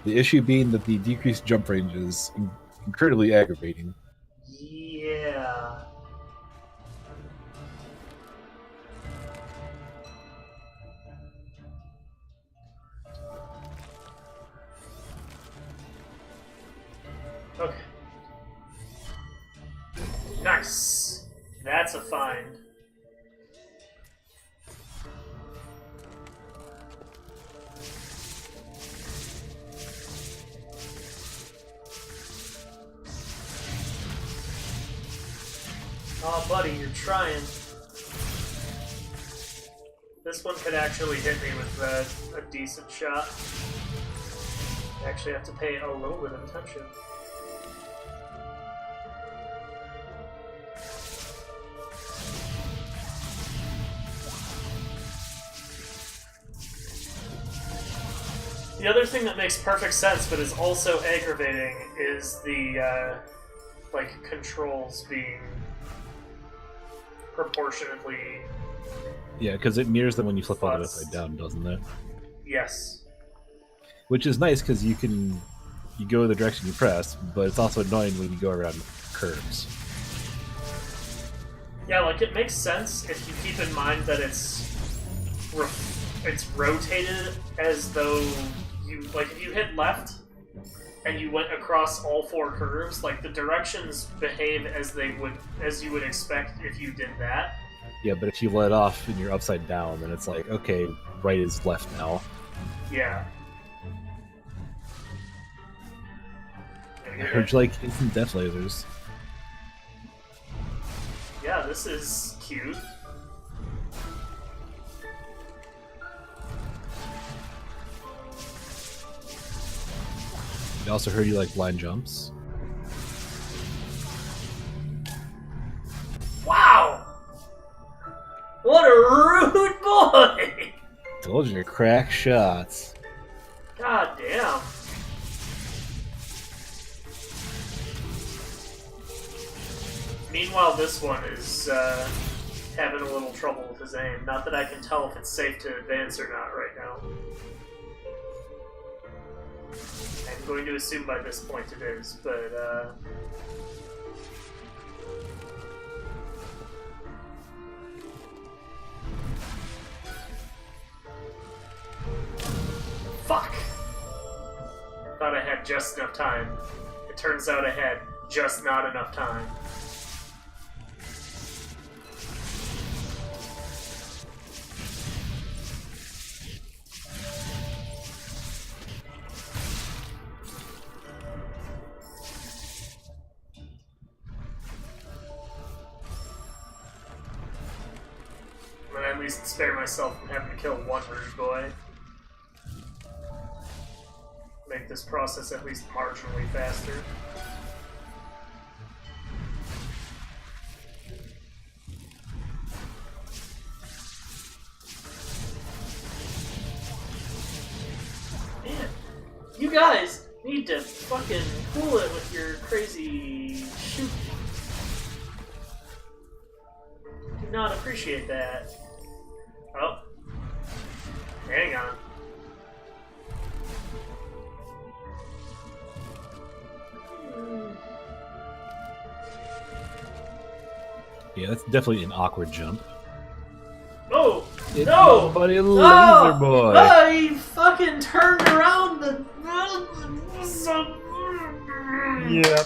S2: The issue being that the decreased jump range is incredibly aggravating.
S1: Yeah. Okay. Nice. That's a find. Oh, buddy, you're trying. This one could actually hit me with a decent shot. I actually have to pay a little bit of attention. The other thing that makes perfect sense, but is also aggravating, is the, like, controls being proportionately...
S2: Yeah, because it mirrors them when you flip on it upside down, doesn't it?
S1: Yes.
S2: Which is nice, because you go the direction you press, but it's also annoying when you go around curves.
S1: Yeah, like, it makes sense if you keep in mind that it's rotated as though you, like, if you hit left and you went across all four curves, like, the directions behave as you would expect if you did that.
S2: Yeah, but if you let off and you're upside down, then it's like, okay, right is left now.
S1: Yeah.
S2: I heard you like instant death lasers.
S1: Yeah, this is cute.
S2: I also heard you like blind jumps.
S1: Wow! What a rude boy!
S2: Told you to crack shots.
S1: God damn. Meanwhile, this one is having a little trouble with his aim. Not that I can tell if it's safe to advance or not right now. I'm going to assume by this point it is, but fuck! Thought I had just enough time. It turns out I had just not enough time. I'm gonna at least spare myself from having to kill one rude boy. Make this process at least marginally faster. Man, you guys need to fucking cool it with your crazy shoot. Do not appreciate that. Oh. Hang on.
S2: Yeah, that's definitely an awkward jump.
S1: Oh!
S2: It's
S1: No!
S2: my buddy
S1: No!
S2: Laser Boy.
S1: Oh, he fucking turned around the...
S2: Yep.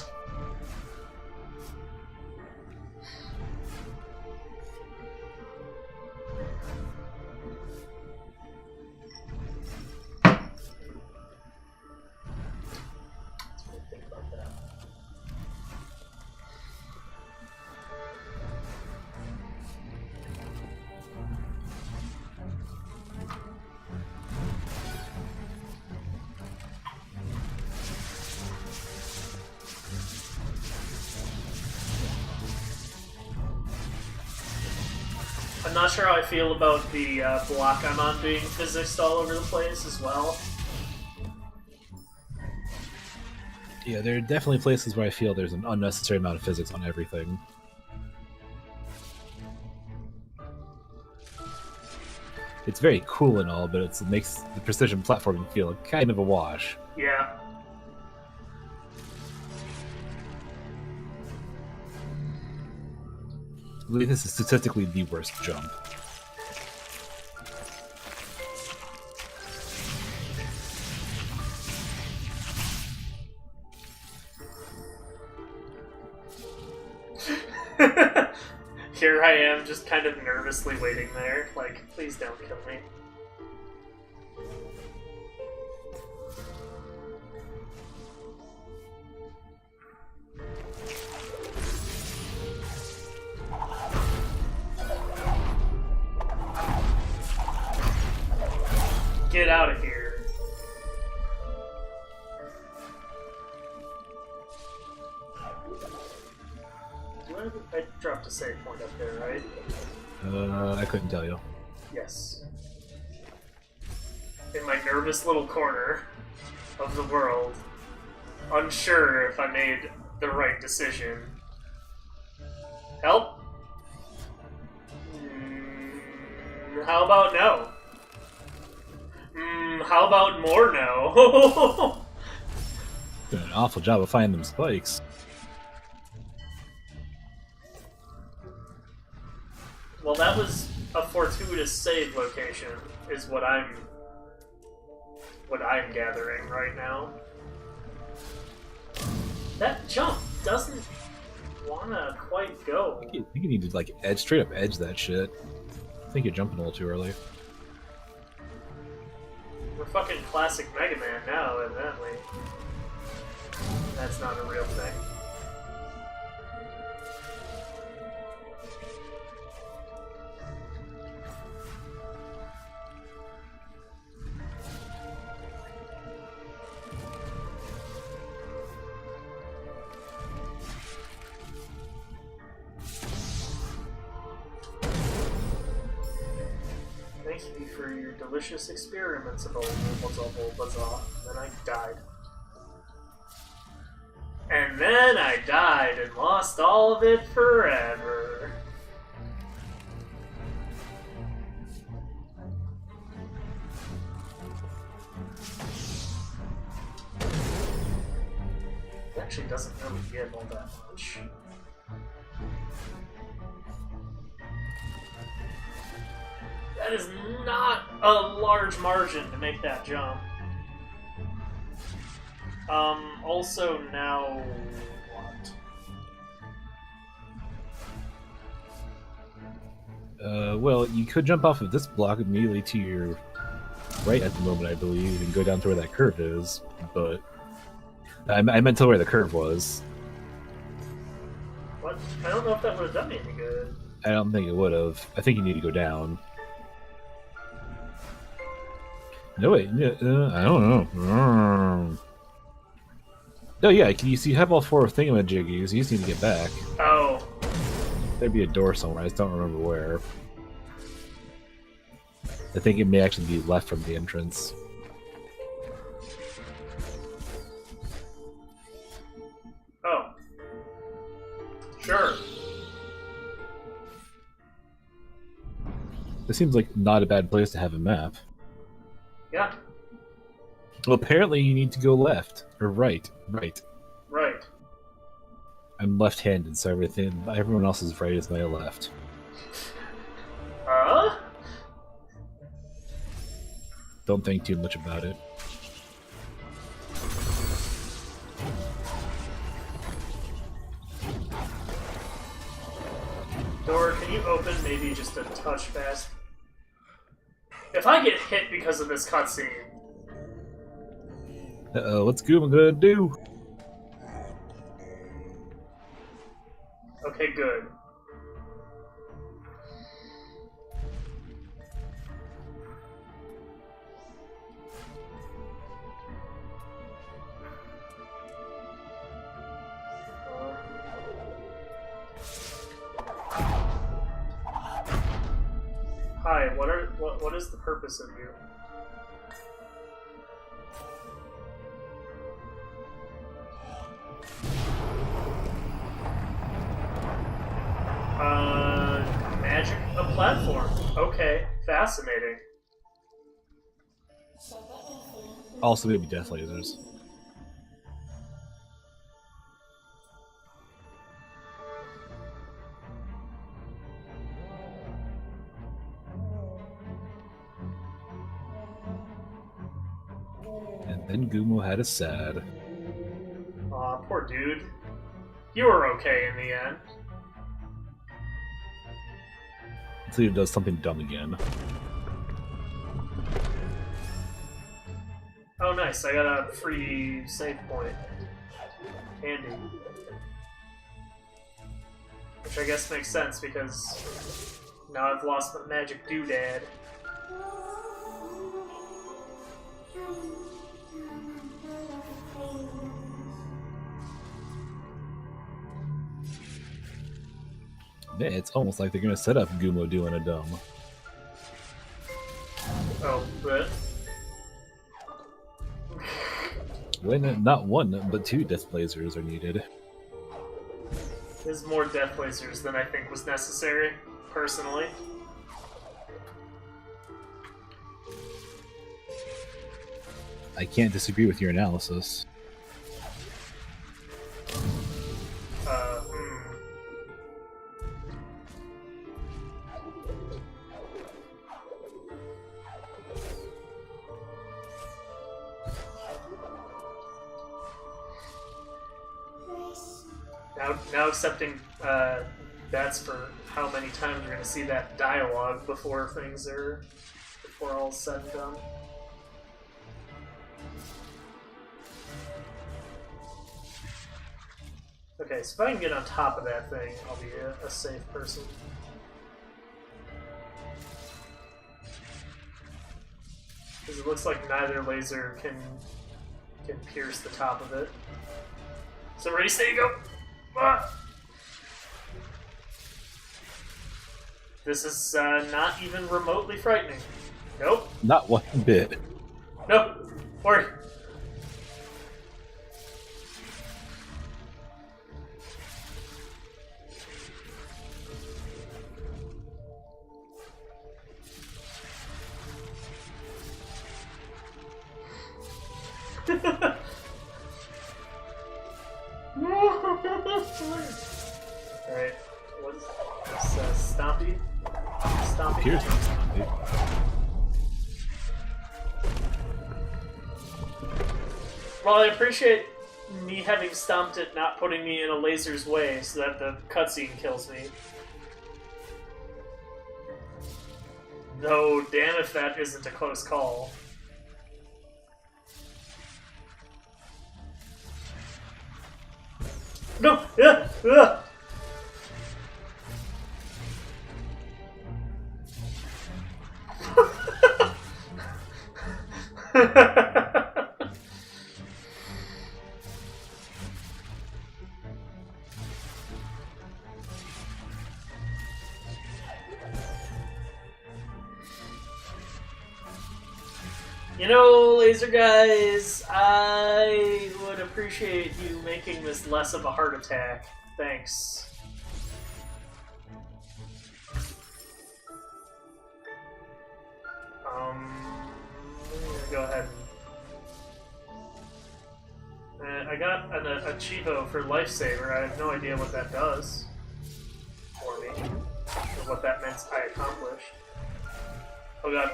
S1: Think about that. I'm not sure how I feel about the block I'm on being physicsed all over the place as well.
S2: Yeah, there are definitely places where I feel there's an unnecessary amount of physics on everything. It's very cool and all, but it makes the precision platforming feel kind of a wash.
S1: Yeah.
S2: I believe this is statistically the worst jump.
S1: Here I am, just kind of nervously waiting there, like, please don't kill me. Get out of here. I dropped a save point up there, right?
S2: I couldn't tell you.
S1: Yes. In my nervous little corner of the world, unsure if I made the right decision. Help? How about no? How about more no?
S2: Did an awful job of finding them spikes.
S1: Well, that was a fortuitous save location, is what I'm gathering right now. That jump doesn't wanna quite go.
S2: I think you need to like straight up edge that shit. I think you're jumping a little too early.
S1: We're fucking classic Mega Man now, evidently. That's not a real thing. Thank you for your delicious experiments of old bazaar. Then I died. And then I died and lost all of it forever. It actually doesn't really give all that much. That is not a large margin to make that jump. Also now what?
S2: Well, you could jump off of this block immediately to your right at the moment, I believe, and go down to where that curve is, but I meant to where the curve was.
S1: What? I don't know if that would have done me any good.
S2: I don't think it would have. I think you need to go down. No, wait. I don't know. No, yeah, you have all four thingamajiggies. You just need to get back.
S1: Oh.
S2: There'd be a door somewhere. I just don't remember where. I think it may actually be left from the entrance.
S1: Oh. Sure.
S2: This seems like not a bad place to have a map.
S1: Yeah.
S2: Well, apparently you need to go left. Or right. Right.
S1: Right.
S2: I'm left-handed, so everyone else's right is my left. Don't think too much about it.
S1: Door, can you open maybe just a touch fast? If I get hit because of this cutscene...
S2: Uh-oh, what's Goomba gonna do?
S1: Okay, good. Hi, what is the purpose of you? Magic a platform. Okay, fascinating.
S2: Also, maybe death lasers. And then Gumo had a sad.
S1: Aw, poor dude. You were okay in the end.
S2: Until he does something dumb again.
S1: Oh, nice. I got a free save point. Handy. Which I guess makes sense because now I've lost my magic doodad.
S2: Yeah, it's almost like they're gonna set up Gumo doing a dumb.
S1: Oh, but
S2: When not one, but 2 death lasers are needed.
S1: there's more death lasers than I think was necessary, personally.
S2: I can't disagree with your analysis.
S1: Now accepting bets for how many times we're going to see that dialogue before all said and done. Okay, so if I can get on top of that thing, I'll be a safe person. Because it looks like neither laser can pierce the top of it. So ready, steady, go! Ah! This is not even remotely frightening. Nope.
S2: Not one bit.
S1: Nope. Ori. Alright, what is this? Stompy? Stompy?
S2: Here's Stompy.
S1: Well, I appreciate me having stomped it not putting me in a laser's way so that the cutscene kills me. Though, damn if that isn't a close call. No! Yeah! Yeah! You know, laser guys, I would appreciate you making this less of a heart attack. Thanks. I'm gonna go ahead. I got a Chivo for Lifesaver. I have no idea what that does for me, or what that meant I accomplished. Oh god.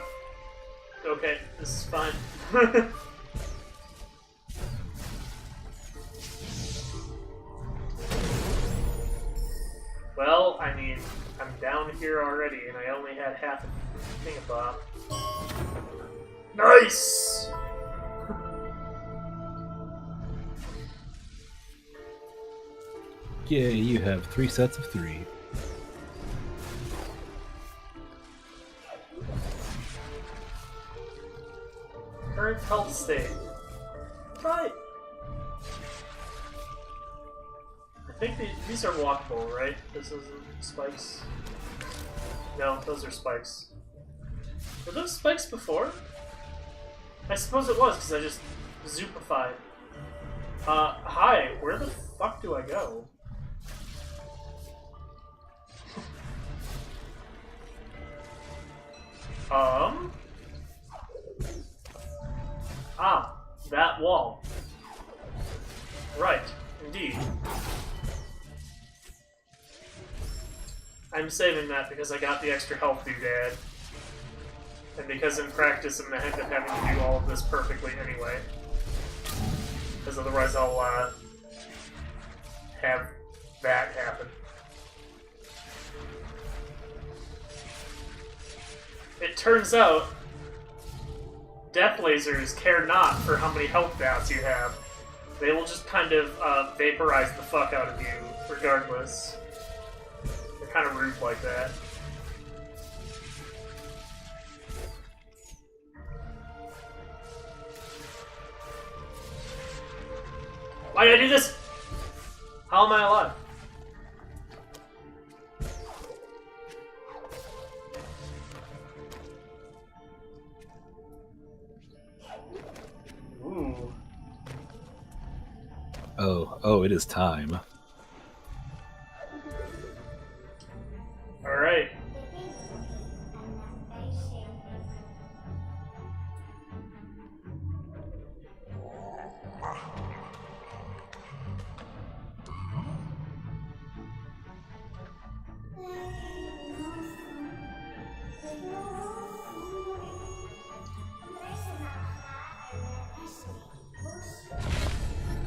S1: Okay, this is fine. Well, I mean, I'm down here already, and I only had half a thingabop. Nice!
S2: Yeah, you have 3 sets of 3.
S1: Current health state. Right. I think these are walkable, right? This isn't spikes. No, those are spikes. Were those spikes before? I suppose it was, because I just zoopified. Hi, where the fuck do I go? Ah, that wall. Right, indeed. I'm saving that because I got the extra health doodad. And because in practice I'm going to end up having to do all of this perfectly anyway. Because otherwise I'll have that happen. It turns out, death lasers care not for how many health dots you have. They will just kind of vaporize the fuck out of you, regardless. They're kind of rude like that. Why did I do this? How am I alive? Ooh.
S2: Oh, it is time.
S1: Alright.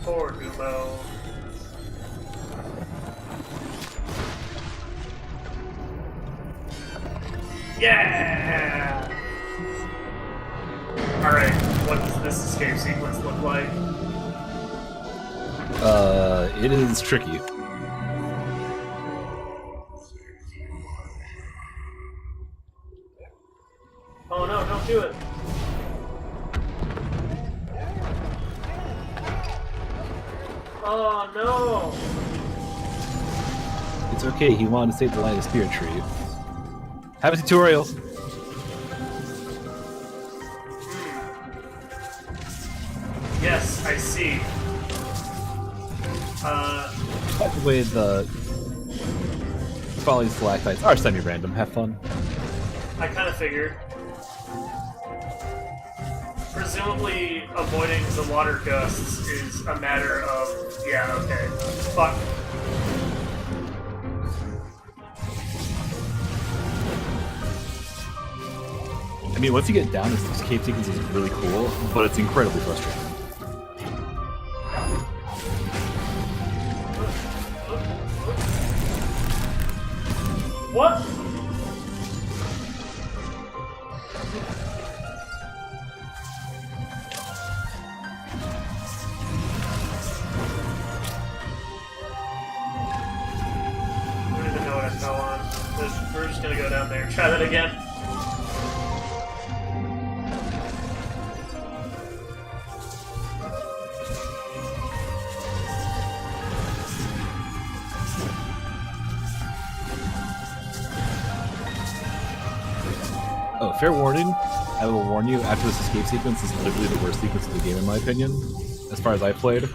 S1: Poor Gumo. Yeah! Alright, what does this escape sequence look like?
S2: It is tricky.
S1: Oh no, don't do it. Oh no!
S2: It's okay, he wanted to save the Light of Spirit Tree. Have a tutorial!
S1: Yes, I see.
S2: By the way, the following stalactites are semi-random. Have fun.
S1: I kind of figured. Presumably, avoiding the water gusts is a matter of... Yeah, okay. Fuck.
S2: I mean, once you get down, this escape sequence is really cool, but it's incredibly frustrating.
S1: What? I don't even know what I fell on. We're just gonna go down there and try that again.
S2: Oh, fair warning. I will warn you, after this escape sequence is literally the worst sequence of the game in my opinion, as far as I've played.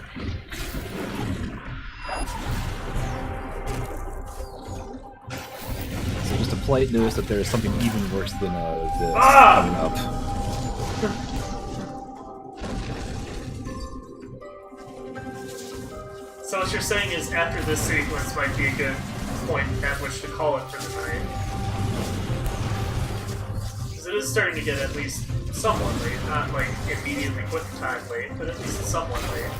S2: So just a polite notice that there is something even worse than this coming up.
S1: So what you're saying is after this sequence might be a good point at which to call it for the night. Because it is starting to get at least somewhat late, not like immediately quit time late, but at least somewhat late.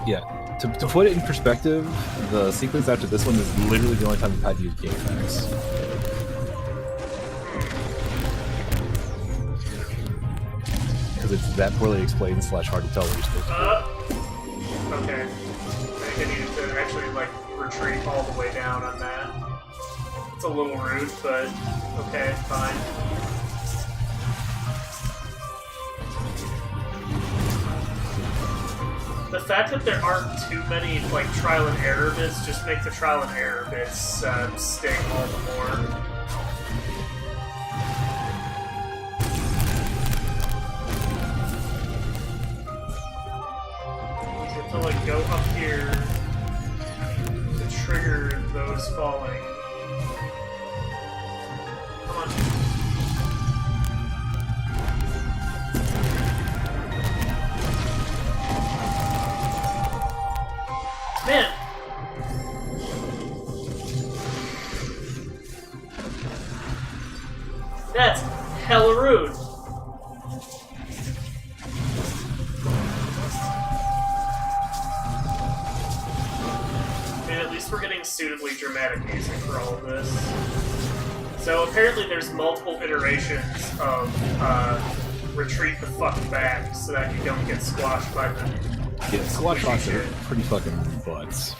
S2: Yeah. To put it in perspective, the sequence after this one is literally the only time I've had to use game effects. Because it's that poorly explained / hard to tell what you're supposed to do.
S1: Okay. I think I needed to actually, like, retreat all the way down on that. It's a little rude, but okay, fine. The fact that there aren't too many, like, trial and error bits just make the trial and error bits sting all the more. go up here to trigger those falling. Come on. Man! That's hella rude. And at least we're getting suitably dramatic music for all of this. So apparently there's multiple iterations of retreat the fuck back so that you don't get squashed by the...
S2: Yeah, squash bots are pretty fucking butts.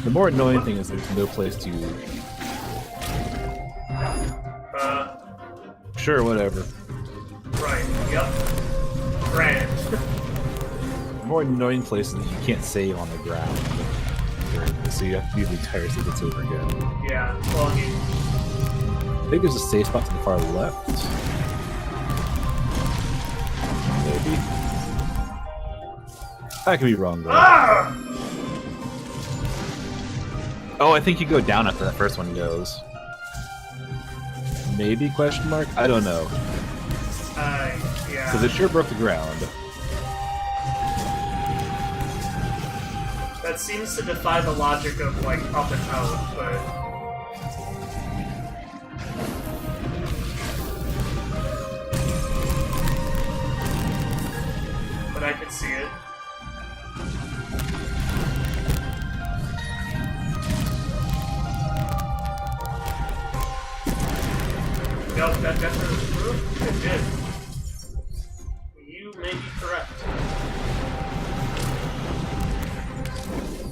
S2: The more annoying thing is there's no place to... Sure, whatever.
S1: Right, yep. Grand.
S2: The more annoying place is that you can't save on the ground during this, so you have to do the entire sequence over again.
S1: Yeah, well, I mean...
S2: I think there's a safe spot to the far left. Maybe. I could be wrong, though.
S1: Ah!
S2: Oh, I think you go down after that first one goes. Maybe, question mark? I don't know.
S1: Yeah.
S2: Because it sure broke the ground.
S1: That seems to defy the logic of, like, up and out, but... But I can see it. No, that definitely... It did. You may be correct.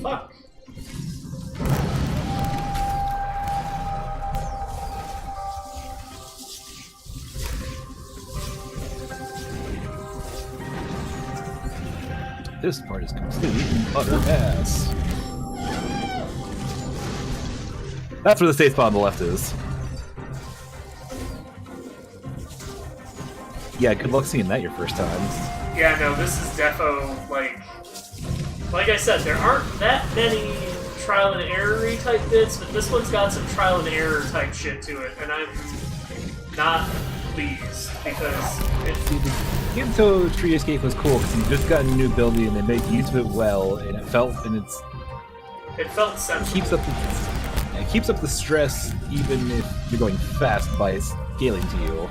S1: Fuck.
S2: This part is completely utter ass. That's where the safe spot on the left is. Yeah, good luck seeing that your first time.
S1: Yeah, no, this is defo, like I said, there aren't that many trial and error-y type bits, but this one's got some trial and error type shit to it, and I'm not pleased, because
S2: Even though Tree Escape was cool, because you just got a new ability and they make use of it well, and it felt
S1: sensible.
S2: It keeps up the stress even if you're going fast by scaling to you.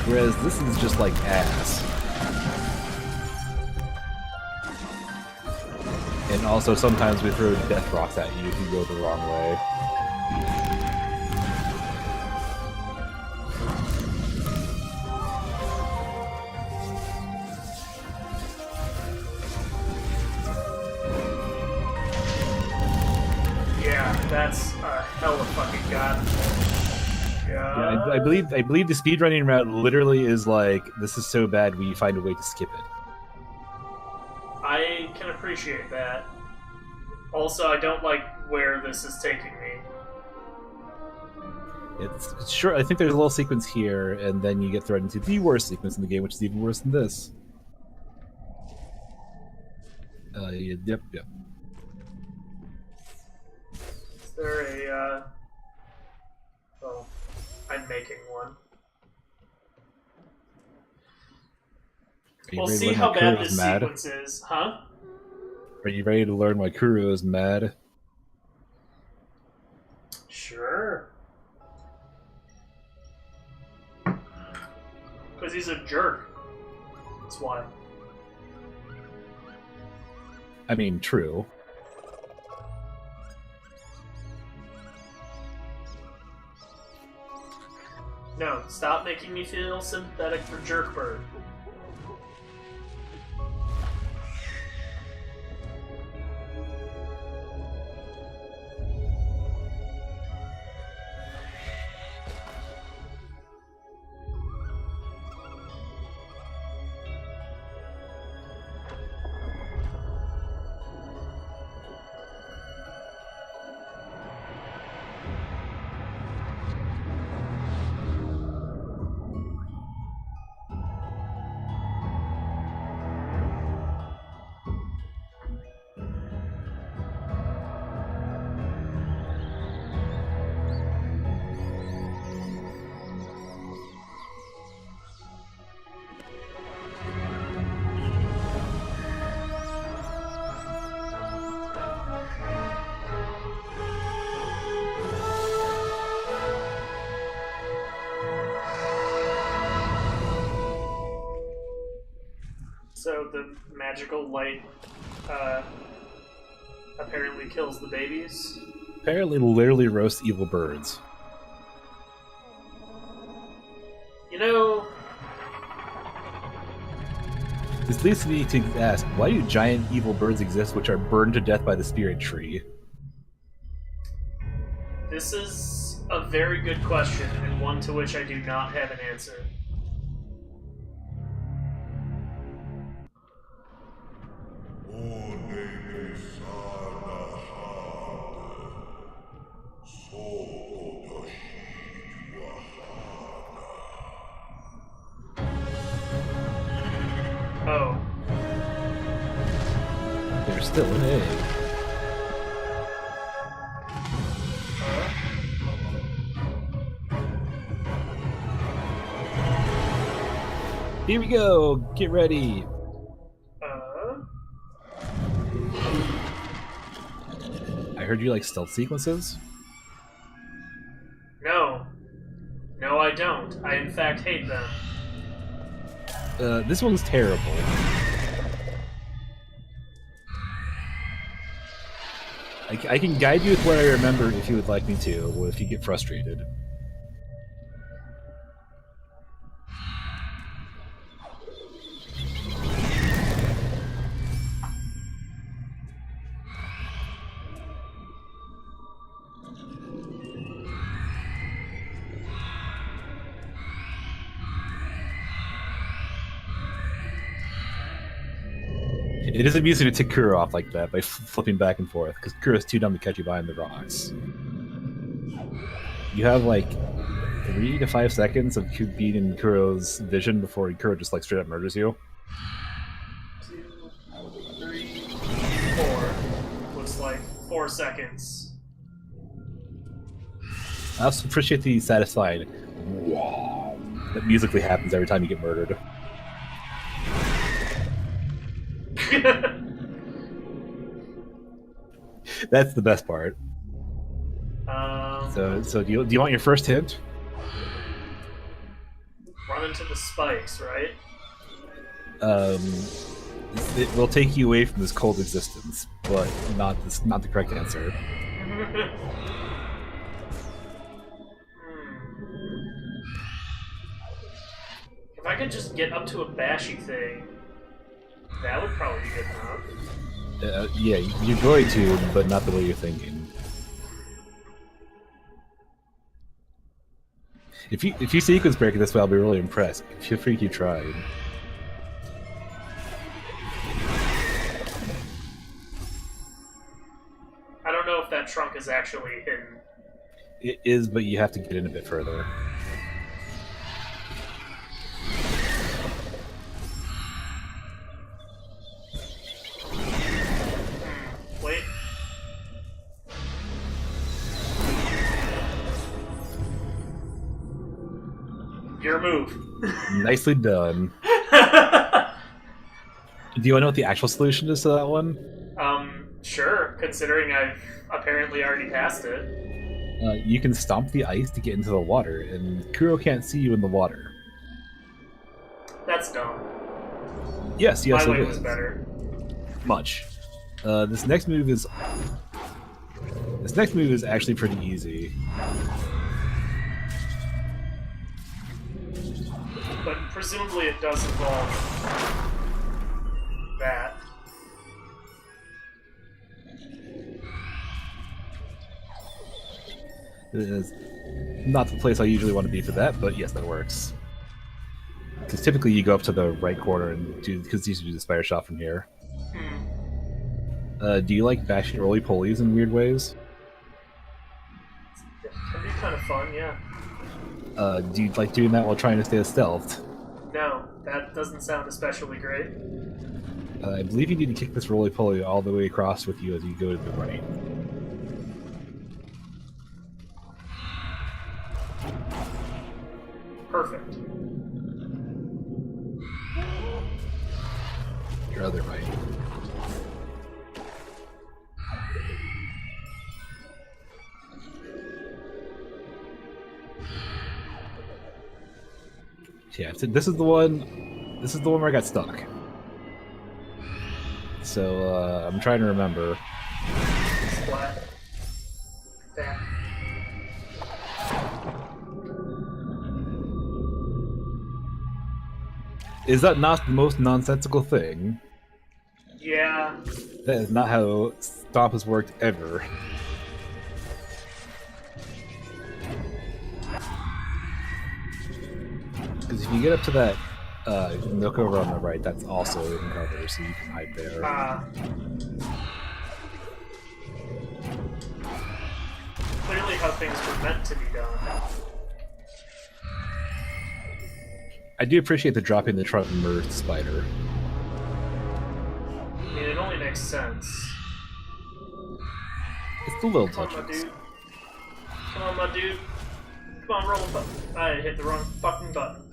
S2: Whereas this is just like ass. And also sometimes we throw death rocks at you if you go the wrong way.
S1: Yeah, that's a hell of fucking god.
S2: Yeah, I believe the speedrunning route literally is like, this is so bad we find a way to skip it.
S1: I can appreciate that. Also, I don't like where this is taking me.
S2: It's sure. I think there's a little sequence here, and then you get thrown into the worst sequence in the game, which is even worse than this. Yep.
S1: Is there a, well, I'm making one. We'll see how bad this sequence is, huh?
S2: Are you ready to learn why Kuro is mad?
S1: Sure. Because he's a jerk. That's why.
S2: I mean, true.
S1: No, stop making me feel sympathetic for Jerkbird. the magical light apparently kills the babies.
S2: Apparently, literally roast evil birds.
S1: You know,
S2: This leads me to ask, why do giant evil birds exist which are burned to death by the spirit tree?
S1: this is a very good question, and one to which I do not have an answer. Oh.
S2: There's still an egg. Here we go! Get ready! I heard you like stealth sequences?
S1: No. No, I don't. I, in fact, hate them.
S2: This one's terrible. I can guide you with what I remember if you would like me to, or if you get frustrated. It is amusing to tick Kuro off like that by flipping back and forth, because Kuro's too dumb to catch you behind the rocks. You have like 3 to 5 seconds of being in Kuro's vision before Kuro just like straight up murders you.
S1: 2, 3, 4. Looks like 4 seconds.
S2: I also appreciate the satisfying that musically happens every time you get murdered. That's the best part. So do you want your first hint?
S1: Run into the spikes, right?
S2: It will take you away from this cold existence, but not the correct answer.
S1: If I could just get up to a bashy thing, that would probably be good enough.
S2: Yeah, you're going to, but not the way you're thinking. If you sequence break it this way, I'll be really impressed. Feel free to keep trying.
S1: I don't know if that trunk is actually hidden.
S2: It is, but you have to get in a bit further.
S1: Wait. Your move.
S2: Nicely done. Do you want to know what the actual solution is to that one?
S1: Sure, considering I've apparently already passed it.
S2: You can stomp the ice to get into the water, and Kuro can't see you in the water.
S1: That's dumb.
S2: Yes,
S1: My
S2: it
S1: way
S2: is.
S1: was better.
S2: Much. This next move is actually pretty easy.
S1: But presumably it does involve that.
S2: It is not the place I usually want to be for that, but yes, that works. Because typically you go up to the right corner and do, because you do the spider shot from here. Do you like bashing roly-polies in weird ways?
S1: It can be kind of fun, yeah.
S2: Do you like doing that while trying to stay stealthed?
S1: No, that doesn't sound especially great.
S2: I believe you need to kick this roly-poly all the way across with you as you go to the right.
S1: Perfect.
S2: Your other right. Yeah, so this is the one where I got stuck. So I'm trying to remember.
S1: Splat. Damn.
S2: Is that not the most nonsensical thing?
S1: Yeah.
S2: That is not how Stomp has worked ever. Because if you get up to that nook over on the right, that's also in cover, so you can hide there.
S1: Clearly how things were meant to be done.
S2: I do appreciate the dropping the trunk merged spider.
S1: I mean, it only makes sense.
S2: It's the little
S1: Come on, my
S2: touches.
S1: dude. Come on, my dude. Come on, roll the button. I hit the wrong fucking button.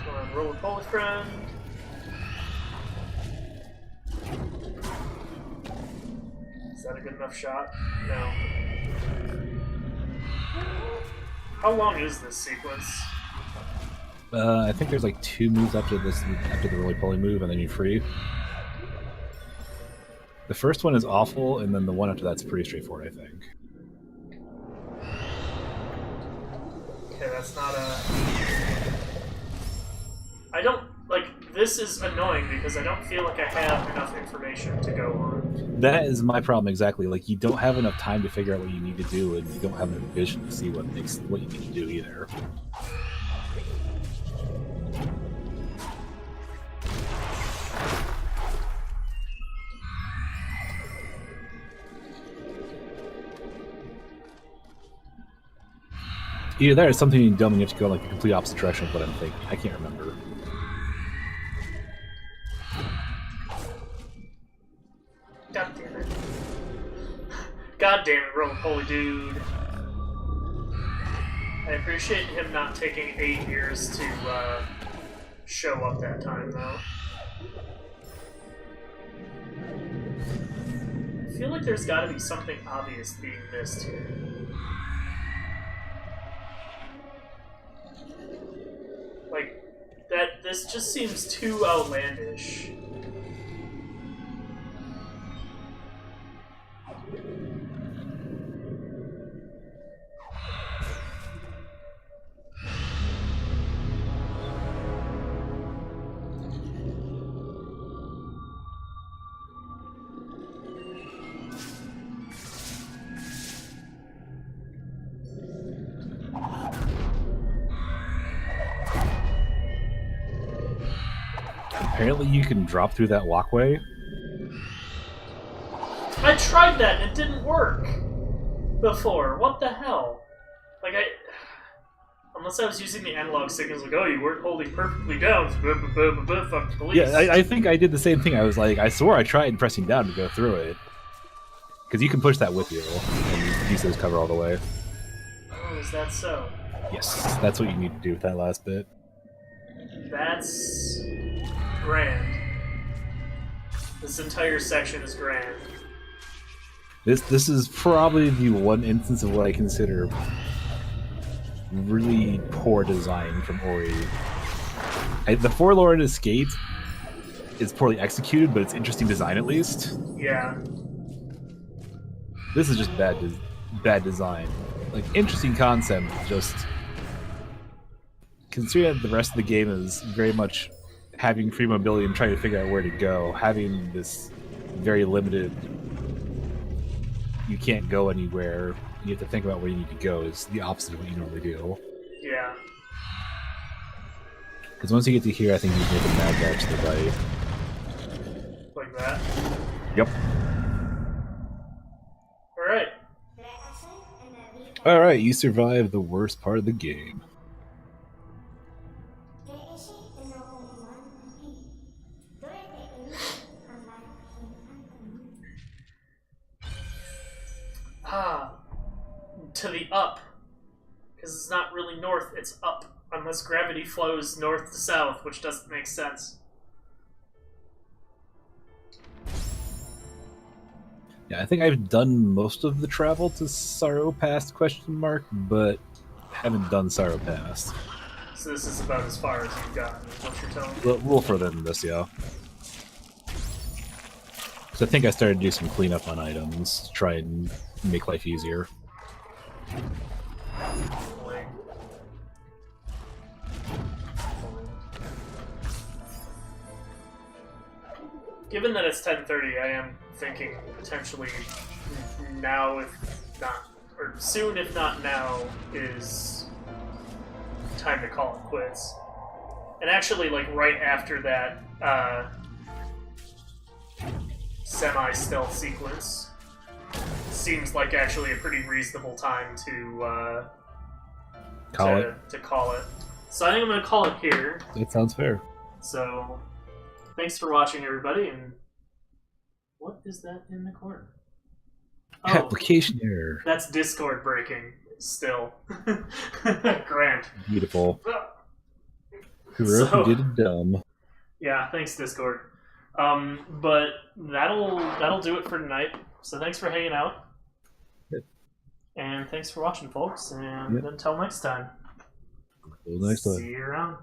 S1: Come on, roll a bullet, friend. Is that a good enough shot? No. How long is this sequence?
S2: I think there's like 2 moves after the roly-poly move, and then you're free. The first one is awful, and then the one after that's pretty straightforward, I think.
S1: Okay, that's not a... I don't... Like, this is annoying because I don't feel like I have enough information to go on.
S2: That is my problem exactly. Like, you don't have enough time to figure out what you need to do, and you don't have enough vision to see what you need to do either. Either that or something dumb and you have to go like the complete opposite direction of what I'm thinking. I can't remember.
S1: God damn it. God damn it, roly-poly dude. I appreciate him not taking 8 years to show up that time, though. I feel like there's gotta be something obvious being missed here. Like, this just seems too outlandish.
S2: Apparently you can drop through that walkway.
S1: I tried that and it didn't work before. What the hell? Like, unless I was using the analog signals, like, oh, you weren't holding perfectly down. Fuck the police.
S2: Yeah, I think I did the same thing. I was like, I swore I tried pressing down to go through it. Because you can push that with you, and use those cover all the way.
S1: Oh, is that so?
S2: Yes, that's what you need to do with that last bit.
S1: That's grand. This entire section is grand.
S2: This is probably the one instance of what I consider really poor design from Ori. The Forlorn Escape is poorly executed, but it's interesting design at least.
S1: Yeah.
S2: This is just bad design. Like, interesting concept, just considering that the rest of the game is very much having free mobility and trying to figure out where to go, having this very limited, you can't go anywhere, you have to think about where you need to go, is the opposite of what you normally do.
S1: Yeah.
S2: Because once you get to here, I think you can make a mad dash to the right.
S1: Like that?
S2: Yep.
S1: Alright.
S2: Alright, you survived the worst part of the game.
S1: to the up. Because it's not really north, it's up. Unless gravity flows north to south, which doesn't make sense.
S2: Yeah, I think I've done most of the travel to Sorrow Past, but haven't done Sorrow Past.
S1: So this is about as far as you've gotten, is what you're telling me?
S2: A little further than this, yeah. So I think I started to do some cleanup on items to try and make life easier.
S1: Given that it's 10:30, I am thinking potentially now, if not, or soon, if not now, is time to call it quits. And actually, like right after that semi-stealth sequence, seems like actually a pretty reasonable time to
S2: call
S1: it. So I think I'm going to call it here.
S2: That sounds fair.
S1: So, thanks for watching, everybody, and what is that in the corner? Oh,
S2: application error.
S1: That's Discord breaking, still. Grant.
S2: Beautiful. Who did it dumb.
S1: Yeah, thanks, Discord. But that'll do it for tonight. So thanks for hanging out.
S2: Yep.
S1: And thanks for watching, folks, and until next time.
S2: Until next time.
S1: See you around.